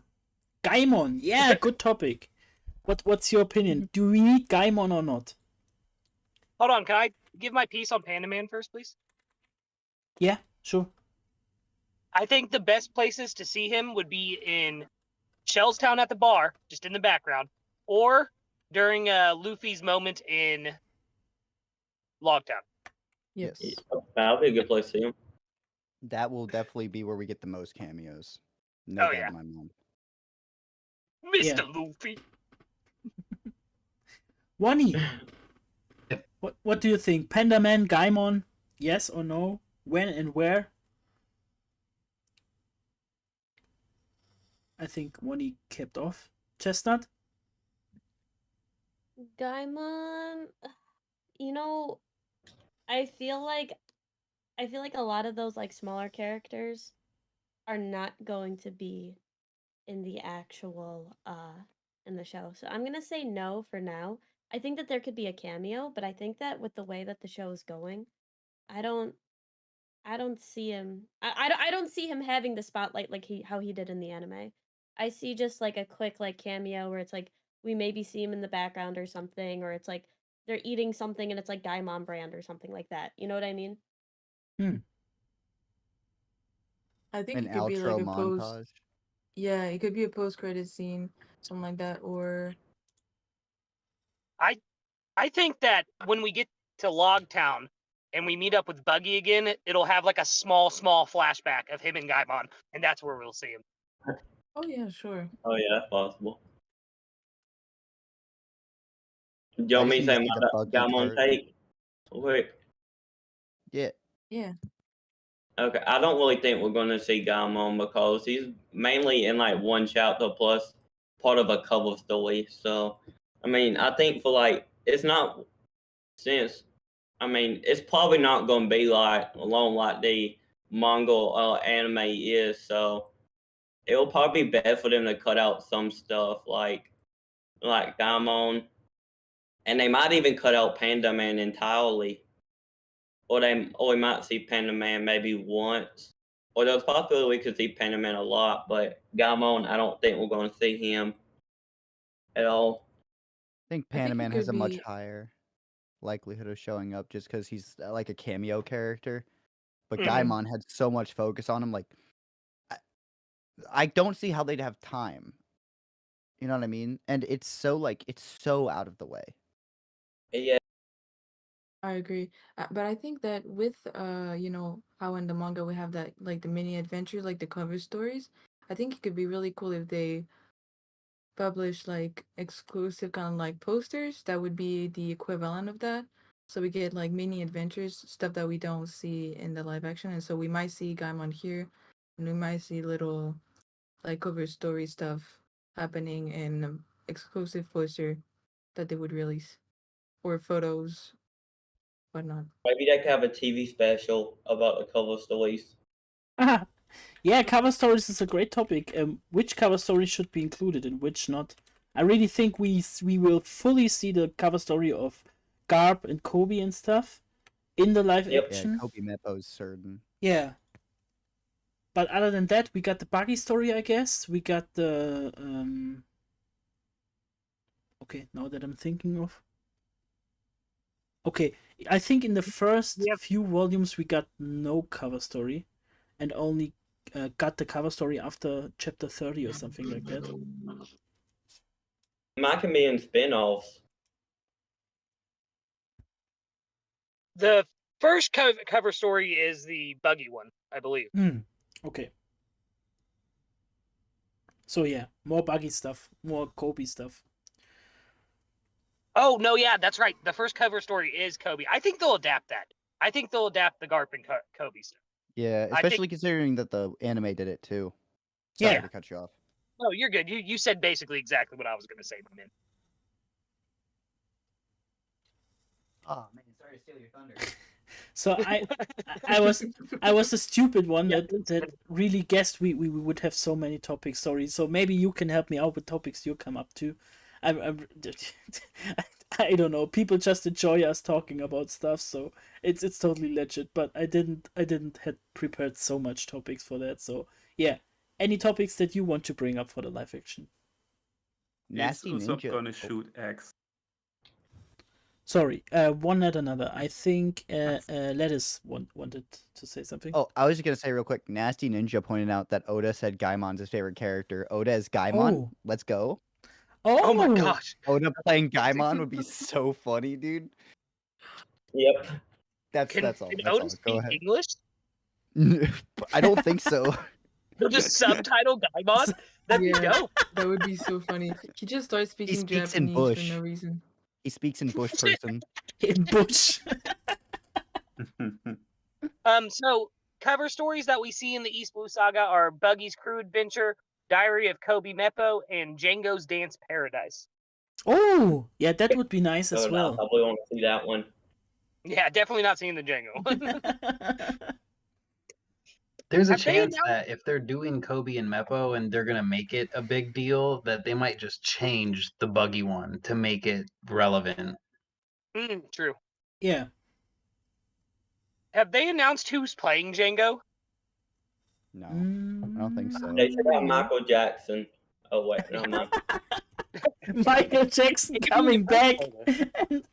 Gaimon. Yeah, good topic. What's your opinion? Do we need Gaimon or not? Hold on, can I give my piece on Panda Man first, please? Yeah, sure. I think the best places to see him would be in Shellstown at the bar, just in the background, or during Luffy's moment in Logtown. Yes. That'll be a good place to see him. That will definitely be where we get the most cameos. Oh, No doubt yeah. in my mind. Mr. Yeah. Luffy. Wani, Yep. what do you think? Panda Man, Gaimon, yes or no? When and where? I think Wani kept off. Chestnut? Gaimon, you know, I feel like a lot of those like smaller characters are not going to be in the actual in the show. So I'm gonna say no for now. I think that there could be a cameo, but I think that with the way that the show is going, I don't see him. I don't see him having the spotlight like how he did in the anime. I see just like a quick like cameo where it's like we maybe see him in the background or something, or it's like they're eating something and it's like Gaimon brand or something like that. You know what I mean? I think An it could be outro like a post. montage. Yeah, it could be a post-credit scene, something like that, or I think that when we get to Logtown and we meet up with Buggy again, it'll have like a small flashback of him and Gaimon, and that's where we'll see him. oh yeah, sure. Oh yeah, that's possible. Do you I want just me to need to say see the my Buggy Gaimon part. take? Quick. Yeah. Yeah. Okay, I don't really think we're going to see Gaimon because he's mainly in like one chapter plus part of a cover story. So, I mean, I think for like, it's not since, I mean, it's probably not going to be like along like the manga anime is. So, it will probably be better for them to cut out some stuff like Gaimon, and they might even cut out Panda Man entirely. Or we might see Panda Man maybe once. Or there's a possibility we could see Panda Man a lot, but Gaimon, I don't think we're going to see him at all. I think I think Panda it Man has could a much be- higher likelihood of showing up just because he's like a cameo character. But Mhm. Gaimon had so much focus on him. Like, I don't see how they'd have time. You know what I mean? And it's so out of the way. Yeah, I agree. But I think that with you know, how in the manga we have that like the mini adventure, like the cover stories, I think it could be really cool if they publish like exclusive kind of like posters that would be the equivalent of that. So we get like mini adventures, stuff that we don't see in the live action. And so we might see Gaimon here, and we might see little like cover story stuff happening in exclusive poster that they would release, or photos, whatnot. maybe they could have a TV special about the cover stories. Yeah, cover stories is a great topic. Which cover story should be included and which not? I really think we will fully see the cover story of Garp and Kobe and stuff in the live Yep. Yeah, action. Kobe Meppo's certain. Yeah. but other than that, we got the buggy story, I guess. We got the okay, now that I'm thinking of. Okay, I think in the first few volumes we got no cover story, and only got the cover story after chapter 30 or something like that. Mine can be in spin-offs. The first cover story is the buggy one, I believe. Okay. So yeah, more buggy stuff, more Kobe stuff. Oh no, yeah, that's right. The first cover story is Kobe. I think they'll adapt that. I think they'll adapt the Garp and Kobe stuff. Yeah, especially considering that the anime did it too. Sorry to cut you off. Oh, you're good. You said basically exactly what I was going to say, my man. Oh man, sorry to steal your thunder. So I was the stupid one that really guessed we would have so many topics. Sorry. So maybe you can help me out with topics you come up to. I don't know. People just enjoy us talking about stuff, so it's totally legit. But I didn't had prepared so much topics for that. So yeah, any topics that you want to bring up for the live action? Nasty Is Usopp Ninja. gonna shoot X? Sorry, one at another. I think Lettuce wanted to say something. Oh, I was just gonna say real quick. Nasty Ninja pointed out that Oda said Gaimon's his favorite character. Oda is Gaimon. Oh. Let's go. Oh my gosh. Oda playing Gaimon would be so funny, dude. Yep. That's all. Can That's Oda all. Go speak ahead. English? I don't think so. They'll just subtitle Gaimon? That'd be dope. That would be so funny. He just starts speaking speaks in Japanese Bush. for no reason. He speaks in Bush person. In Bush. So cover stories that we see in the East Blue Saga are Buggy's Crew Adventure, Diary of Kobe Meppo, and Django's Dance Paradise. Oh, yeah, that would be nice as well. I probably want to see that one. Yeah, definitely not seeing the Django one. There's a Have they chance announced- that if they're doing Kobe and Meppo and they're gonna make it a big deal, that they might just change the buggy one to make it relevant. True. Yeah. Have they announced who's playing Django? No, I don't think so. They should have Michael Jackson. Oh wait, no mind. Michael Jackson coming back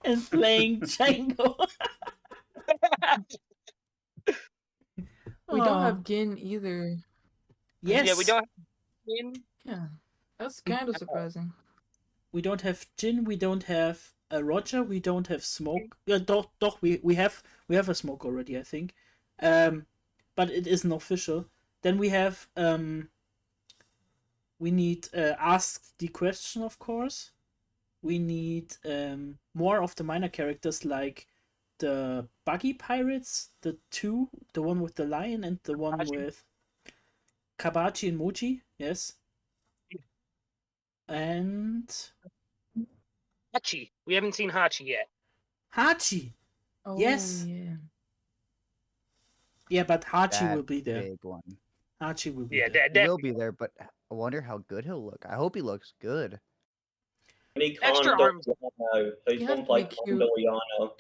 and playing Django. We don't have Gin either. Yes. Yeah, we don't have Gin. Yeah, that's kind of surprising. We don't have Jin. We don't have Roger. We don't have Smoke. Yeah, doch, we have a Smoke already, I think. But it isn't official. Then we have we need Ask the Question, of course. We need more of the minor characters like the Buggy Pirates, the one with the lion and the one with Kabachi and Mochi, yes. And Hachi. We haven't seen Hachi yet. Hachi. Oh, Yes. Yeah. Yeah, but Hachi That will be there. Big one. Hachi will be Yeah, there. He will be there, but I wonder how good he'll look. I hope he looks good. Need Extra arms. Condoriano. Who's You gonna have to play be cute. Condoriano?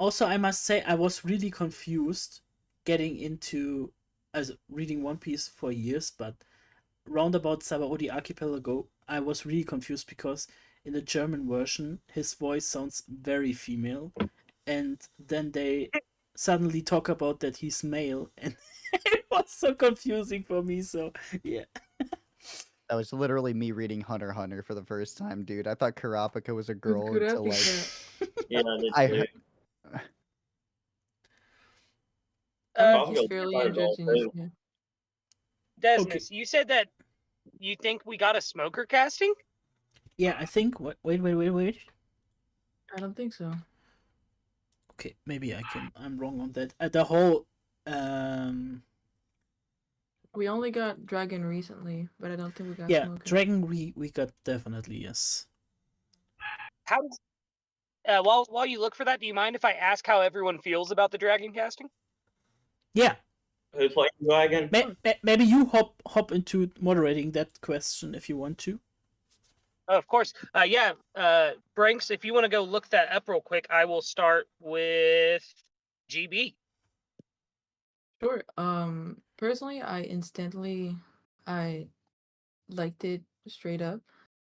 Also, I must say, I was really confused getting into as reading One Piece for years, but roundabout Sabaody Archipelago, I was really confused because in the German version, his voice sounds very female, and then they suddenly talk about that he's male, and it was so confusing for me. So yeah. That was literally me reading Hunter x Hunter for the first time, dude. I thought Kurapika was a girl until like Yeah, I did heard. He's fairly androgynous. Yeah. Desnes, you said that you think we got a smoker casting? Yeah, I think. Wait. I don't think so. Okay, maybe I'm wrong on that. The whole We only got Dragon recently, but I don't think we got yeah, Smoker. Dragon we got definitely, yes. How does while you look for that, do you mind if I ask how everyone feels about the dragon casting? Yeah. Who's playing Dragon? Maybe you hop into moderating that question if you want to. Of course. Branks, if you want to go look that up real quick, I will start with GB. Sure. Personally, I liked it straight up.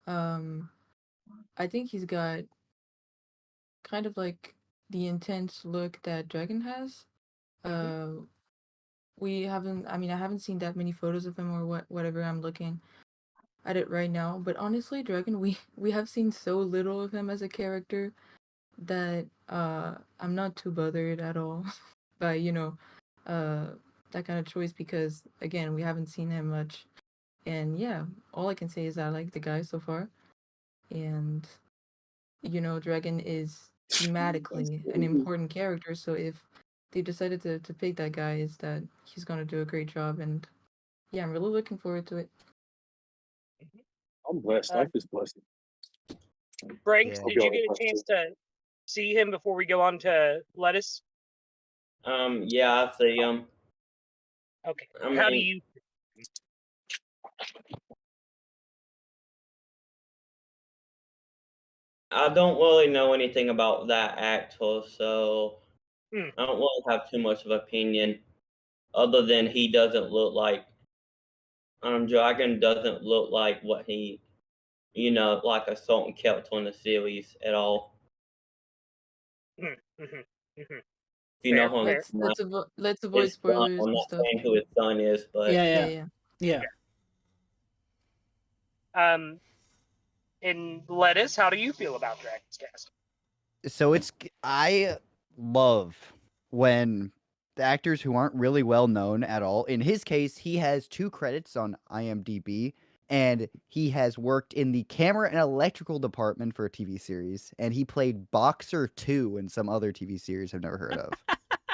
I think he's got kind of like the intense look that Dragon has. We haven't. I mean, I haven't seen that many photos of him or whatever. I'm looking at it right now, but honestly, Dragon, we have seen so little of him as a character that I'm not too bothered at all by that kind of choice because again, we haven't seen him much. And yeah, all I can say is I like the guy so far. And Dragon is thematically an important character, so if they decided to pick that guy, is that he's gonna do a great job, and yeah, I'm really looking forward to it. I'm blessed. Life is blessed. Franks, Yeah. did you get a chance to see him before we go on to Lettuce? Yeah, I see him. Okay. I How do mean- you? I don't really know anything about that actor, so Hmm. I don't really have too much of opinion, other than he doesn't look like Dragon doesn't look like what he, like a Salt and Kelp in the series at all. Mhm, mhm, mhm. If you know Fair, who fair. Let's avoid his son, spoilers I'm and not stuff. saying who his son is, but Yeah. In Lettuce, how do you feel about Dragon's cast? So I love when the actors who aren't really well known at all. In his case, he has 2 credits on IMDb, and he has worked in the camera and electrical department for a TV series, and he played Boxer 2 in some other TV series I've never heard of.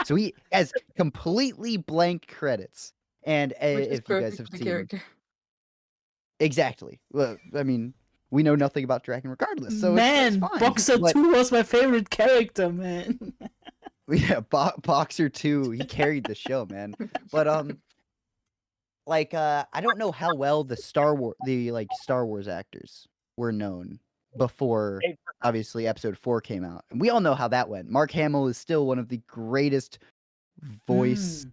So he has completely blank credits. And Which is if you guys perfect have for the seen character. exactly, well, I mean, we know nothing about Dragon regardless, so it's fine. Boxer But- 2 was my favorite character, man. Yeah, Boxer 2, he carried the show, man. But I don't know how well the Star Wars actors were known before obviously episode 4 came out. And we all know how that went. Mark Hamill is still one of the greatest voice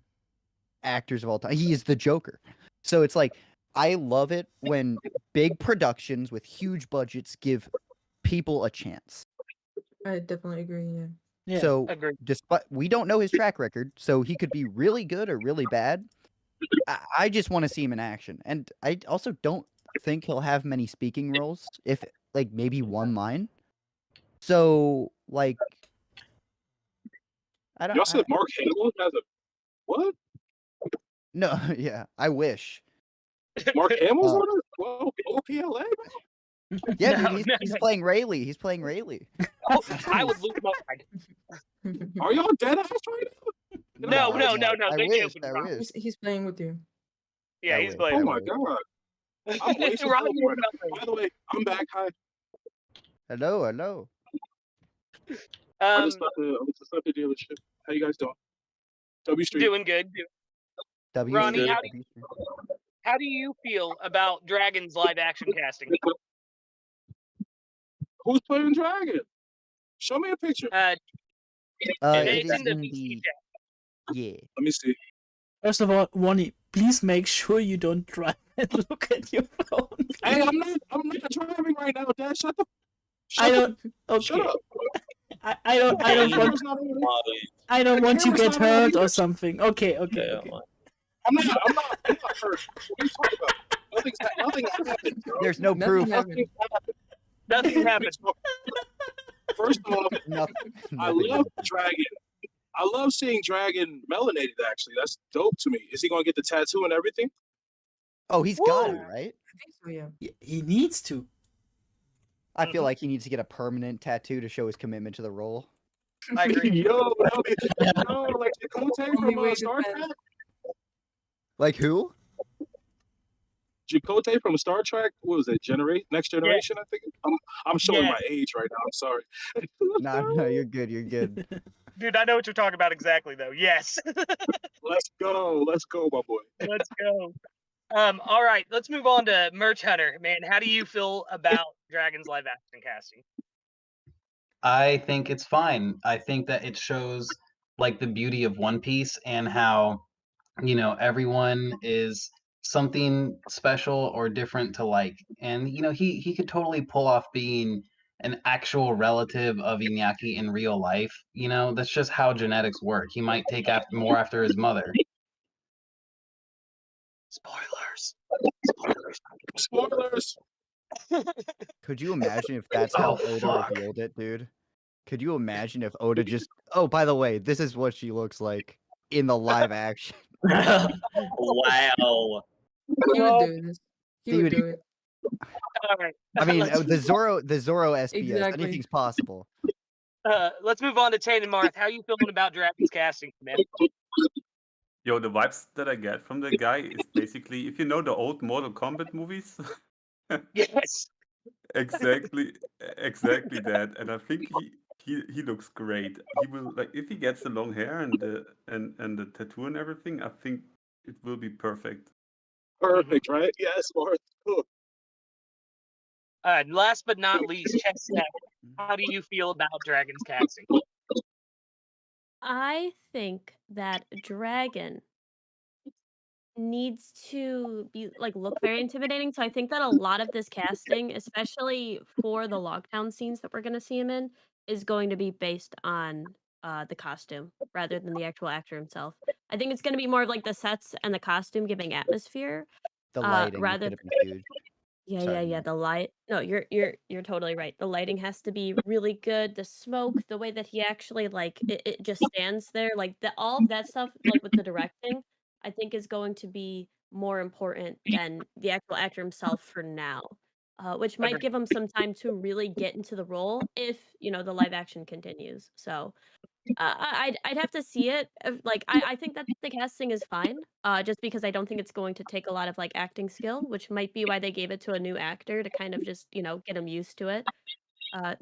actors of all time. He is the Joker. So it's like I love it when big productions with huge budgets give people a chance. I definitely agree. Yeah. Yeah. So Agreed. despite we don't know his track record, so he could be really good or really bad. I just want to see him in action, and I also don't think he'll have many speaking roles, if like maybe one line. So like, I don't. Y'all said Mark Hamill has a what? No, yeah, I wish. Mark Hamill's on it? Well, OPLA? Yeah, No, dude, no, he's no. playing Rayleigh. He's playing Rayleigh. Oh, I would lose my mind. Are y'all dead ass right now? No, No, they I do, wish. but I Ron- wish. He's playing with you. Yeah, I he's wish. playing. Oh I my wish. god. I'm way too Ron, cold you right now. By the way, I'm back. Hi. Hello. I just left the dealership. How you guys doing? W Street. Doing good. W Ronnie, Street, how W Street. How do you feel about Dragon's live action casting? Who's playing Dragon? Show me a picture. It It's is in the in VC the chat. yeah. Let me see. First of all, Wani, please make sure you don't drive and look at your phone. Hey, I'm not driving right now, Dad. Shut the. I Shut don't. up. Shut Okay. up. I don't want. Camera's not over there. I don't The want you camera's get not on hurt or either. something. Okay. yeah, I'm not hurt. What are you talking about? Nothing happened, bro. There's no Nothing proof. happened. Nothing happened. First of all, Nothing. I nothing love happened. Dragon. I love seeing Dragon melanated, actually. That's dope to me. Is he going to get the tattoo and everything? Oh, he's got it, Woo! right? I think so. Yeah. He needs to. I feel like he needs to get a permanent tattoo to show his commitment to the role. I agree. Yo, like Chakotay Only from way to Star defend. Trek? Like who? Chakotay from Star Trek? What was it? Next Generation, I think? I'm showing Yeah. my age right now. I'm sorry. No, you're good. You're good. Dude, I know what you're talking about exactly, though. Yes. Let's go, my boy. Let's go. All right, let's move on to Merch Hunter. Man, how do you feel about Dragon's live action casting? I think it's fine. I think that it shows like the beauty of One Piece and how everyone is something special or different to like. And he could totally pull off being an actual relative of Iñaki in real life. That's just how genetics work. He might take more after his mother. Spoilers. Spoilers. Could you imagine if that's how Oh, Oda fuck. revealed it, dude? Could you imagine if Oda just, oh, by the way, this is what she looks like in the live action? Wow. He would do this. He would Dude, do it. All right. I mean, let's, the Zoro SBS, Exactly. anything's possible. let's move on to Tane and Marth. How are you feeling about Dragon's casting, man? Yo, the vibes that I get from the guy is basically, if you know the old Mortal Kombat movies, Yes. exactly that. And I think he looks great. He will, like, if he gets the long hair and the tattoo and everything, I think it will be perfect. Perfect, right? Yes, Marth. Last but not least, Chestnut. How do you feel about Dragon's casting? I think that Dragon needs to be look very intimidating. So I think that a lot of this casting, especially for the lockdown scenes that we're going to see him in, is going to be based on the costume rather than the actual actor himself. I think it's going to be more of like the sets and the costume giving atmosphere The lighting is rather going to be huge. Sorry, yeah, Matt. the light. No, you're totally right. The lighting has to be really good. The smoke, the way that he actually it just stands there, all of that stuff, with the directing, I think is going to be more important than the actual actor himself for now. Which might Agreed. give him some time to really get into the role if, the live action continues. So I'd have to see it. I think that the casting is fine. Just because I don't think it's going to take a lot of acting skill, which might be why they gave it to a new actor to kind of just get him used to it.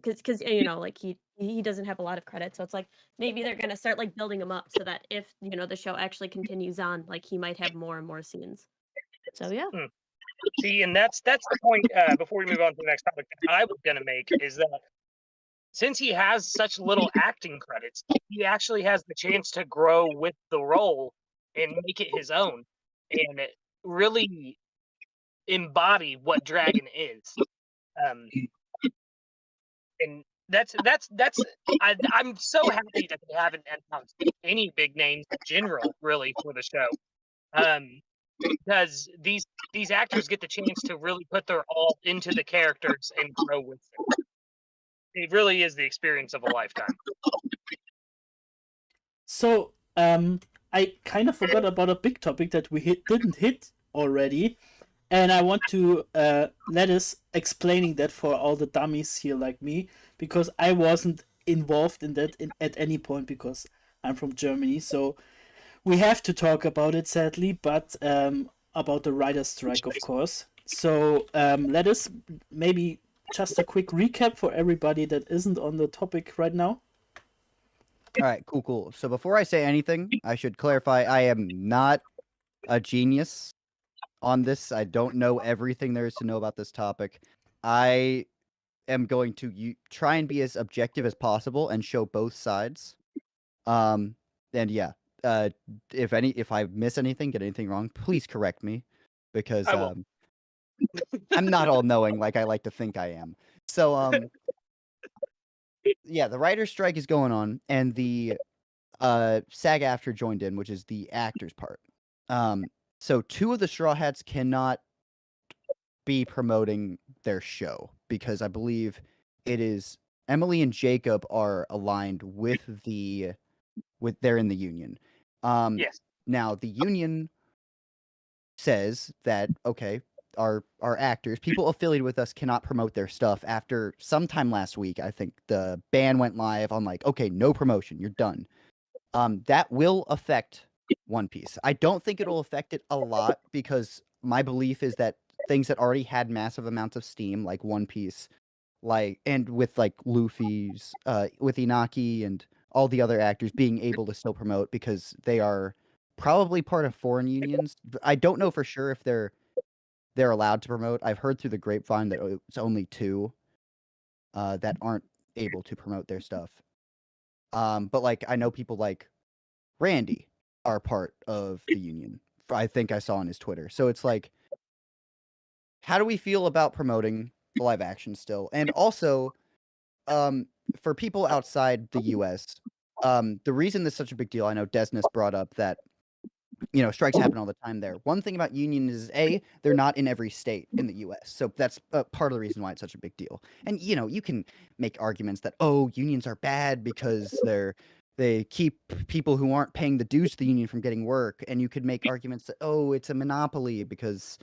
Because he doesn't have a lot of credit, so it's maybe they're gonna start building him up so that if the show actually continues on, he might have more and more scenes. So yeah. See, and that's the point. Before we move on to the next topic, that I was gonna make is that since he has such little acting credits, he actually has the chance to grow with the role and make it his own, and really embody what Dragon is. And I'm so happy that they haven't announced any big names in general, really, for the show. Because these actors get the chance to really put their all into the characters and grow with them. It really is the experience of a lifetime. So, I kind of forgot about a big topic that we didn't hit already, and I want to let us explaining that for all the dummies here like me, because I wasn't involved in that at any point because I'm from Germany. So we have to talk about it, sadly, but about the writer's strike, of course. So let us maybe just a quick recap for everybody that isn't on the topic right now. All right, cool. So before I say anything, I should clarify I am not a genius on this. I don't know everything there is to know about this topic. I am going to try and be as objective as possible and show both sides. And yeah, if I miss anything, get anything wrong, please correct me, because I'm not all knowing like I like to think I am. So yeah, the writer's strike is going on, and the SAG-AFTRA joined in, which is the actors part. So two of the Straw Hats cannot be promoting their show because I believe it is Emily and Jacob are aligned with they're in the union. Yes. Now the union says that okay, our actors, people affiliated with us, cannot promote their stuff after sometime last week. I think the ban went live on okay, no promotion, you're done. That will affect One Piece. I don't think it'll affect it a lot because my belief is that things that already had massive amounts of steam, like One Piece, and with Luffy's, with Inaki and all the other actors being able to still promote because they are probably part of foreign unions. I don't know for sure if they're allowed to promote. I've heard through the grapevine that it's only 2 that aren't able to promote their stuff. But I know people like Randy, are part of the union. I think I saw on his Twitter. So it's like, how do we feel about promoting the live action still? And also, for people outside the U.S., the reason this is such a big deal, I know Desnes brought up that strikes happen all the time there. One thing about unions is they're not in every state in the U.S., so that's part of the reason why it's such a big deal. And you can make arguments that unions are bad because they keep people who aren't paying the dues to the union from getting work, and you could make arguments that it's a monopoly because,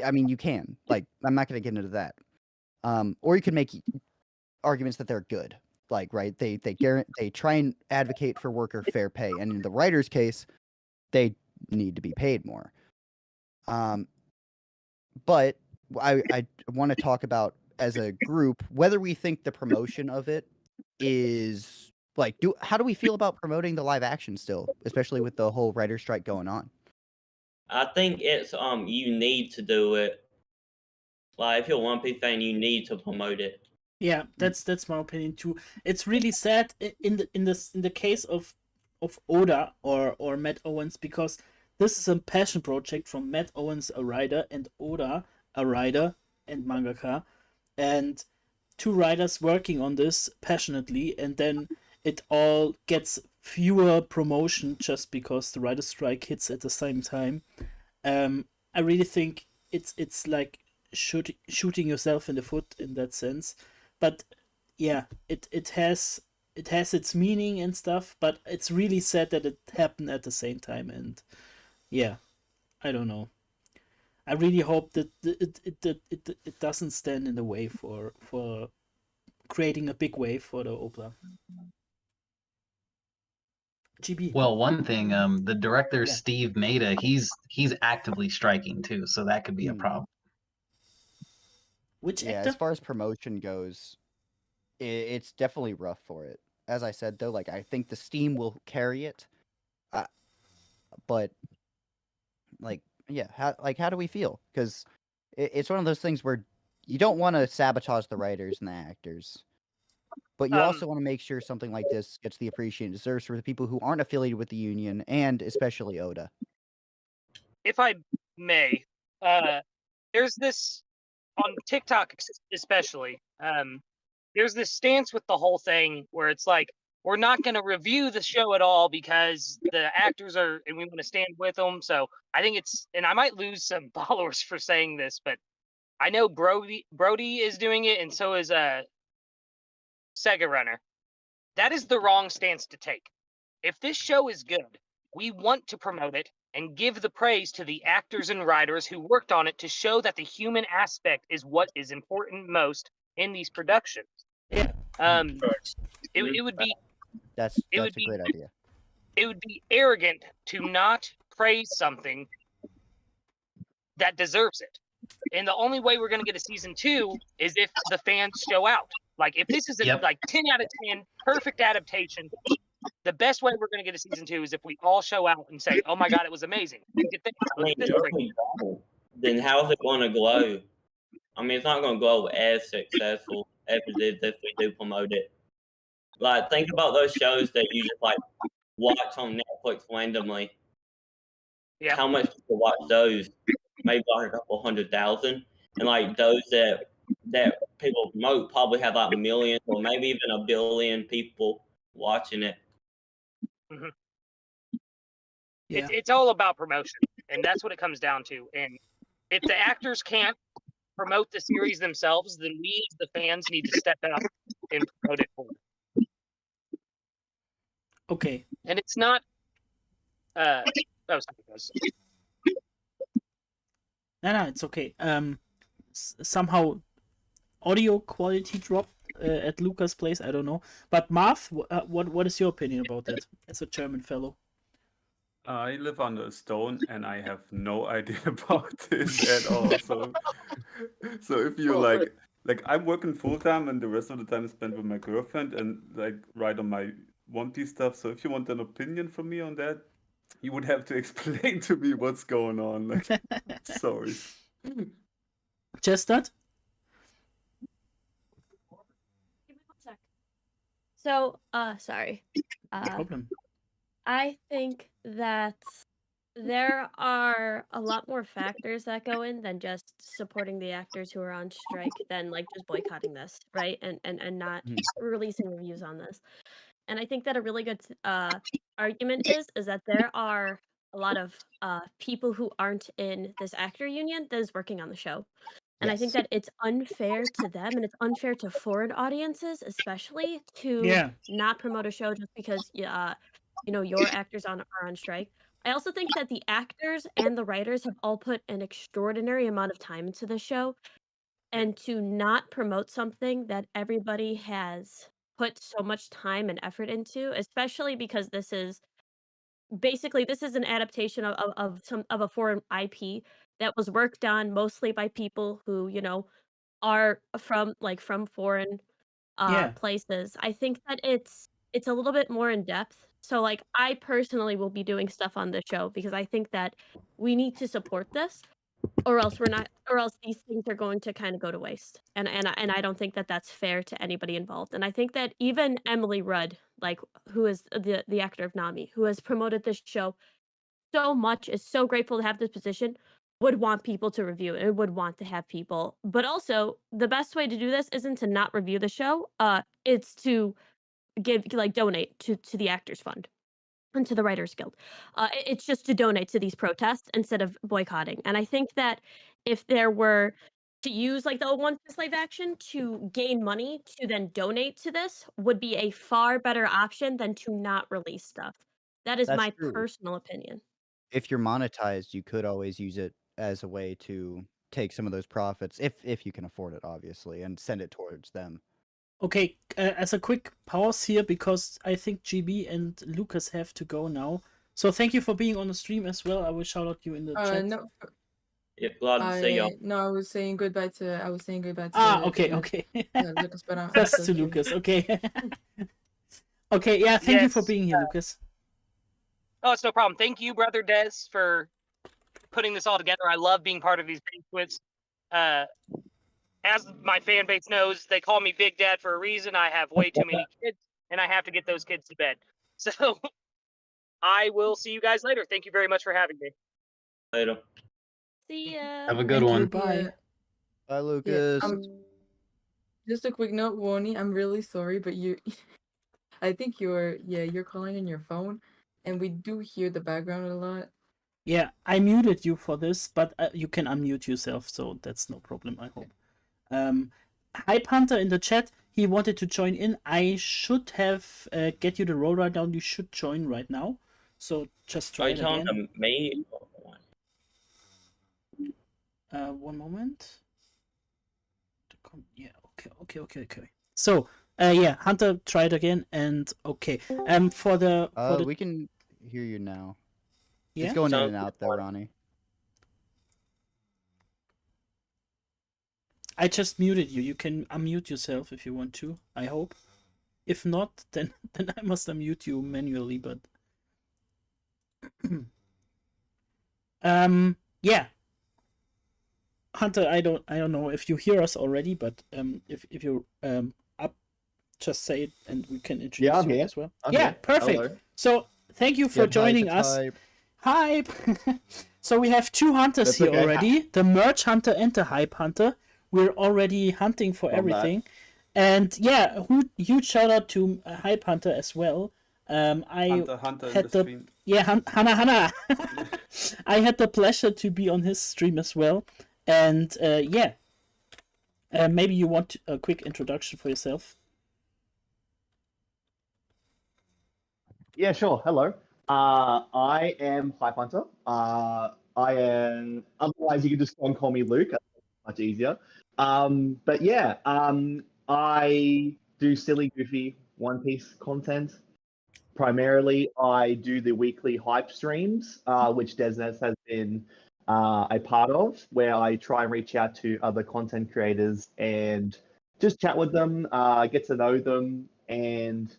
I mean, you can. Like, I'm not going to get into that. Or you could make arguments that they're good. Like, right, they try and advocate for worker fair pay, and in the writer's case, they need to be paid more. But I want to talk about, as a group, whether we think the promotion of it is like, how do we feel about promoting the live action still, especially with the whole writer strike going on? I think it's you need to do it. Like, if you're a One Piece fan, you need to promote it. Yeah, that's my opinion too. It's really sad in the case of Oda or Matt Owens, because this is a passion project from Matt Owens, a writer, and Oda, a writer and mangaka, and two writers working on this passionately, and then it all gets fewer promotion just because the writer strike hits at the same time. I really think it's like shooting yourself in the foot in that sense. But yeah, it has its meaning and stuff, but it's really sad that it happened at the same time. And yeah, I don't know. I really hope that it doesn't stand in the way for creating a big wave for the OPLA. GB. Well, one thing, the director Yeah. Steve Maeda, he's actively striking too, so that could be a problem. Which Yeah, actor? as far as promotion goes, it's definitely rough for it. As I said, though, like, I think the Steam will carry it. But like, yeah, how do we feel? Because it's one of those things where you don't want to sabotage the writers and the actors, but you also want to make sure something like this gets the appreciation it deserves for the people who aren't affiliated with the union, and especially Oda. If I may, there's this on TikTok especially. There's this stance with the whole thing where it's like, we're not going to review the show at all because the actors are, and we want to stand with them. So I think it's, and I might lose some followers for saying this, but I know Brody is doing it, and so is Sega Runner. That is the wrong stance to take. If this show is good, we want to promote it and give the praise to the actors and writers who worked on it to show that the human aspect is what is important most in these productions. Yeah. It would be That's a great idea. It would be arrogant to not praise something that deserves it. And the only way we're going to get a season 2 is if the fans show out. Like, if this is a like 10 out of 10 perfect adaptation, the best way we're going to get a season 2 is if we all show out and say, "Oh my God, it was amazing." Then how's it going to glow? I mean, it's not going to glow as successful as it did if we do promote it. Like, think about those shows that you just like watch on Netflix randomly. Yeah. How much people watch those? Maybe like a couple 100,000, and like those that people promote probably have like millions or maybe even a billion people watching it. Mm-hmm. Yeah. It's all about promotion, and that's what it comes down to. And if the actors can't promote the series themselves, then we, the fans, need to step up and promote it for them. Okay. And it's not. No, it's okay. Somehow audio quality dropped at Lucas' place. I don't know. But Marth, what is your opinion about that as a German fellow? I live under a stone and I have no idea about this at all. So if you like I'm working full time and the rest of the time is spent with my girlfriend and like write on my One Piece stuff. So if you want an opinion from me on that, you would have to explain to me what's going on. Like, sorry. Just that? Give me 1 sec. So, sorry. No problem. I think that there are a lot more factors that go in than just supporting the actors who are on strike than like just boycotting this, right? And not Mhm. releasing reviews on this. And I think that a really good argument is that there are a lot of people who aren't in this actor union that is working on the show. And I think Yes. that it's unfair to them and it's unfair to foreign audiences, especially to Yeah. not promote a show just because your actors are on strike. I also think that the actors and the writers have all put an extraordinary amount of time into the show, and to not promote something that everybody has put so much time and effort into, especially because this is an adaptation of a foreign IP that was worked on mostly by people who, are from foreign Yeah. places. I think that it's a little bit more in depth. So like I personally will be doing stuff on this show because I think that we need to support this, or else we're not, or else these things are going to kind of go to waste. And I don't think that that's fair to anybody involved. And I think that even Emily Rudd, like who is the actor of Nami, who has promoted this show so much, is so grateful to have this position, would want people to review it and would want to have people. But also, the best way to do this isn't to not review the show. It's to donate to the Actors Fund and to the Writers Guild. It's just to donate to these protests instead of boycotting. And I think that if there were to use like the One Piece live action to gain money to then donate to this would be a far better option than to not release stuff. That is That's my true. personal opinion. If you're monetized, you could always use it as a way to take some of those profits, if you can afford it, obviously, and send it towards them. Okay, as a quick pause here, because I think GB and Lucas have to go now. So thank you for being on the stream as well. I will shout out you in the chat. No, Yeah, glad to see y'all. I was saying goodbye to Okay, to okay. Lucas, but I'm Just still to here. Lucas, okay. Okay, yeah, thank you for Yes, being here, Lucas. Oh, it's no problem. Thank you, Brother Des, for putting this all together. I love being part of these banquets. As my fan base knows, they call me Big Dad for a reason. I have way too many kids, and I have to get those kids to bed. So I will see you guys later. Thank you very much for having me. Later. See ya. Have a good Thank one. you, bye. Yeah, Bye, Lucas. just a quick note, Woni. I'm really sorry, but I think you're calling on your phone, and we do hear the background a lot. Yeah, I muted you for this, but you can unmute yourself, so that's no problem, I hope. Hype Hunter in the chat, he wanted to join in. I should have get you the roll right down. You should join right now. So just try Are it you talking again. to me? One moment. Yeah, okay. So, yeah, Hunter, try it again, and okay. For the We can hear you now. yeah, It's going in Sounds and out though, Ronnie. I just muted you. You can unmute yourself if you want to. I hope. If not, then I must unmute you manually. But yeah, Hunter, I don't know if you hear us already, but if you're up, just say it and we can introduce I'm you here. as well. I'm Yeah, here. perfect. Hello. So thank you for Get hype, joining it's us. hype. Hype. So we have two hunters That's here okay. already: the merch hunter and the hype hunter. We're already hunting for Love everything. And yeah, huge shout out to Hype Hunter as well. I Hunter in had the stream. Hana. I had the pleasure to be on his stream as well. And yeah, maybe you want a quick introduction for yourself. Yeah, sure. Hello. I am Hype Hunter. I am. Otherwise, you can just call me Luke. That's much easier. But yeah, I do silly, goofy One Piece content. Primarily, I do the weekly hype streams, which Desnes has been a part of, where I try and reach out to other content creators and just chat with them, get to know them, and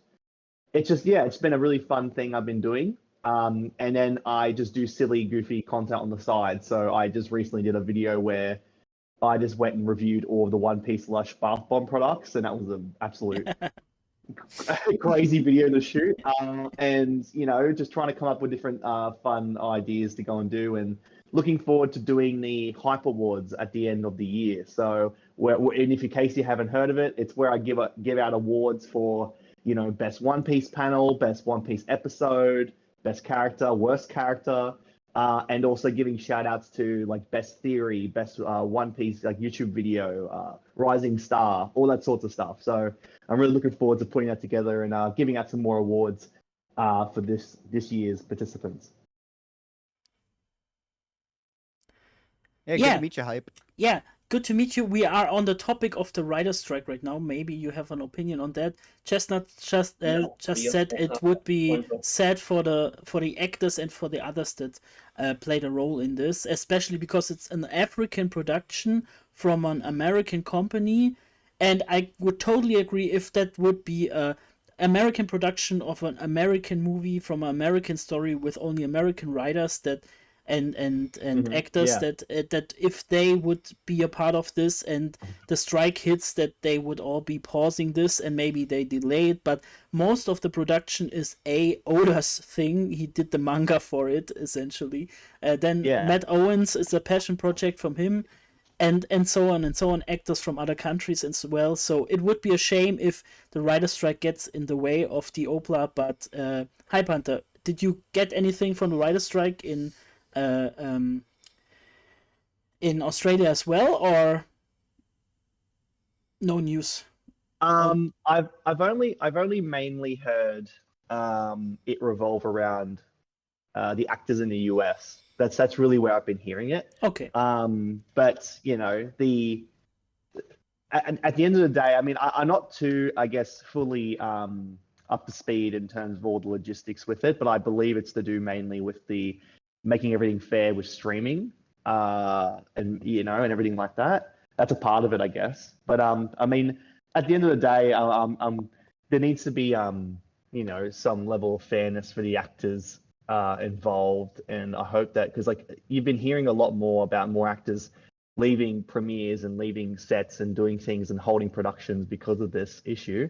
it's just, yeah, it's been a really fun thing I've been doing. And then I just do silly, goofy content on the side. So I just recently did a video where I just went and reviewed all of the One Piece Lush bath bomb products, and that was an absolute crazy video to shoot, and just trying to come up with different fun ideas to go and do, and looking forward to doing the Hype Awards at the end of the year. So, and if in case you haven't heard of it, it's where I give out awards for best One Piece panel, best One Piece episode, best character, worst character. And also giving shout outs to like best theory, best One Piece like YouTube video, rising star, all that sorts of stuff. So I'm really looking forward to putting that together and giving out some more awards for this year's participants. Yeah, good Yeah. to meet you, Hype. Yeah, good to meet you. We are on the topic of the writer's strike right now. Maybe you have an opinion on that. Chestnut just said it would be sad for the actors and for the others that played a role in this, especially because it's an African production from an American company, and I would totally agree if that would be a American production of an American movie from an American story with only American writers that and actors yeah. that if they would be a part of this and the strike hits, that they would all be pausing this and maybe they delay it. But most of the production is Oda's thing. He did the manga for it essentially. Then Yeah. Matt Owens is a passion project from him, and so on and so on. Actors from other countries as well. So it would be a shame if the writer's strike gets in the way of the OPLA. But Hype Hunter, did you get anything from the writer's strike in Australia as well, or no news? I've only mainly heard it revolve around the actors in the US. That's really where I've been hearing it. Okay. But at the end of the day, I mean, I'm not too, I guess, fully up to speed in terms of all the logistics with it, but I believe it's to do mainly with the making everything fair with streaming, and and everything like that. That's a part of it, I guess. But I mean, at the end of the day, there needs to be some level of fairness for the actors involved, and I hope that, because like you've been hearing a lot more about more actors leaving premieres and leaving sets and doing things and holding productions because of this issue.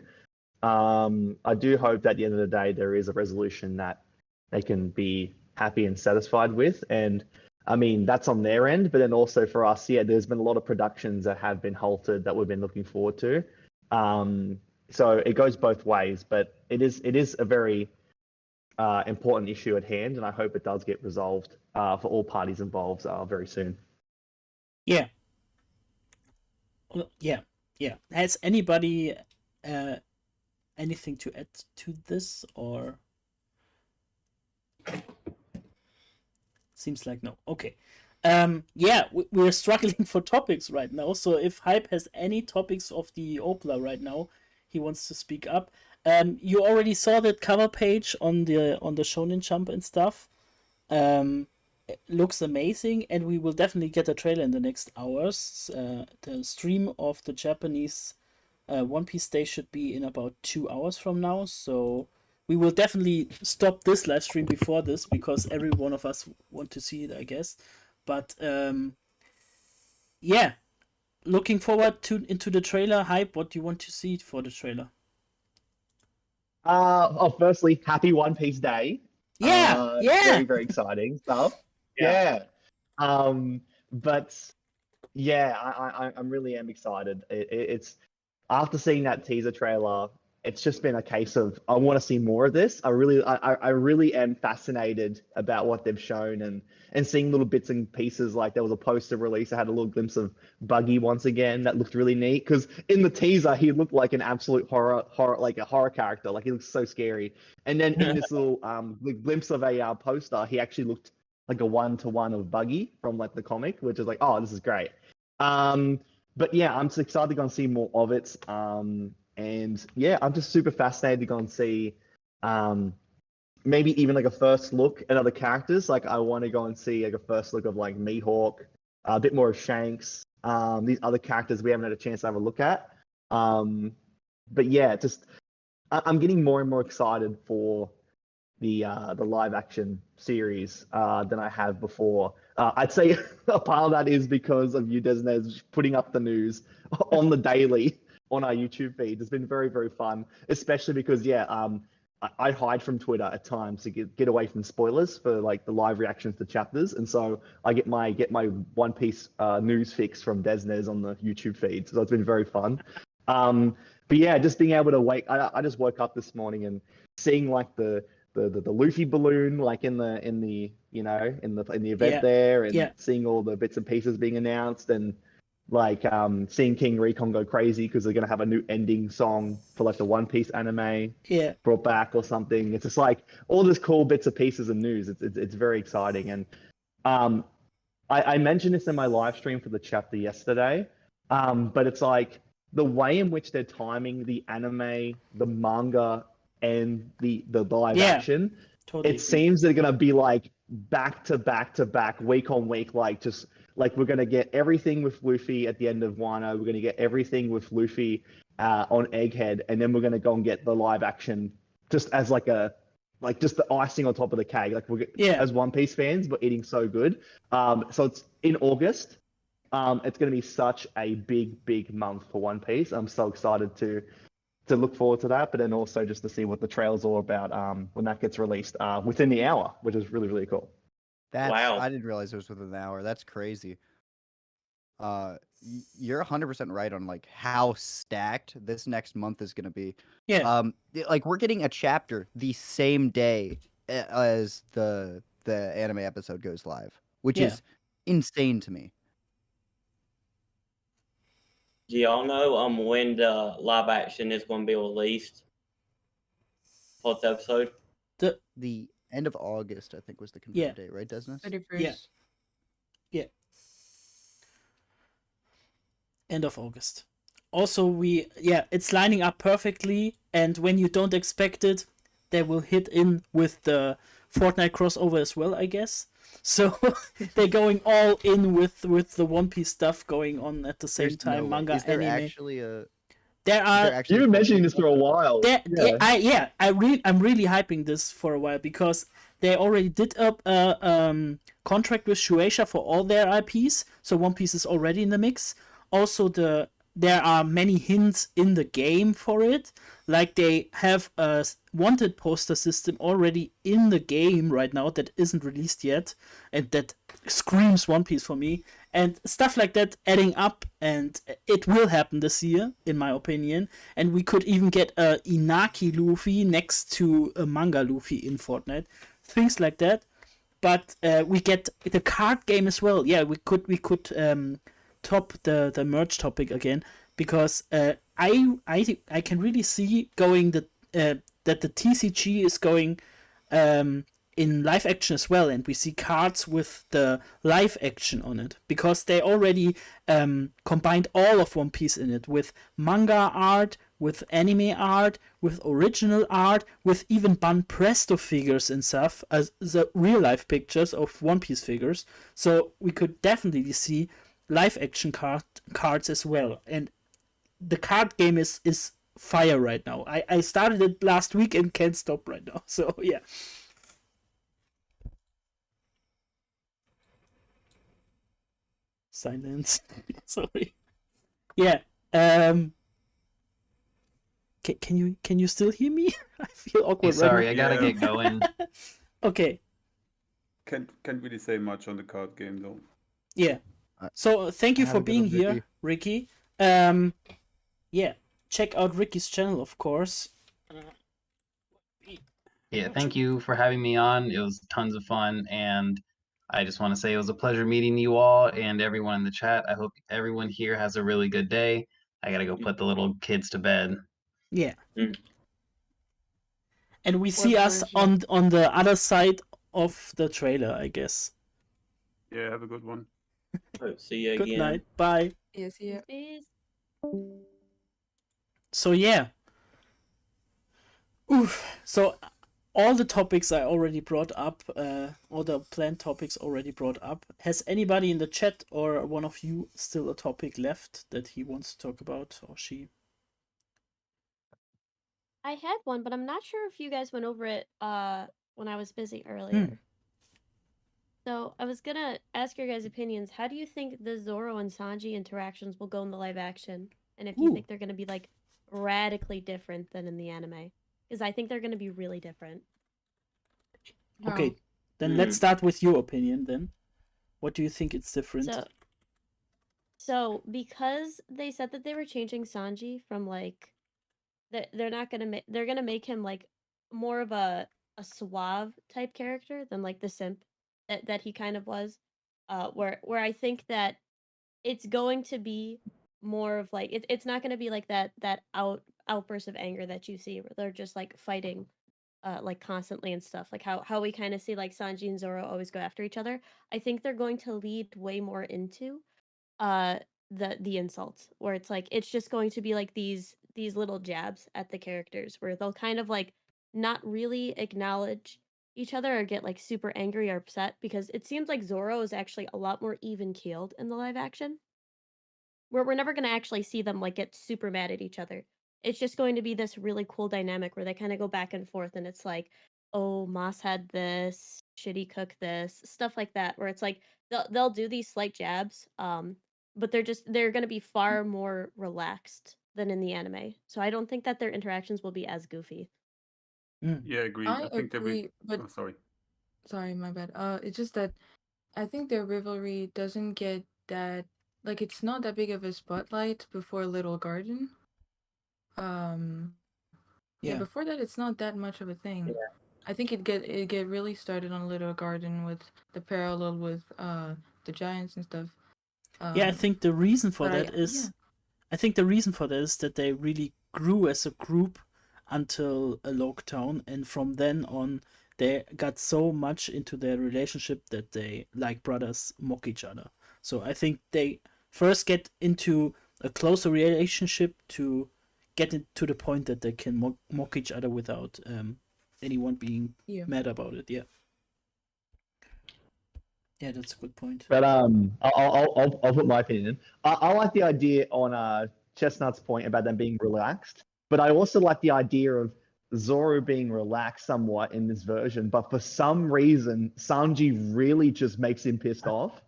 I do hope that at the end of the day there is a resolution that they can be happy and satisfied with, and I mean that's on their end, but then also for us, there's been a lot of productions that have been halted that we've been looking forward to. So it goes both ways, but it is a very important issue at hand, and I hope it does get resolved for all parties involved very soon. Yeah. Well, yeah. Has anybody anything to add to this, or seems like no? Okay. We're struggling for topics right now. So if Hype has any topics of the OPLA right now, he wants to speak up. You already saw that cover page on the Shonen Jump and stuff. It looks amazing, and we will definitely get a trailer in the next hours. The stream of the Japanese One Piece Day should be in about 2 hours from now, so we will definitely stop this live stream before this, because every one of us want to see it, I guess. But looking forward into the trailer. Hype, what do you want to see for the trailer? Firstly, happy One Piece Day. Yeah. Very, very exciting stuff. Yeah. But yeah, I really am excited. It's after seeing that teaser trailer, it's just been a case of I want to see more of this. I really am fascinated about what they've shown, and seeing little bits and pieces. Like there was a poster release, I had a little glimpse of Buggy once again that looked really neat, because in the teaser he looked like an absolute horror like a horror character, like he looks so scary. And then in this little glimpse of a poster, he actually looked like a 1-to-1 of Buggy from like the comic, which is like, oh, this is great. But yeah, I'm just excited to go and see more of it. And yeah, I'm just super fascinated to go and see maybe even like a first look at other characters. Like I want to go and see like a first look of like Mihawk, a bit more of Shanks, these other characters we haven't had a chance to have a look at. But yeah, just I'm getting more and more excited for the live action series than I have before. I'd say a part of that is because of you, Desnes, putting up the news on the daily on our YouTube feeds. It's been very, very fun, especially because I hide from Twitter at times to get away from spoilers for like the live reactions to chapters, and so I get my One Piece news fix from Desnes on the YouTube feed. So it's been very fun. But yeah, just being able to I just woke up this morning and seeing like the Luffy balloon like in the event there, and seeing all the bits and pieces being announced, and like seeing King Recon go crazy because they're gonna have a new ending song for like the One Piece anime brought back or something. It's just like all this cool bits and pieces of news. It's very exciting. And I mentioned this in my live stream for the chapter yesterday, but it's like the way in which they're timing the anime, the manga, and the live action. Totally It seems they're gonna be like back to back to back, week on week, like just like we're gonna get everything with Luffy at the end of Wano. We're gonna get everything with Luffy on Egghead, and then we're gonna go and get the live action just as like just the icing on top of the cake. Like as One Piece fans, we're eating so good. So it's in August. It's gonna be such a big month for One Piece. I'm so excited to look forward to that, but then also just to see what the trail's all about when that gets released within the hour, which is really, really cool. Wow. I didn't realize it was within an hour. That's crazy. You're 100% right on like how stacked this next month is going to be. Like we're getting a chapter the same day as the anime episode goes live, which is insane to me. Do y'all know when the live action is going to be released? What's the episode? The end of August, I think, was the confirmed date, right, Desnes? 31st. Yeah. End of August. Also, it's lining up perfectly, and when you don't expect it, they will hit in with the Fortnite crossover as well, I guess. So they're going all in with the One Piece stuff going on at the same time. Manga, is there anime. Actually a You've been mentioning this for a while. I'm really hyping this for a while because they already did a contract with Shueisha for all their IPs, so One Piece is already in the mix. Also, there are many hints in the game for it, like they have a wanted poster system already in the game right now that isn't released yet, and that screams One Piece for me, and stuff like that adding up, and it will happen this year, in my opinion, and we could even get a Inaki Luffy next to a manga Luffy in Fortnite, things like that. But we get the card game as well. Yeah, we could top the merge topic again, because I can really see going that the TCG is going in live action as well, and we see cards with the live action on it, because they already combined all of One Piece in it, with manga art, with anime art, with original art, with even Banpresto figures and stuff, as the real life pictures of One Piece figures. So we could definitely see live action cards as well, and the card game is fire right now. I started it last week and can't stop right now. So yeah. Silence. Sorry. Yeah. Can you still hear me? I feel awkward. Hey, sorry, right now. I gotta get going. Okay. Can't really say much on the card game though. Yeah. So thank you Have for a good being one, here, Ricky. Yeah, check out Ricky's channel, of course. Yeah, thank you for having me on. It was tons of fun, and I just want to say it was a pleasure meeting you all and everyone in the chat. I hope everyone here has a really good day. I gotta go put the little kids to bed. Yeah. And we see us on the other side of the trailer, I guess. Yeah, have a good one. See you Good again. night. Bye. Yes, yeah. Peace. So yeah. Oof. So all the topics I already brought up, all the planned topics already brought up. Has anybody in the chat or one of you still a topic left that he wants to talk about, or she? I had one, but I'm not sure if you guys went over it when I was busy earlier. So I was gonna ask your guys' opinions. How do you think the Zoro and Sanji interactions will go in the live action? and if you Ooh. think they're going to be like radically different than in the anime, because I think they're going to be really different. Okay, then let's start with your opinion. Then, what do you think it's different? So because they said that they were changing Sanji from like, they're not gonna make, they're gonna make him like more of a suave type character than like the simp that he kind of was. Where I think that it's going to be more of like, it's not gonna be like that outburst of anger that you see where they're just like fighting like constantly and stuff, like how we kind of see like Sanji and Zoro always go after each other. I think they're going to lead way more into uh the insults, where it's like it's just going to be like these little jabs at the characters where they'll kind of like not really acknowledge each other or get like super angry or upset, because it seems like Zoro is actually a lot more even keeled in the live action, where we're never going to actually see them like get super mad at each other. It's just going to be this really cool dynamic where they kind of go back and forth, and it's like, oh, Moss had this, Shitty cook this, stuff like that, where it's like they'll do these slight jabs, but they're going to be far more relaxed than in the anime. So I don't think that their interactions will be as goofy. Yeah, agreed. I think they agree, but Oh, sorry. sorry, my bad. It's just that I think their rivalry doesn't get that, like, it's not that big of a spotlight before Little Garden. Yeah, before that, it's not that much of a thing. Yeah. I think it get really started on Little Garden with the parallel with the giants and stuff. Yeah, I think the reason for but that is, I think the reason for that is that they really grew as a group until a Loguetown, and from then on, they got so much into their relationship that they, like brothers, mock each other. So I think they first get into a closer relationship to get it to the point that they can mock each other without anyone being mad about it. Yeah. Yeah, that's a good point. But I'll put my opinion in. I like the idea on Chestnut's point about them being relaxed, but I also like the idea of Zoro being relaxed somewhat in this version. But for some reason, Sanji really just makes him pissed off.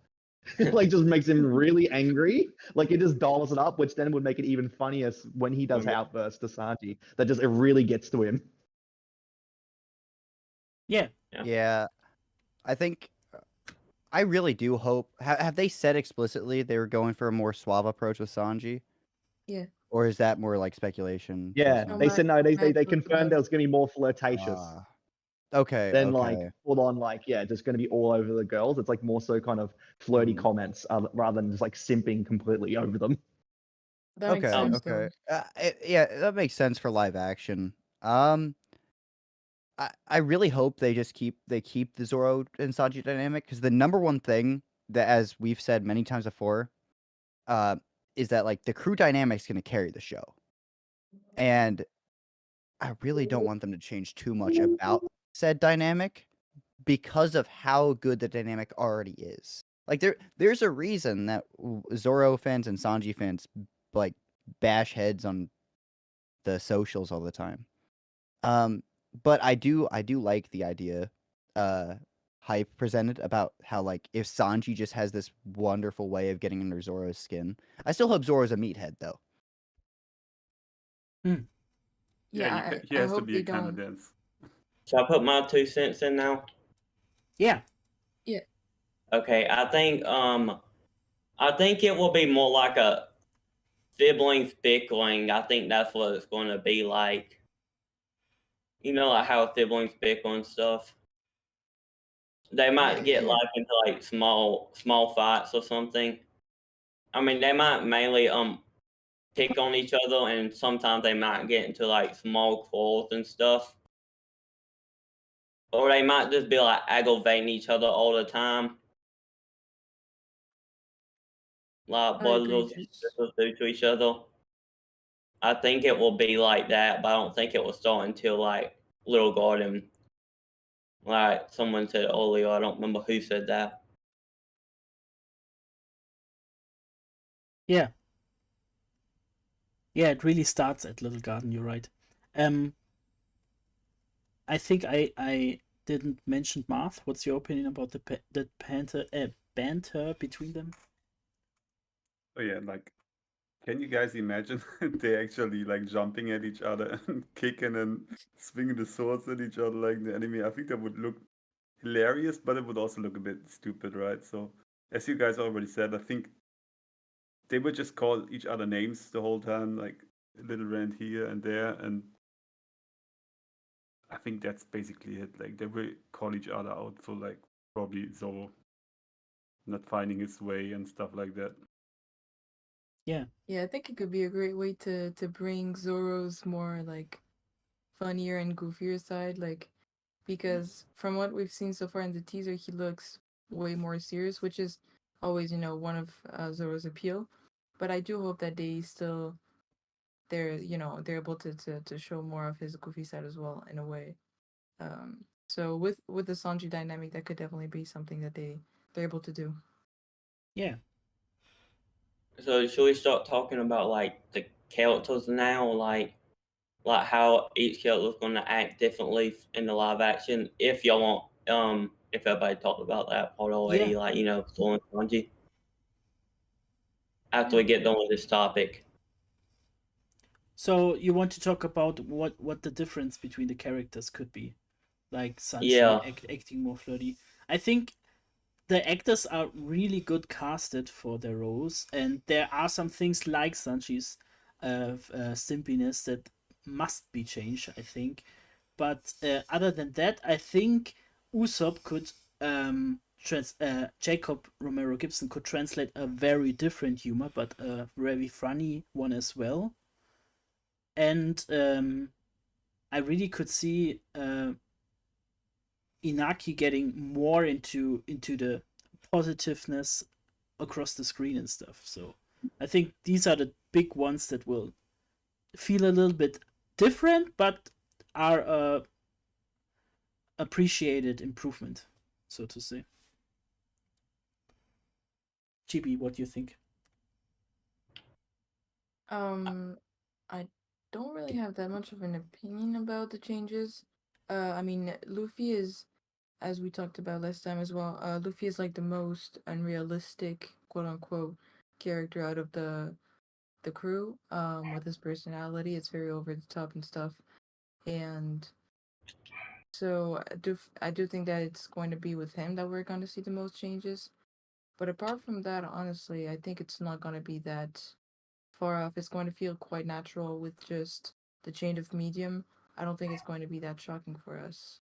Like, just makes him really angry. Like, it just dials it up, which then would make it even funnier when he does outbursts to Sanji. That just, it really gets to him. Yeah. Yeah. I think, I really do hope, have they said explicitly they were going for a more suave approach with Sanji? Yeah. Or is that more like speculation? Yeah, No, they said no, they Matt confirmed there was going to be more flirtatious. Okay. Then like full on like, yeah, just going to be all over the girls. It's like more so kind of flirty comments rather than just like simping completely over them. That makes sense, though. Yeah, that makes sense for live action. I really hope they just keep the Zoro and Sanji dynamic, because the number one thing that, as we've said many times before, is that like the crew dynamic's going to carry the show, and I really don't want them to change too much about said dynamic because of how good the dynamic already is. Like there's a reason that Zoro fans and Sanji fans like bash heads on the socials all the time. But I do like the idea Hype presented about how, like, if Sanji just has this wonderful way of getting under Zoro's skin. I still hope Zoro's a meathead though. Yeah, he has to be a candidate. Shall I put my 2 cents in now? Yeah. Yeah. Okay, I think it will be more like a siblings bickering. I think that's what it's going to be like. You know, like how siblings bicker and stuff. They might get like into like small fights or something. I mean, they might mainly pick on each other, and sometimes they might get into like small quarrels and stuff. Or they might just be like aggravating each other all the time. Like brothers and sisters do to each other. I think it will be like that, but I don't think it will start until like Little Garden. Like someone said earlier, I don't remember who said that. Yeah. Yeah, it really starts at Little Garden, you're right. I think I didn't mention Marth. What's your opinion about the banter between them? Oh yeah, like Can you guys imagine they actually like jumping at each other and kicking and swinging the swords at each other like in the anime? I think that would look hilarious, but it would also look a bit stupid, right? So, as you guys already said, I think they would just call each other names the whole time, like a little rant here and there, and I think that's basically it. Like they will call each other out for like probably Zoro not finding his way and stuff like that. Yeah. Yeah, I think it could be a great way to bring Zoro's more like funnier and goofier side, like because from what we've seen so far in the teaser, he looks way more serious, which is always, one of Zoro's appeal. But I do hope that they're able to show more of his goofy side as well in a way. So with the Sanji dynamic, that could definitely be something that they're able to do. Yeah. So should we start talking about like the characters now, like how each character is going to act differently in the live action? If y'all want, if everybody talked about that part already, Yeah. like Thor and Sanji. After we get done with this topic. So you want to talk about what the difference between the characters could be, like Sanji Yeah. acting more flirty. I think the actors are really good casted for their roles, and there are some things like Sanji's simpiness that must be changed, I think. But other than that, I think Usopp could Jacob Romero Gibson could translate a very different humor, but a very funny one as well. And I really could see Inaki getting more into the positiveness across the screen and stuff. So I think these are the big ones that will feel a little bit different, but are appreciated improvement, so to say. GB, what do you think? I don't really have that much of an opinion about the changes. I mean, Luffy is, as we talked about last time as well, Luffy is like the most unrealistic, quote unquote, character out of the crew. With his personality, it's very over the top and stuff, and so I do think that it's going to be with him that we're going to see the most changes. But apart from that, honestly, I think it's not going to be that far off. It's going to feel quite natural with just the change of medium. I don't think it's going to be that shocking for us.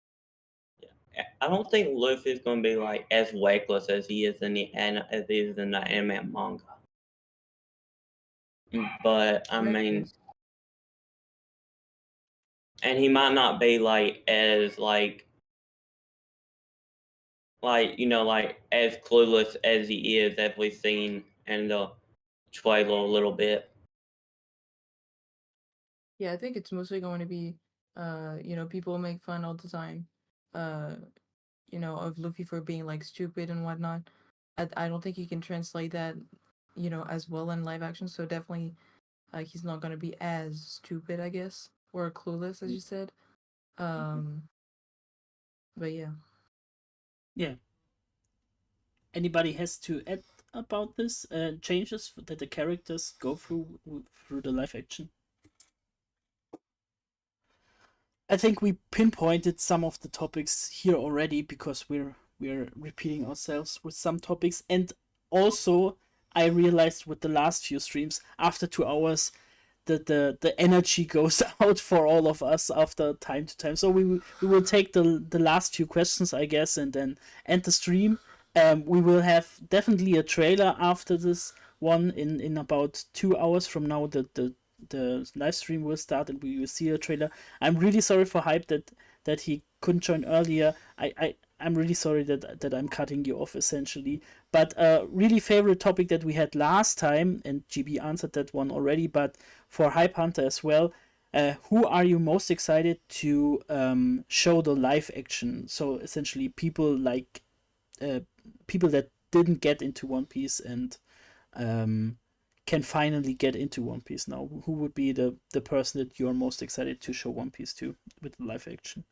I don't think Luffy is going to be like as reckless as he is in the anime and manga. But I mean, and he might not be like as like as clueless as he is, as we've seen in the trailer a little bit. Yeah, I think it's mostly going to be, people make fun all the time, of Luffy for being like stupid and whatnot. I don't think he can translate that, as well in live action. So definitely, he's not going to be as stupid, I guess, or clueless, as you said. But yeah. Yeah. Anybody has to add about this changes that the characters go through the live action? I think we pinpointed some of the topics here already because we're repeating ourselves with some topics, and also I realized with the last few streams after 2 hours that the energy goes out for all of us after time to time. So we will take the last few questions, I guess, and then end the stream. We will have definitely a trailer after this one in about 2 hours from now. The live stream will start and we will see a trailer. I'm really sorry for Hype that he couldn't join earlier. I'm really sorry that I'm cutting you off essentially. But a really favorite topic that we had last time, and GB answered that one already, but for Hype Hunter as well, who are you most excited to show the live action? So essentially people like people that didn't get into One Piece and can finally get into One Piece now. Who would be the person that you're most excited to show One Piece to with the live action?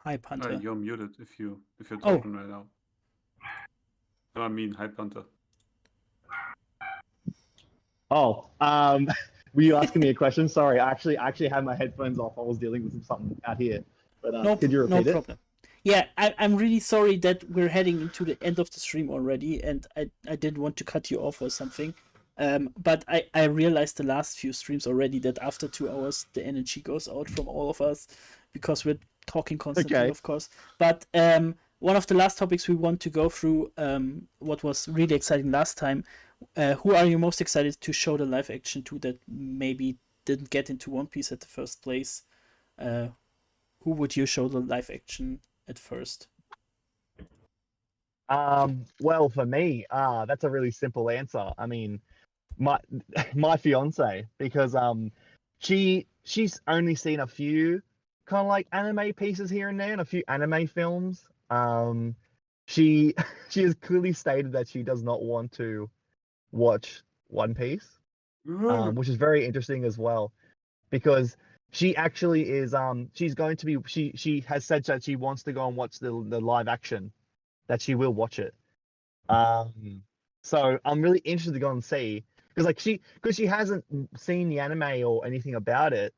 Hype Hunter. You're muted if you're Oh. talking right now. No, I mean Hype Hunter. Oh, were you asking me a question? Sorry, I actually had my headphones off. I was dealing with something out here. But could you repeat no it? problem. Yeah, I'm really sorry that we're heading into the end of the stream already, and I didn't want to cut you off or something. But I realized the last few streams already that after 2 hours the energy goes out from all of us because we're talking constantly, Okay. of course. But one of the last topics we want to go through, what was really exciting last time. Who are you most excited to show the live action to that maybe didn't get into One Piece at the first place? Who would you show the live action at first? Well, for me, that's a really simple answer. I mean, my my fiance, because she's only seen a few kind of like anime pieces here and there and a few anime films. She she has clearly stated that she does not want to watch One Piece, which is very interesting as well, because she actually is she's going to be she has said that she wants to go and watch the live action, that she will watch it. So I'm really interested to go and see, because she hasn't seen the anime or anything about it.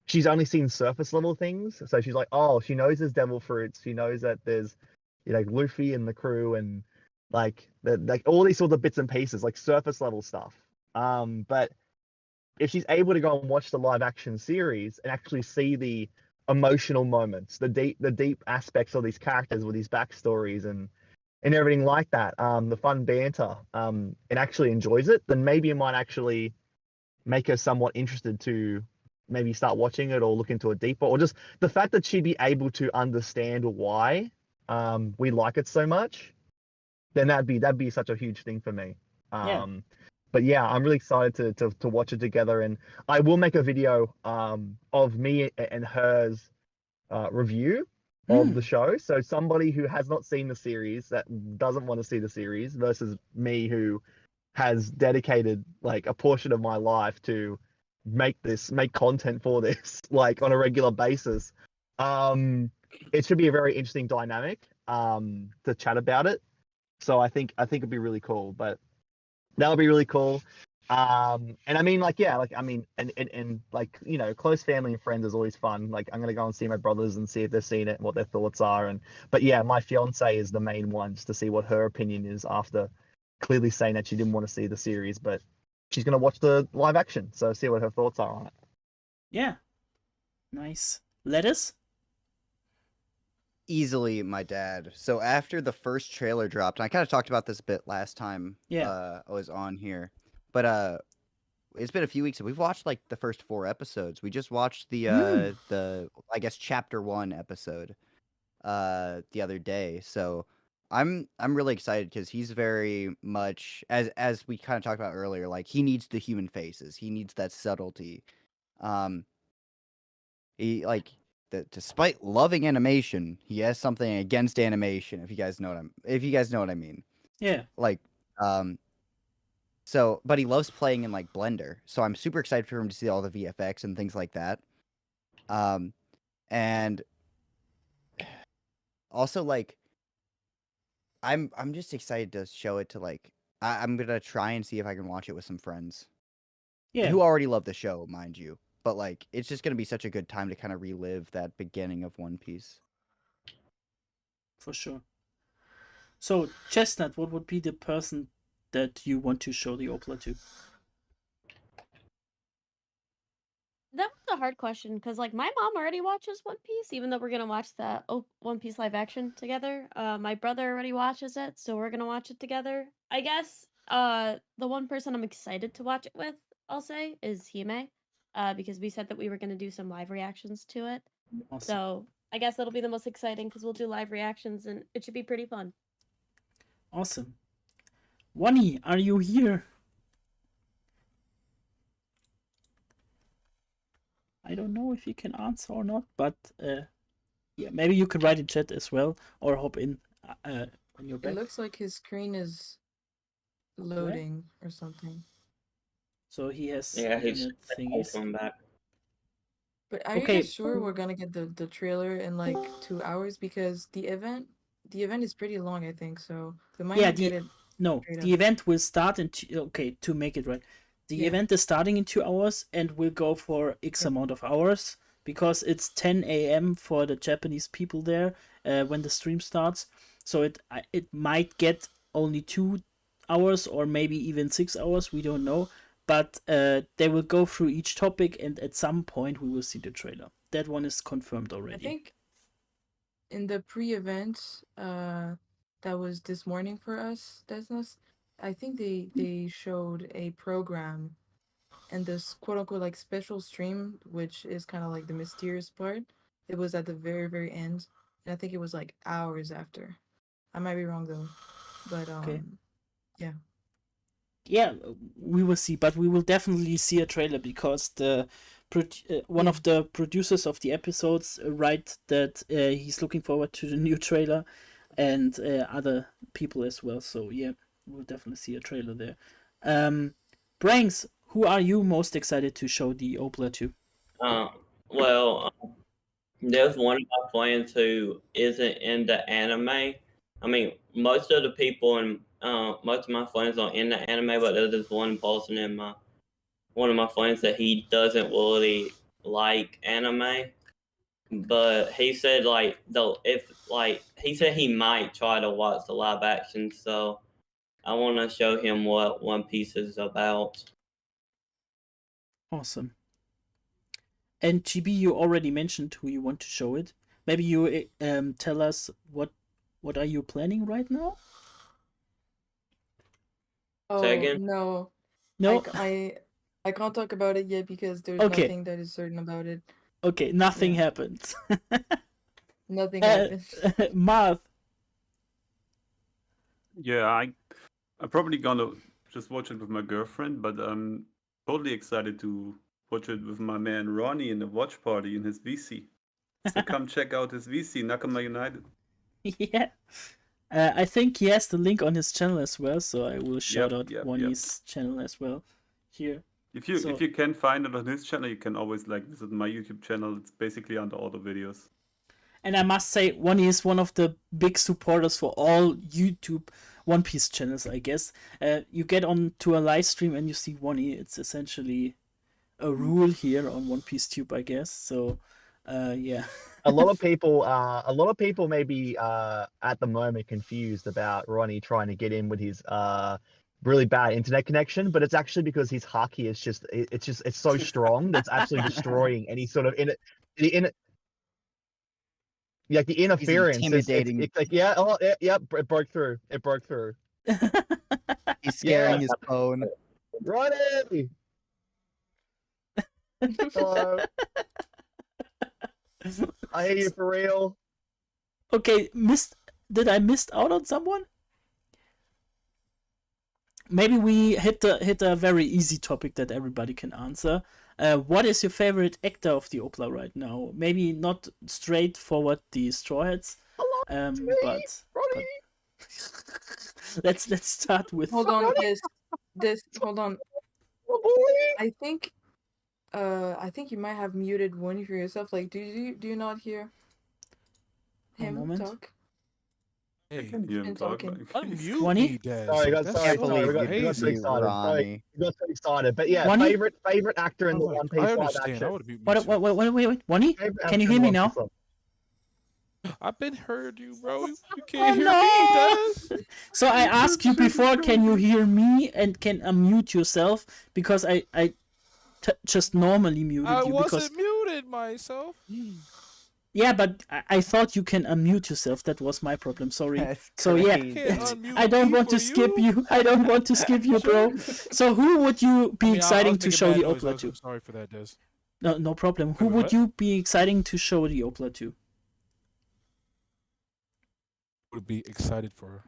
She's only seen surface level things, so she's like, oh, she knows there's devil fruits, she knows that there's Luffy and the crew and like all these sorts of bits and pieces, like surface level stuff. But if she's able to go and watch the live action series and actually see the emotional moments, the deep aspects of these characters with these backstories and everything like that, the fun banter, and actually enjoys it, then maybe it might actually make her somewhat interested to maybe start watching it or look into it deeper, or just the fact that she'd be able to understand why we like it so much, then that'd be such a huge thing for me. Yeah. But yeah, I'm really excited to watch it together, and I will make a video of me and hers review of the show. So somebody who has not seen the series, that doesn't want to see the series, versus me who has dedicated like a portion of my life to make content for this like on a regular basis. It should be a very interesting dynamic to chat about it. So I think it'd be really cool. But that'll be really cool. And I mean, like, yeah, like, I mean, and like, close family and friends is always fun. Like, I'm gonna go and see my brothers and see if they've seen it and what their thoughts are. But yeah, my fiance is the main one, just to see what her opinion is after clearly saying that she didn't want to see the series, but she's gonna watch the live action, so see what her thoughts are on it. Yeah. Nice. Lettuce? Easily my dad. So after the first trailer dropped, and I kind of talked about this a bit last time I was on here, but it's been a few weeks and we've watched like the first 4 episodes. We just watched the I guess chapter 1 episode the other day. So I'm really excited because he's very much, as we kind of talked about earlier, like he needs the human faces. He needs that subtlety. He like despite loving animation, he has something against animation. If you guys know what I mean. Yeah. Like so, but he loves playing in like Blender. So I'm super excited for him to see all the VFX and things like that. And also like I'm just excited to show it to like I'm gonna try and see if I can watch it with some friends. Yeah. Who already love the show, mind you. But like it's just gonna be such a good time to kind of relive that beginning of One Piece. For sure. So, Chestnut, what would be the person that you want to show the OPLA to? That was a hard question because, like, my mom already watches One Piece, even though we're gonna watch the One Piece live action together. My brother already watches it, so we're gonna watch it together. I guess the one person I'm excited to watch it with, I'll say, is Hime, because we said that we were gonna do some live reactions to it. Awesome. So I guess that'll be the most exciting because we'll do live reactions and it should be pretty fun. Awesome. Wani, are you here? I don't know if you can answer or not, but yeah, maybe you could write in chat as well or hop in when you're back. It looks like his screen is loading or something. So he has Yeah, he's internet thingies. back. But are you Okay. guys sure we're gonna get the trailer in like 2 hours? Because the event is pretty long, I think. So we might Yeah, not get it straight the up. event will start in okay, to make it right. The Yeah. event is starting in 2 hours and will go for X Yeah. amount of hours because it's 10 a.m. for the Japanese people there when the stream starts. So it might get only 2 hours or maybe even 6 hours. We don't know, but they will go through each topic and at some point we will see the trailer. That one is confirmed I already. think in the pre-event that was this morning for us, Desnes, I think they showed a program and this quote unquote like special stream, which is kind of like the mysterious part. It was at the very, very end. And I think it was like hours after. I might be wrong though. But Okay. yeah. Yeah, we will see, but we will definitely see a trailer because one Yeah. of the producers of the episodes write that he's looking forward to the new trailer, and other people as well. So yeah, we'll definitely see a trailer there. Branks, who are you most excited to show the OPLA to? Well, there's one of my friends who isn't into anime. I mean, most of the people and most of my friends are into anime, but there's this one person in one of my friends that he doesn't really like anime. But he said he said he might try to watch the live action, so I want to show him what One Piece is about. Awesome. And GB, you already mentioned who you want to show it. Maybe you tell us what are you planning right now? Oh again? no. No. I can't talk about it yet because there's Okay. nothing that is certain about it. Okay, nothing Yeah. happened. Nothing happened. Marth. Yeah, I'm probably gonna just watch it with my girlfriend, but I'm totally excited to watch it with my man Ronnie in the watch party in his VC. So come check out his VC, Nakama United. Yeah. I think he has the link on his channel as well, so I will shout out yep. Wonnie's channel as well here. If you can find it on his channel, you can always visit my YouTube channel. It's basically under all the videos. And I must say, Wonnie is one of the big supporters for all YouTube One Piece channels, I guess. You get on to a live stream and you see Wonnie. It's essentially a rule here on One Piece Tube, I guess. So, yeah. A lot of people may be at the moment confused about Ronnie trying to get in with his really bad internet connection, but it's actually because his haki is it's so strong that's actually destroying any sort of the interference. intimidating. It's like it broke through. It broke through. He's scaring his phone. Ronnie. Hello. I hear you for real. Okay, did I miss out on someone? Maybe we hit a very easy topic that everybody can answer. What is your favorite actor of the OPLA right now? Maybe not straightforward the Straw Hats, but let's start with. Hold on, hold on. I think you might have muted one for yourself. Like, do you not hear him talk? I Hey, can hear him talk. unmute Wonnie? me, Des. Sorry, Like, guys. that's Sorry, so we got crazy. so excited. Ronnie. We got so excited. But yeah, Wonnie? favorite actor in the Like, One Piece I live understand. I action. would mute myself. Wait, Wonnie? Favorite Can you actor hear in me One now? Piece live- I've been heard you, bro. You can't hear no! me, Des. So I asked you before, can you hear me and can unmute yourself? Because I just normally muted I you because wasn't muted myself. yeah, but I thought you can unmute yourself. That was my problem. Sorry. That's So yeah, crazy. Can't unmute I don't me want to for skip you. you. I don't want to skip you, bro. So who would you be I mean, I exciting was to making show bad the noise. OPLA to? I'm sorry for that, Des. No problem. Who Wait, would what? you be exciting to show the OPLA to? Would be excited for.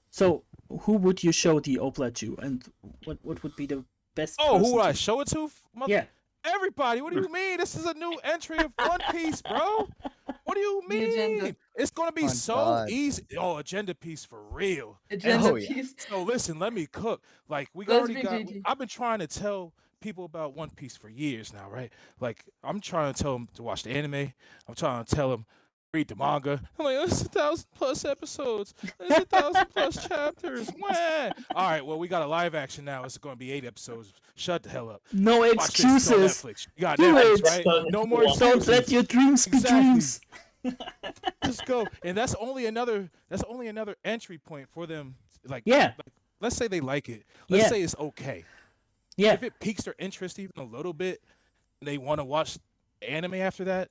So who would you show the OPLA to, and what would be the best? Oh, who person would I to- show it to? Yeah. Everybody. What do you mean? This is a new entry of One Piece, bro. What do you The agenda. mean? It's gonna be Oh, so God. easy. Oh, agenda piece for real. Agenda Oh, yeah. piece. So listen, let me cook. Like we Let's already be got. GG. I've been trying to tell people about One Piece for years now, right? Like, I'm trying to tell them to watch the anime. I'm trying to tell them read the manga. I'm like, it's 1,000+ episodes. It's 1,000+ chapters. Wah! All right, well, we got a live action now. It's going to be 8 episodes. Shut the hell up. No Watch this. It's on excuses. Netflix. You got Do Netflix, it. right? No more Don't excuses. let your dreams be Exactly. dreams. Just go, and that's only another entry point for them. Like, Yeah. let's say they like it. Let's Yeah. say it's okay. Yeah. If it piques their interest even a little bit, and they want to watch anime after that,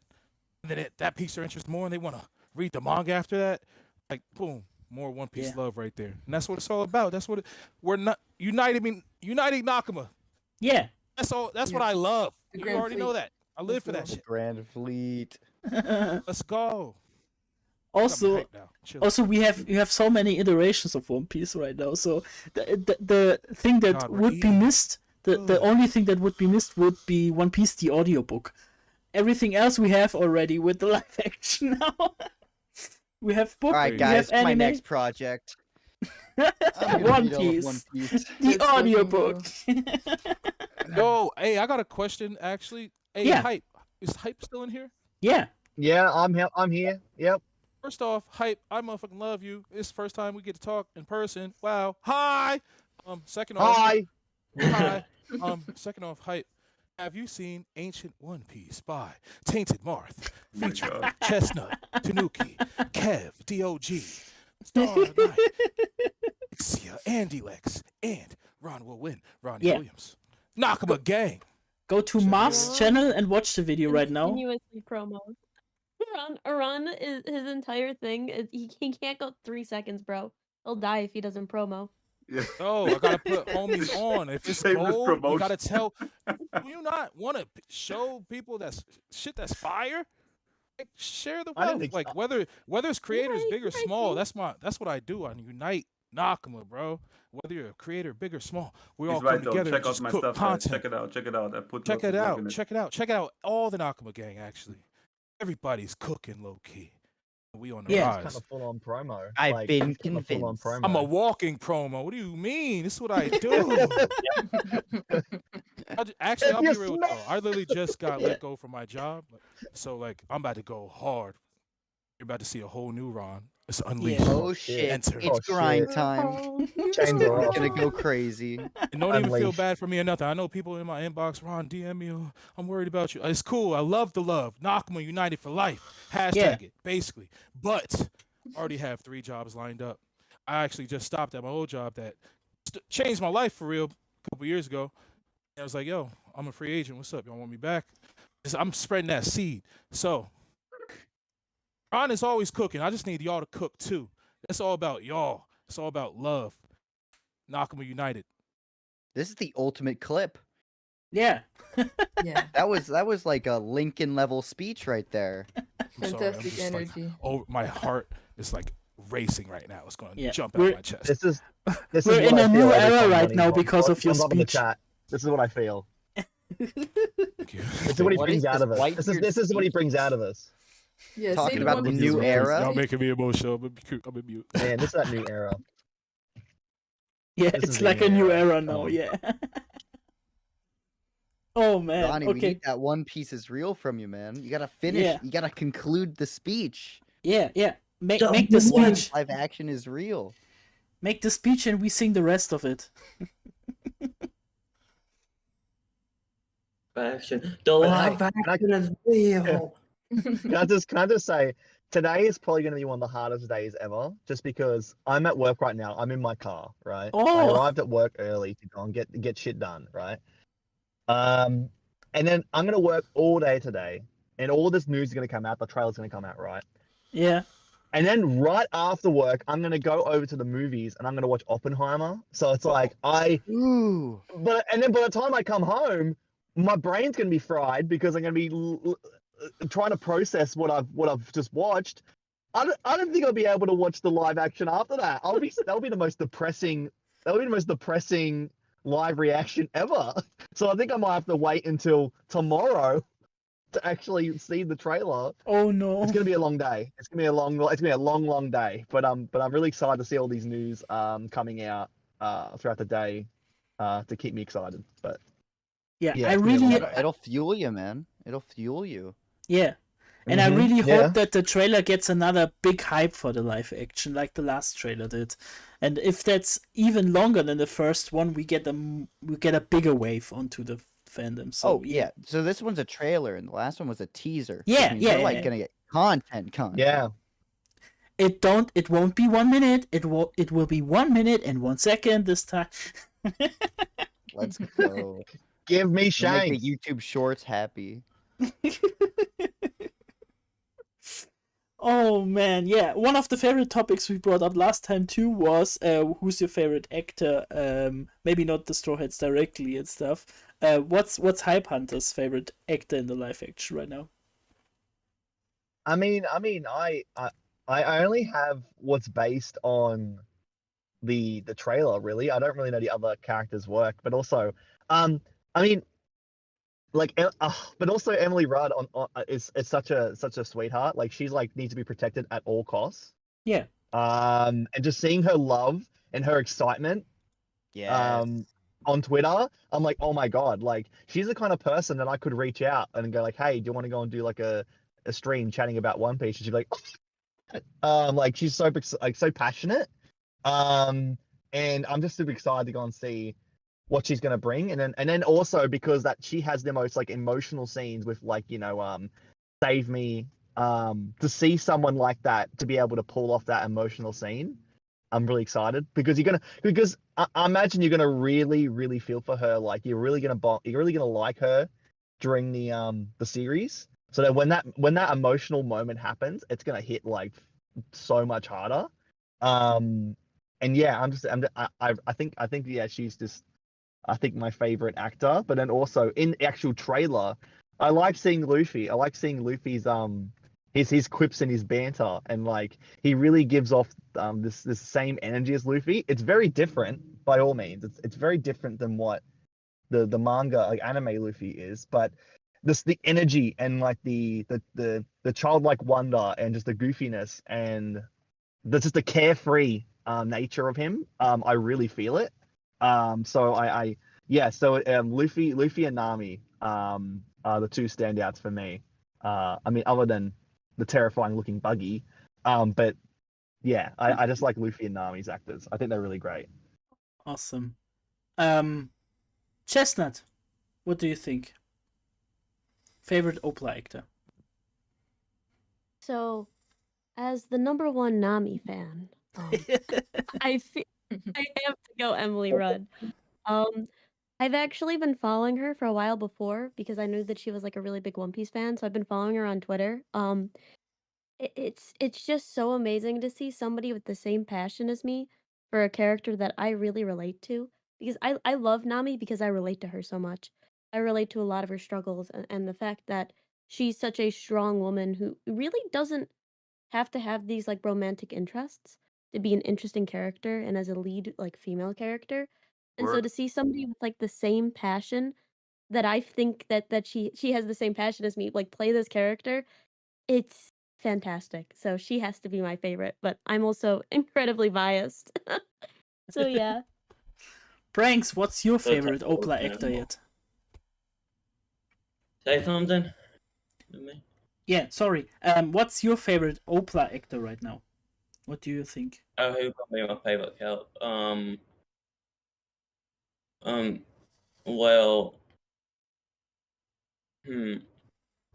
and then that piques their interest more, and they want to read the manga after that, like boom, more One Piece Yeah. love right there, and that's what it's all about. That's what we're not uniting Nakama. Yeah. That's all. That's Yeah. what I love. The You Grand already know Fleet. that. I live for that Let's shit. Grand Fleet. Let's go. Also, I'm hyped now. Chill. Also, you have so many iterations of One Piece right now. So the thing that God, we're would be eating. missed, the only thing that would be missed would be One Piece the audiobook. Everything else we have already with the live action now. We have book. All right, we guys, have my anime. next project. I'm gonna One read all of Piece. One Piece. The Let's fucking audiobook. Yo, hey, I got a question actually. Hey, Yeah. Hype. Is Hype still in here? Yeah. Yeah, I'm here. Yep. First off, Hype, I motherfucking love you. It's the first time we get to talk in person. Wow. Hi. Second off, Hi. hi. Second off, Hype. Have you seen Ancient One Piece by Tainted Marth, Oh my featuring God. Chestnut, Tanuki, Kev, DOG, Star Knight, Ixia, Andy Lex, and Ron will win. Ronnie Yeah. Williams. Nakama Gang. Go to Marv's channel and watch the video right now. Continuously promo. Ron is his entire thing is he can't go 3 seconds, bro. He'll die if he doesn't promo. Yeah. Oh, I gotta put homies on. If it's Shameless gold, you promotion. gotta tell. Do you not want to show people that's shit that's fire? Like, share the I don't wealth. think Like so. whether it's creators Right, big or right, small, right. that's what I do on Unite Nakama, bro. Whether you're a creator big or small, we all He's come right though. together Check and out just my cook stuff, guys. content. Check it out. Check it out. I put Check lots it of out. link in it. Check it out. Check it out. All the Nakama gang actually. Everybody's cooking low key. We on the Yeah. It's kind rise. of full on promo. I've been it's kind of full on convinced. promo. I'm a walking promo. What do you mean? This is what I do. Actually, If I'll be you real with y'all. I literally just got let go from my job, so like I'm about to go hard. You're about to see a whole new Ron. It's unleashed. Oh shit! Enter. It's Oh, grind shit. time. Chains We're are off. gonna go crazy. And don't even feel Unleashed. bad for me or nothing. I know people in my inbox, Ron, DM me. Oh, I'm worried about you. It's cool. I love the love. Nakama United for life. Hashtag Yeah. it, basically. But I already have 3 jobs lined up. I actually just stopped at my old job that changed my life for real a couple years ago. And I was like, yo, I'm a free agent. What's up? Y'all want me back? I'm spreading that seed. So Ron is always cooking. I just need y'all to cook too. It's all about y'all. It's all about love. Nakama United. This is the ultimate clip. Yeah. Yeah. That was like a Lincoln level speech right there. I'm sorry, I'm Fantastic just, like, energy. oh, my heart is like racing right now. It's going to Yeah, jump out we're- of my chest. This is We're what in I a feel new every era time right Ronnie now comes because of your up in the speech. chat. This is what I feel. Thank you. This is what he What brings is out this of us. white-beard This is what he brings out of us. Yeah, Talking say the about One the Piece new is era? Y'all amazing. making me emotional. I'm in mute. Man, this is that new era. Yeah, This it's is the like a new new era. era now. Oh. Yeah. Oh man. Donnie, we Okay. need that One Piece is real from you, man. You gotta finish. Yeah. You gotta conclude the speech. Yeah. Yeah. Make Don't the you want- speech. Live action is real. Make the speech, and we sing the rest of it. Action. The live action is real. Can I just say, today is probably going to be one of the hardest days ever, just because I'm at work right now. I'm in my car, right? I Oh. arrived at work early to go and get shit done, right? And then I'm going to work all day today, and all this news is going to come out. The trailer's going to come out, right? Yeah. And then right after work, I'm going to go over to the movies and I'm going to watch Oppenheimer. So it's like Ooh. and then by the time I come home, my brain's going to be fried because I'm going to be trying to process what I've just watched. I don't think I'll be able to watch the live action after that. That'll be the most depressing live reaction ever. So I think I might have to wait until tomorrow to actually see the trailer. Oh no. It's gonna be a long day. It's gonna be a long day. But I'm really excited to see all these news coming out throughout the day to keep me excited. But Yeah, Yeah, I it's gonna be a really, lot. It'll fuel you, man. It'll fuel you. yeah, and I Mhm, really yeah. hope that the trailer gets another big hype for the live action, like the last trailer did. And if that's even longer than the first one, we get a bigger wave onto the fandom. So Oh yeah. So this one's a trailer, and the last one was a teaser. Yeah, which means yeah, we're like yeah. gonna get content. Yeah. It won't be 1 minute. It will be 1 minute and 1 second this time. Let's go. Give me We make Shanks. the YouTube Shorts happy. Oh man, yeah. One of the favorite topics we brought up last time too was who's your favorite actor? Maybe not the Straw Hats directly and stuff. What's Hype Hunter's favorite actor in the live action right now? I only have what's based on the trailer. Really, I don't really know the other characters' work, but also, I mean, like, but also Emily Rudd is such a sweetheart. Like, she's like needs to be protected at all costs. Yeah. And just seeing her love and her excitement Yeah. on Twitter, I'm like, oh my god, like she's the kind of person that I could reach out and go like, hey, do you want to go and do like a stream chatting about One Piece? And she'd be like she's so so passionate, and I'm just super excited to go and see what she's gonna bring, and then also because that she has the most like emotional scenes with like Save Me, to see someone like that to be able to pull off that emotional scene. I'm really excited because I imagine you're gonna really feel for her. Like you're really gonna like her during the series. So that when that emotional moment happens, it's gonna hit like so much harder. And yeah, I think yeah, she's just I think my favorite actor. But then also in the actual trailer, I like seeing Luffy. I like seeing Luffy's his quips and his banter, and like he really gives off this same energy as Luffy. It's very different by all means. It's very different than what the manga like anime Luffy is, but the energy and like the childlike wonder and just the goofiness and just the carefree nature of him. I really feel it. So Luffy and Nami are the two standouts for me. I mean, other than the terrifying looking Buggy, but yeah, I just like Luffy and Nami's actors. I think they're really great. Awesome. Chestnut, what do you think? Favorite OPLA actor? So, as the #1 Nami fan, I feel I have to go Emily Rudd. I've actually been following her for a while before because I knew that she was like a really big One Piece fan, so I've been following her on Twitter. It's just so amazing to see somebody with the same passion as me for a character that I really relate to because I love Nami because I relate to her so much. I relate to a lot of her struggles and the fact that she's such a strong woman who really doesn't have to have these like romantic interests to be an interesting character and as a lead like female character. And so Work. to see somebody with like the same passion that I think that she has the same passion as me like play this character, it's fantastic. So she has to be my favorite, but I'm also incredibly biased. So yeah. Pranks, what's your So favorite take OPLA an actor animal. yet? Say something. To me. Yeah, sorry. What's your favorite OPLA actor right now? What do you think? Oh, who can be my favorite character? Well,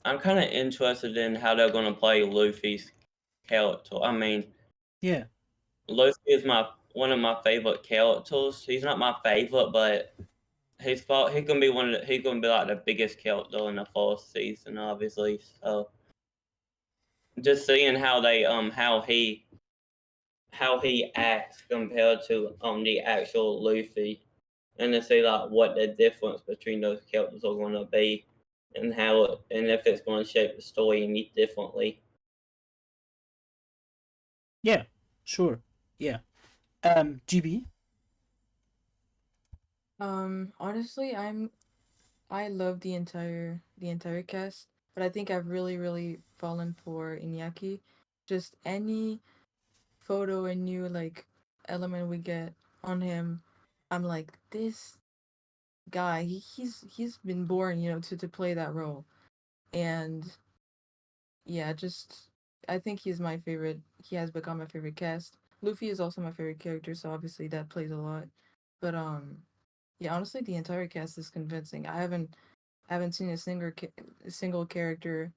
I'm kind of interested in how they're gonna play Luffy's character. I mean, Yeah. Luffy is one of my favorite characters. He's not my favorite, but he can be he can be like the biggest character in the first season, obviously. So just seeing how they how he acts compared to the actual Luffy, and to see like what the difference between those characters are going to be, and if it's going to shape the story any differently. Yeah, sure. Yeah. GB? Honestly, I love the entire cast, but I think I've really fallen for Iñaki. Just any photo and new like element we get on him, I'm like, this guy. He's been born, to play that role, and yeah, just I think he's my favorite. He has become my favorite cast. Luffy is also my favorite character, so obviously that plays a lot. But yeah, honestly, the entire cast is convincing. I haven't seen a single character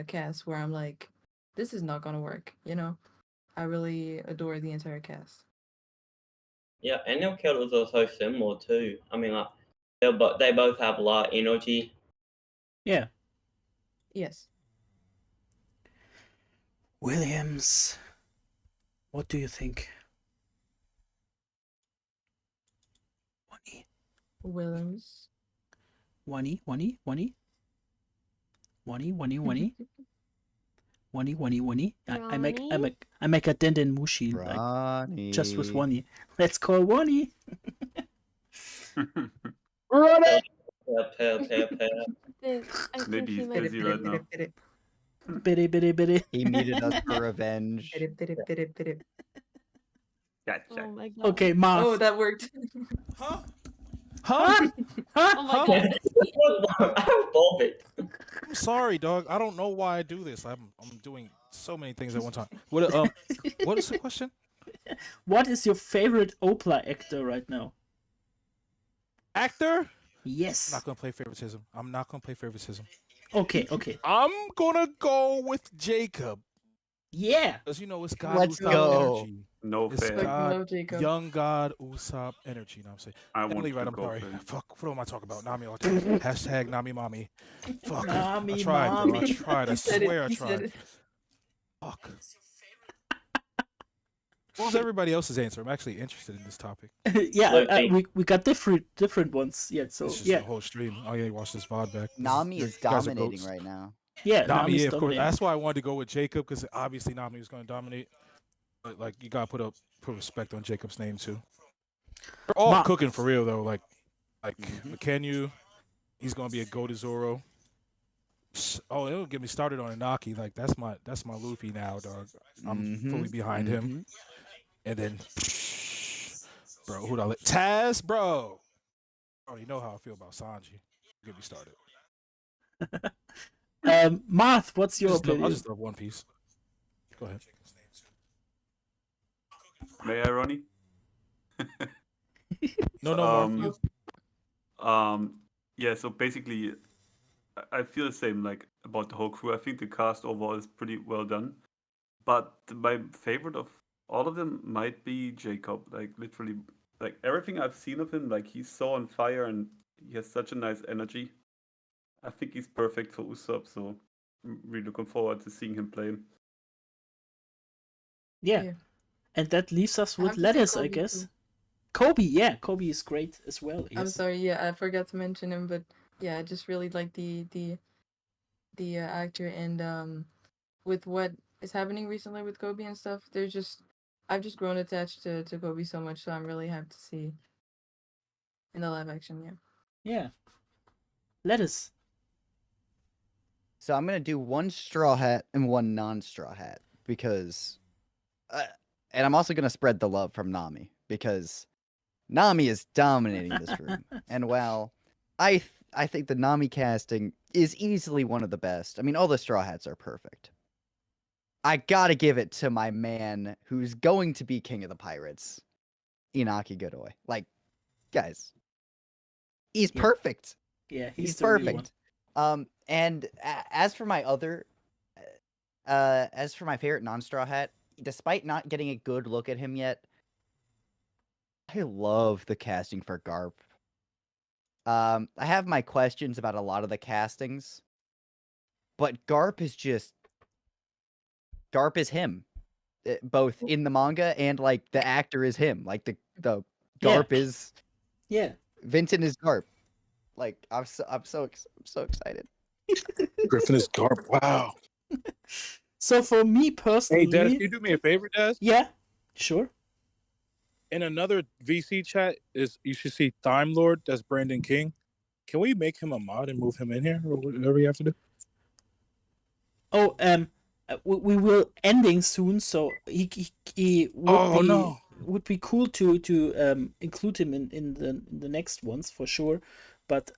cast where I'm like, this is not gonna work. I really adore the entire cast. Yeah, and their characters are so similar too. I mean, like they both have a lot of energy. Yeah. Yes. Williams, what do you think? Williams. Wani. I make a denden mushi like just with Wani. Let's call Wani. Run it! Maybe he's busy right now. Bitty. He needed us for revenge. Gotcha. Oh my god. Okay, Marth. Oh, that worked. Huh? Huh? Oh my god. I love it. I'm sorry, dog. I don't know why I do this. I'm doing so many things at one time. What is the question? What is your favorite OPLA actor right now? Actor? Yes. I'm not gonna play favoritism. I'm not gonna play favoritism. Okay. I'm gonna go with Jacob. Yeah. Because it's God Let's Usopp go. energy. No It's fair. God, Love Jacob. young God Usopp energy. You know what I'm saying? I want Emily, to right, I'm go sorry. for him. Fuck, what am I talking about? Nami all the time. Hashtag Nami Mommy. Fuck. Nami I tried, bro. I mommy. tried. I He said it, swear I he said tried. it. Fuck. What was everybody else's answer? I'm actually interested in this topic. Yeah, Look, we got different ones yet. So This is yeah, the whole stream. Oh yeah, watch this VOD back. Nami is You guys are dominating goats. right now. yeah. Nami, Nami's yeah, of course. dominating. That's why I wanted to go with Jacob because obviously Nami was going to dominate. But like, you gotta put respect on Jacob's name too. They're all cooking for real though. Like Makenyu, he's gonna be a go to Zoro. Oh, it'll get me started on Inaki. Like that's my Luffy now, dog. I'm fully behind him. And then, bro, who'd I let? Taz, bro. I already know how I feel about Sanji. Get me started. Marth, what's your I opinion? just love One Piece. Go ahead. May I, Ronnie? No, Marth, you. Yeah, so basically, I feel the same like about the whole crew. I think the cast overall is pretty well done. But my favorite of all of them might be Jacob. Like literally, like everything I've seen of him, like he's so on fire and he has such a nice energy. I think he's perfect for Usopp, so I'm really looking forward to seeing him play. Yeah. And that leaves us I with have to say lettuce, I Kobe, guess. too. Kobe, yeah, Kobe is great as well. I'm Yes. sorry, yeah, I forgot to mention him, but yeah, I just really like the actor, and with what is happening recently with Kobe and stuff, I've just grown attached to Kobe so much, so I'm really happy to see in the live action. Yeah. Yeah. Lettuce. So I'm gonna do one straw hat and one non-straw hat because, and I'm also gonna spread the love from Nami because Nami is dominating this room. And while I think the Nami casting is easily one of the best. I mean, all the straw hats are perfect. I gotta give it to my man who's going to be king of the pirates, Inaki Godoy. Like, guys, he's perfect. Yeah, He's the real perfect. And as for my favorite non-straw hat, despite not getting a good look at him yet, I love the casting for Garp. I have my questions about a lot of the castings, but Garp is him, both in the manga and like the actor is him. Like the Garp is Vincent is Garp. Like I'm so excited. Griffin is Garp. Wow. So for me personally, Hey, Des, can you do me a favor, Des? Yeah, sure. In another VC chat, you should see Time Lord. That's Brandon King. Can we make him a mod and move him in here, or whatever we have to do? Oh, we will ending soon, so he will Oh be no! would be cool to include him in the next ones for sure. But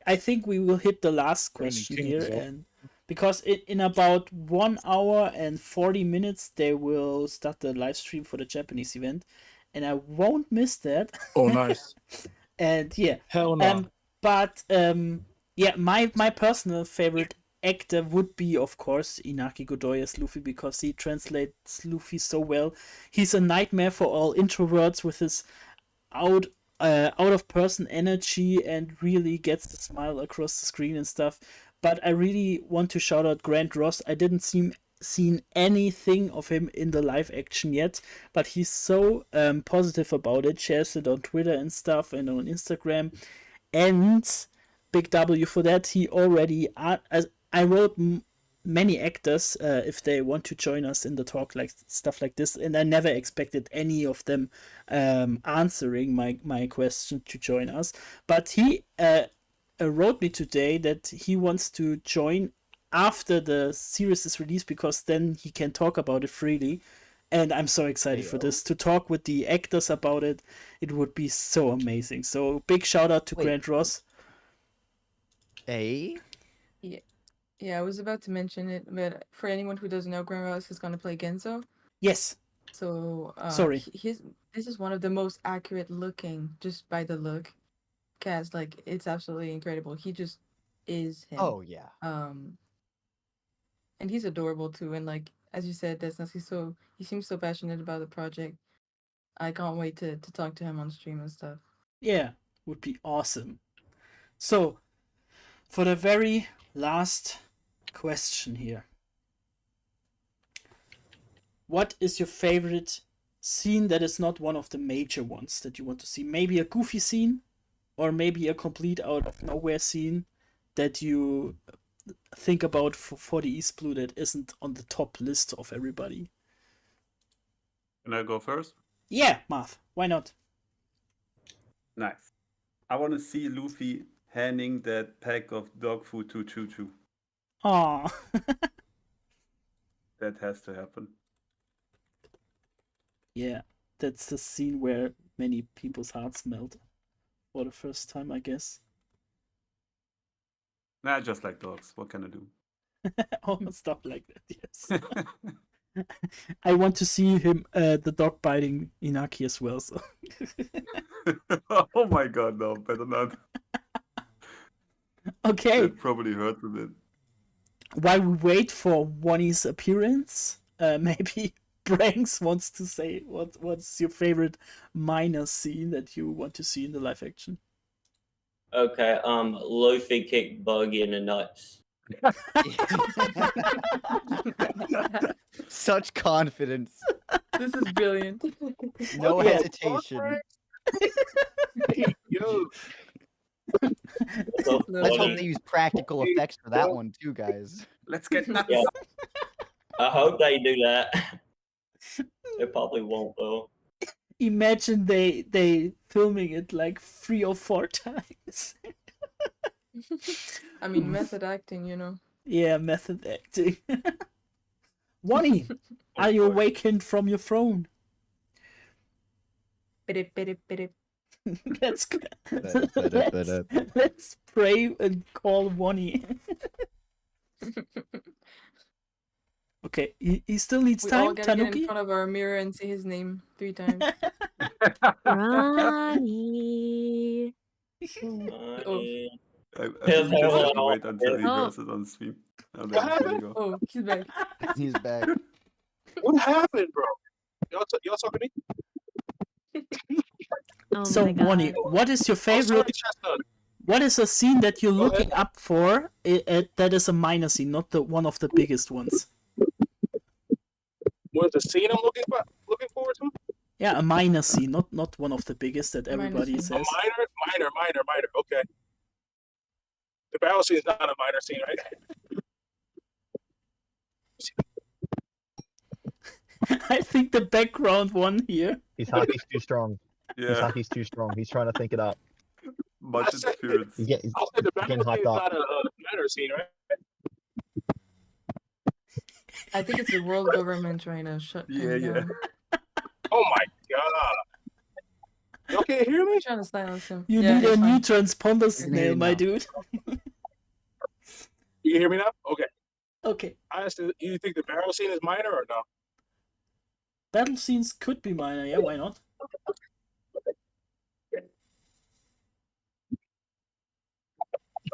I think we will hit the last question King here, as well. and because in about 1 hour and 40 minutes they will start the live stream for the Japanese event, and I won't miss that. Oh, nice. And yeah, Hell no. but yeah, my personal favorite actor would be, of course, Inaki Godoy as Luffy, because he translates Luffy so well. He's a nightmare for all introverts with his out out of person energy, and really gets the smile across the screen and stuff. But I really want to shout out Grant Ross. I didn't seen anything of him in the live action yet, but he's so positive about it, shares it on Twitter and stuff and on Instagram, and big W for that. He already I wrote many actors if they want to join us in the talk, like stuff like this, and I never expected any of them answering my question to join us, but he wrote me today that he wants to join after the series is released, because then he can talk about it freely, and I'm so excited for this, to talk with the actors about it. It would be so amazing. So big shout out to Grant Ross. Hey. Yeah, I was about to mention it, but for anyone who doesn't know, Grant Ross is gonna play Genzo. Yes. So Sorry. This is one of the most accurate looking, just by the look, cast. Like, it's absolutely incredible. He just is him. Oh yeah. And he's adorable too. And like as you said, Desnes, he seems so passionate about the project. I can't wait to talk to him on stream and stuff. Yeah, would be awesome. So, for the very last question here, what is your favorite scene that is not one of the major ones that you want to see? Maybe a goofy scene, or maybe a complete out of nowhere scene that you think about for the East Blue that isn't on the top list of everybody. Can I go first? Yeah, Marth, why not? Nice. I want to see Luffy handing that pack of dog food to Choo Choo. Aww. That has to happen. Yeah, that's the scene where many people's hearts melt for the first time, I guess. Nah, just like dogs. What can I do? Oh, stuff like that, yes. I want to see him, the dog biting Inaki as well, so. Oh my god, no, better not. Okay. That probably hurts a bit. While we wait for Wonnie's appearance, maybe Branks wants to say what's your favorite minor scene that you want to see in the live action? Okay, Luffy kicked Buggy in the nuts. Such confidence. This is brilliant. No hesitation. Yo. Let's hope they use practical effects for that one too, guys. Let's get nuts. Yeah. I hope they do that. They probably won't though. Imagine they filming it like 3 or 4 times. I mean, method acting, you know. Yeah, method acting. Wonnie, are you awakened from your throne? Let's pray and call Wonnie. Okay, he still needs We time, all gotta get in Tanuki? front of our mirror and say his name 3 times. Ronnie. Oh. I think we just have to wait until he hears it on stream. And then it's gonna go. Oh, he's back. He's back. What happened, bro? Y'all talking to me? Oh So, my God. Wonnie, what is your Oh, sorry, favorite? Chestnut. What is a scene that you're Go looking up for that is a minor scene, not the one of the biggest ones? What the scene I'm looking forward to? Yeah, a minor scene, not one of the biggest that Minor everybody scene. A says. minor. Okay. The battle scene is not a minor scene, right? I think the background one here. His hockey's too strong. His Yeah, hockey's too strong. He's trying to think it up. much I said- experience. He's I'll say the battle getting scene is hyped not up. a minor scene, right? I think it's the world government trying to shut Yeah, him yeah. down. Oh my god. Y'all can't hear me? I'm trying to silence him. You Yeah, need a it's new fine. transponder can hear snail, you my now. dude. You can hear me now? Okay. Okay. I asked you think the barrel scene is minor or no? Battle scenes could be minor, yeah, why not?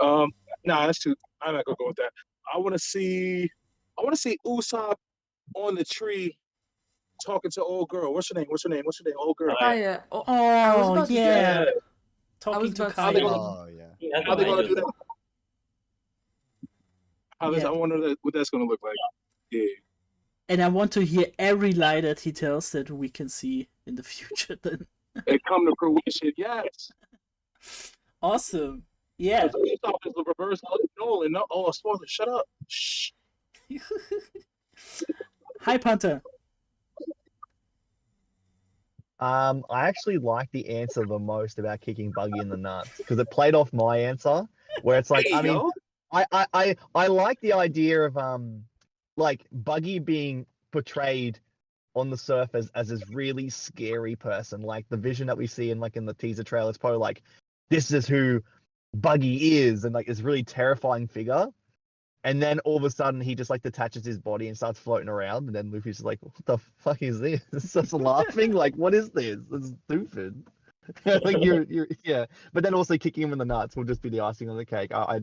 Nah, that's too. I'm not gonna go with that. I want to see Usopp on the tree talking to old girl. What's her name? Old girl. Kaya. Oh, I was Oh, about to say yeah. that. Talking was to about to How say they Kaya. that. gonna Oh yeah. That's How they gonna do amazing. that? Yeah. I wonder what that's gonna look like. Yeah. And I want to hear every lie that he tells that we can see in the future then. It come to fruition. Yes. Awesome. Yeah. Because Usopp is the reverse Nolan. No, oh, spoiler. Shut up. Shh. Hi, Punter. I actually like the answer the most about kicking Buggy in the nuts because it played off my answer, where it's like, Hey, I mean, yo. I like the idea of like Buggy being portrayed on the surface as this really scary person. Like the vision that we see in the teaser trailer, it's probably like, this is who Buggy is, and like this really terrifying figure. And then all of a sudden he just like detaches his body and starts floating around, and then Luffy's just like, what the fuck is this? It's just laughing, like, what is this? This is stupid. Like you're yeah. But then also kicking him in the nuts will just be the icing on the cake. I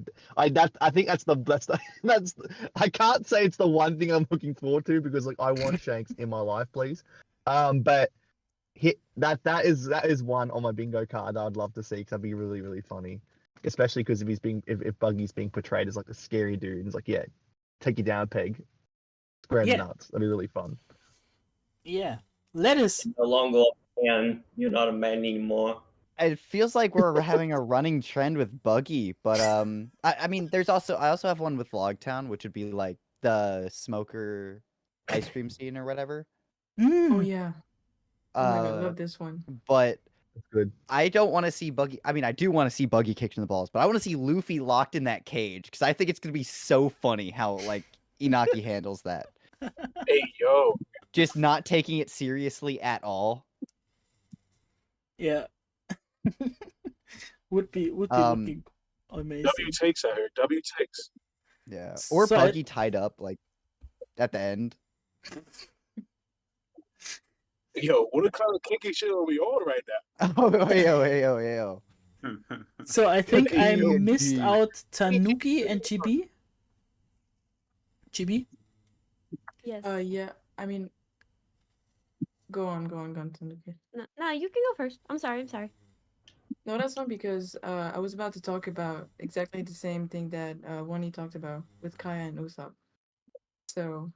think that's I can't say it's the one thing I'm looking forward to, because like I want Shanks in my life, please. But that is one on my bingo card that I'd love to see, because that'd be really, really funny. Especially because if Buggy's being portrayed as like a scary dude, it's like, yeah, take you down a peg, square in the Yeah. nuts. That'd be really fun. Yeah. Lettuce. No longer a man. You're not a man anymore. It feels like we're having a running trend with Buggy, but I mean, I also have one with Logtown, which would be like the smoker ice cream scene or whatever. Oh Mm. yeah. Oh my god, I Uh, love this one. but That's good. I don't want to see Buggy. I mean, I do want to see Buggy kicked in the balls, but I want to see Luffy locked in that cage, because I think it's gonna be so funny how like Inaki handles that. Hey, yo. Just not taking it seriously at all. Yeah. would be looking amazing. W takes I heard. W takes. Yeah. Or So Buggy tied up like at the end. Yo, what kind of kinky shit are we on right now? Oh, yo. So I think I TNG. missed out Tanuki and GB. GB? Yes. Yeah. I mean, go on, Tanuki. No, you can go first. I'm sorry. No, that's not, because I was about to talk about exactly the same thing that Wani talked about with Kaya and Usopp. So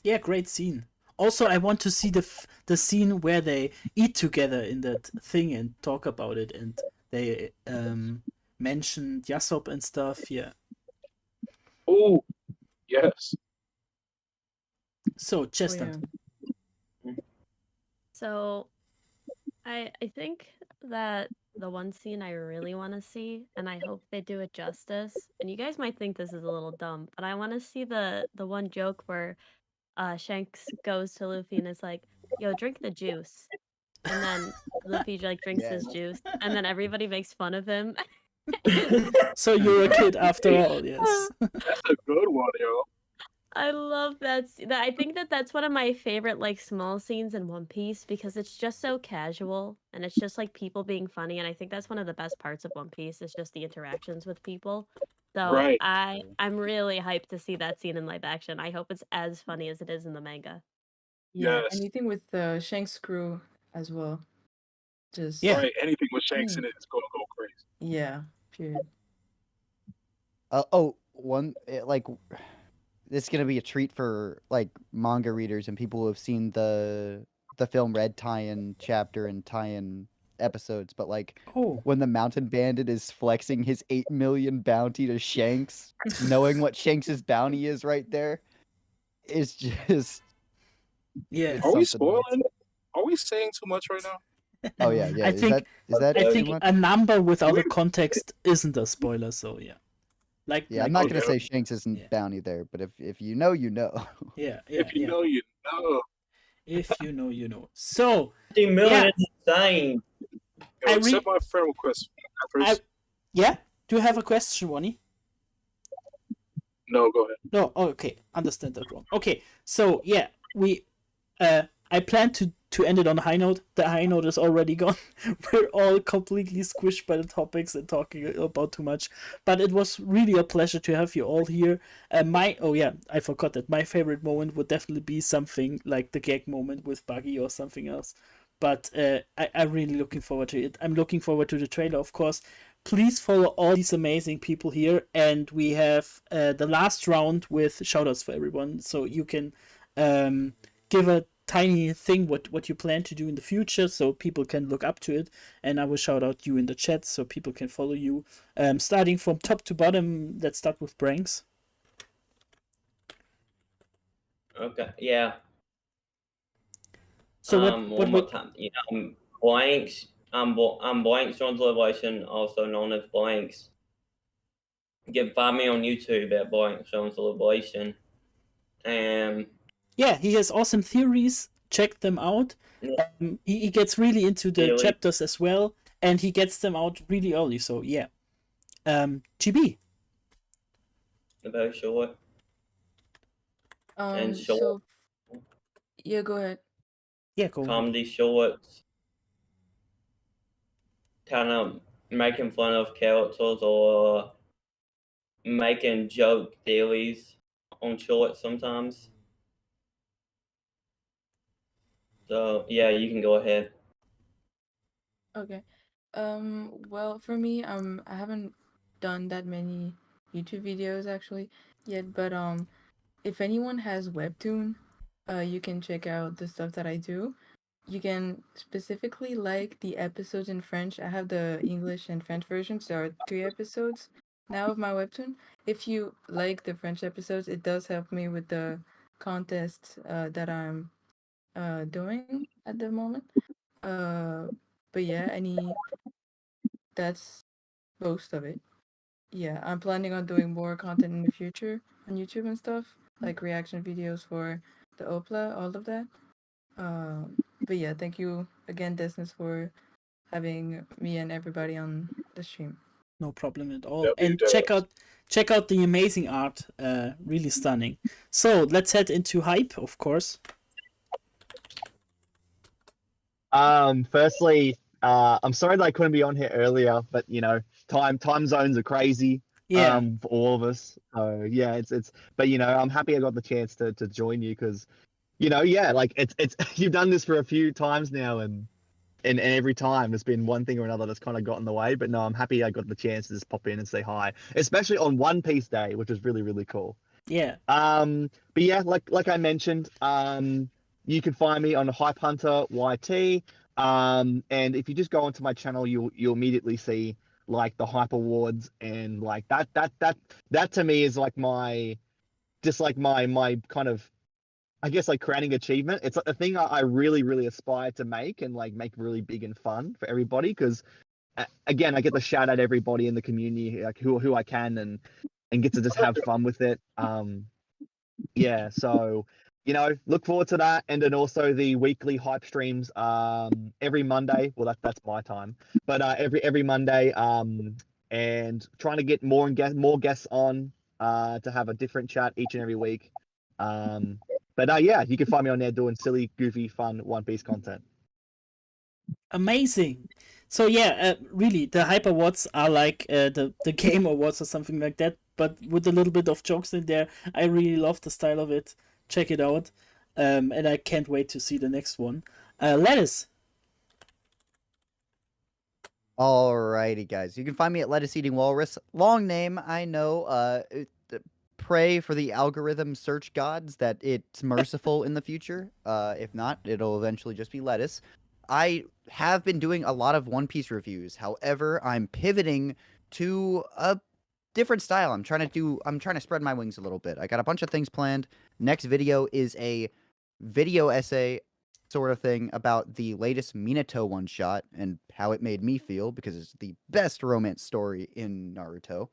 Yeah, great scene. Also, I want to see the scene where they eat together in that thing and talk about it, and they mentioned Yasop and stuff. Yeah. Oh, yes. So oh, Chestnut. yeah. So I think that the one scene I really want to see, and I hope they do it justice, and you guys might think this is a little dumb, but I want to see the one joke where Shanks goes to Luffy and is like, yo, drink the juice. And then Luffy like drinks his juice, and then everybody makes fun of him. So you're a kid after all, yes. That's a good one, yo. I love that. I think that's one of my favorite like small scenes in One Piece, because it's just so casual and it's just like people being funny, and I think that's one of the best parts of One Piece is just the interactions with people. So Right. I'm really hyped to see that scene in live action. I hope it's as funny as it is in the manga. Yeah, Yes. anything with the Shanks crew as well. Just Yeah. Right. Anything with Shanks in it is gonna go crazy. yeah, period. This is gonna be a treat for like manga readers and people who have seen the film Red tie-in chapter and tie-in episodes, but like when the mountain bandit is flexing his 8 million bounty to Shanks, knowing what Shanks's bounty is right there, is just Yeah. Are we something else. spoiling? Are we saying too much right now? Oh yeah. I Is think that I too think much? a number without a context isn't a spoiler, so yeah. Like Yeah, I'm like- not gonna Okay. say Shanks isn't Yeah. bounty there, but if you know, you know. Yeah, If you know, you know. If you know, you know. So 50 million Yeah. is insane. Yo, I accept my friend request first. Yeah? Do you have a question, Wani? No, go ahead. No, oh, okay. Understand that wrong. Okay, so yeah, I plan to end it on a high note. The high note is already gone. We're all completely squished by the topics and talking about too much. But it was really a pleasure to have you all here. I forgot that my favorite moment would definitely be something like the gag moment with Buggy or something else. But I'm really looking forward to it. I'm looking forward to the trailer, of course. Please follow all these amazing people here, and we have the last round with shoutouts for everyone, so you can give a tiny thing what you plan to do in the future, so people can look up to it, and I will shout out you in the chat so people can follow you. Starting from top to bottom, let's start with Branks. Okay, yeah. So what time? You know, Blanks. I'm Blanks Translation, also known as Blanks. You can find me on YouTube at Blanks Translation. And yeah, he has awesome theories. Check them out. He gets really into the chapters as well, and he gets them out really early. So yeah. GB. Very short. And short. So, yeah, go ahead. Yeah, go ahead. Comedy shorts. Kind of making fun of characters or making joke dailies on shorts sometimes. So yeah, you can go ahead. Okay. Well, for me, I haven't done that many YouTube videos actually yet, but if anyone has Webtoon, you can check out the stuff that I do. You can specifically like the episodes in French. I have the English and French versions. There are 3 episodes now of my Webtoon. If you like the French episodes, it does help me with the contest that I'm doing at the moment. But yeah, that's most of it. Yeah, I'm planning on doing more content in the future on YouTube and stuff, like reaction videos for the OPLA, all of that. But yeah, thank you again, Desnes, for having me and everybody on the stream. No problem at all. And check out the amazing art. Really stunning. So let's head into hype, of course. Firstly, I'm sorry that I couldn't be on here earlier, but you know, time zones are crazy. Yeah. For all of us. So yeah, it's. But you know, I'm happy I got the chance to join you because, you know, yeah, like it's you've done this for a few times now, and every time there's been one thing or another that's kind of got in the way. But no, I'm happy I got the chance to just pop in and say hi, especially on One Piece Day, which is really, really cool. Yeah. But yeah, like I mentioned, you can find me on Hype Hunter YT. And if you just go onto my channel, you'll immediately see like the Hype Awards, and like that to me is like my kind of, I guess, like crowning achievement. It's like the thing I really, really aspire to make, and like make really big and fun for everybody. Because again, I get to shout out everybody in the community, like who I can, and get to just have fun with it. Yeah, so you know, look forward to that, and then also the weekly hype streams every Monday. Well, that's my time, but every Monday, and trying to get more guests on to have a different chat each and every week. But yeah, you can find me on there doing silly, goofy, fun One Piece content. Amazing. So yeah, really, the Hype Awards are like the Game Awards or something like that, but with a little bit of jokes in there. I really love the style of it. Check it out, and I can't wait to see the next one. Lettuce. Alrighty, guys. You can find me at Lettuce Eating Walrus. Long name, I know. Pray for the algorithm search gods that it's merciful in the future. If not, it'll eventually just be Lettuce. I have been doing a lot of One Piece reviews. However, I'm pivoting to a different style. I'm trying to spread my wings a little bit. I got a bunch of things planned. Next video is a video essay sort of thing about the latest Minato one-shot and how it made me feel, because it's the best romance story in Naruto.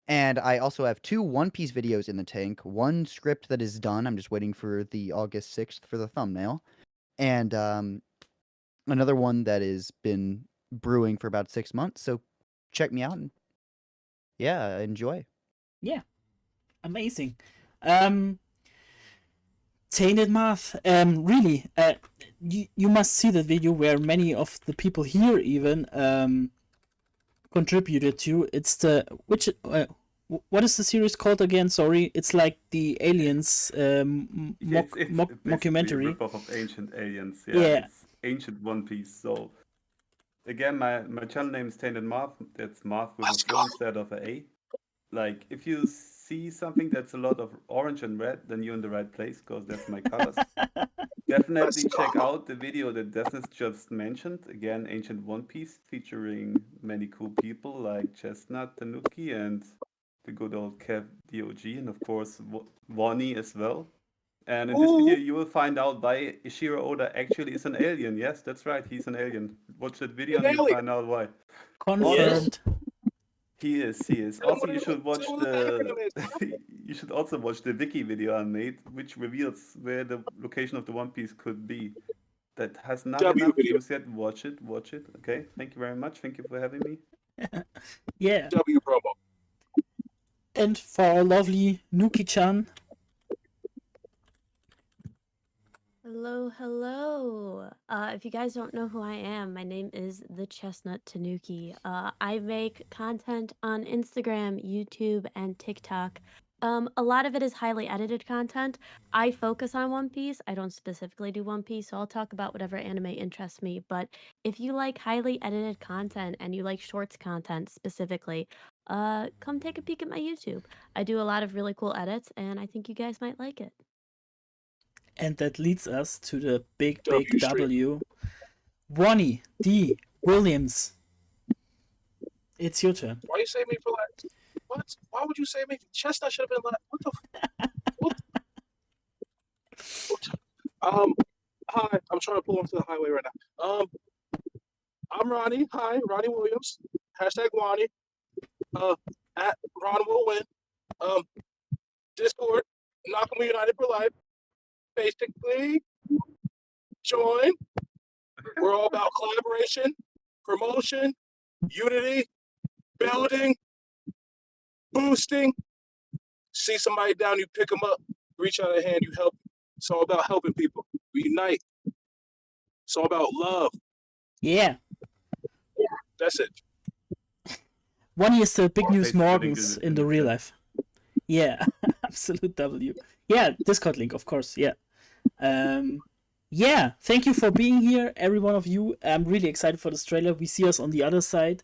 And I also have 2 One Piece videos in the tank. One script that is done. I'm just waiting for the August 6th for the thumbnail. And another one that has been brewing for about 6 months. So check me out and yeah, enjoy. Yeah, amazing. Tainted Math, really, you must see the video where many of the people here even contributed to. It's the what is the series called again? Sorry, it's like the Aliens It's basically a mockumentary. rip-off of Ancient Aliens. Yeah. It's Ancient One Piece. So again, my channel name is Tainted Math. That's Math with a 4 instead of a A. Like, if you see something that's a lot of orange and red, then you're in the right place, because that's my colors. Definitely check out the video that Desnes just mentioned. Again, Ancient One Piece, featuring many cool people like Chestnut, Tanuki, and the good old Kev DOG, and of course Wani as well. And in this video, you will find out why Ishiro Oda actually is an alien. Yes, that's right, he's an alien. Watch that video and you'll find out why. Confirmed. He is. Also, you should watch you should also watch the wiki video I made, which reveals where the location of the One Piece could be. That has not enough views yet. Watch it. Okay. Thank you very much. Thank you for having me. Yeah. W promo. And for our lovely Nuki-chan. Hello. If you guys don't know who I am, my name is the Chestnut Tanuki. I make content on Instagram, YouTube, and TikTok. A lot of it is highly edited content. I focus on One Piece. I don't specifically do One Piece, so I'll talk about whatever anime interests me. But if you like highly edited content and you like shorts content specifically, come take a peek at my YouTube. I do a lot of really cool edits, and I think you guys might like it. And that leads us to the big W. Ronnie D. Williams. It's your turn. Why you say me for last? What? Why would you say me? Chestnut should have been last. What the? Hi. I'm trying to pull onto the highway right now. I'm Ronnie. Hi, Ronnie Williams. Hashtag Ronnie. At Ron will win. Discord. Nakamura United for life. Basically, join. We're all about collaboration, promotion, unity, building, boosting. See somebody down, you pick them up. Reach out a hand, you help. It's all about helping people. We unite. It's all about love. Yeah. That's it. One is the Big News Basically, Morgans in the real life. Yeah, absolute W. Yeah, Discord link, of course. Yeah. Yeah, thank you for being here, every one of you. I'm really excited for this trailer. We see us on the other side.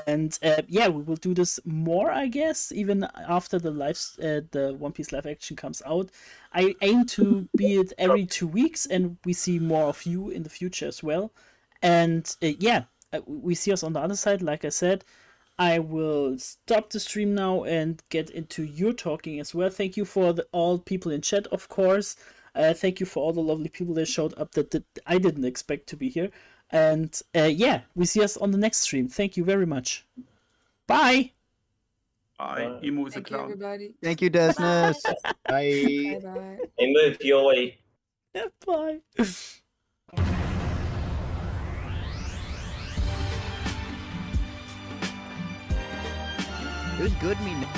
And yeah, we will do this more, I guess, even after the One Piece live action comes out. I aim to be it every 2 weeks, and we see more of you in the future as well. And yeah, we see us on the other side, like I said. I will stop the stream now and get into your talking as well. Thank you for all people in chat, of course. Thank you for all the lovely people that showed up that I didn't expect to be here. And yeah, we see us on the next stream. Thank you very much. Bye. Bye. Emu is a Thank you, clown. everybody. Thank you, Desnes. Bye. Bye-bye. And move your way. Bye. It was good meeting.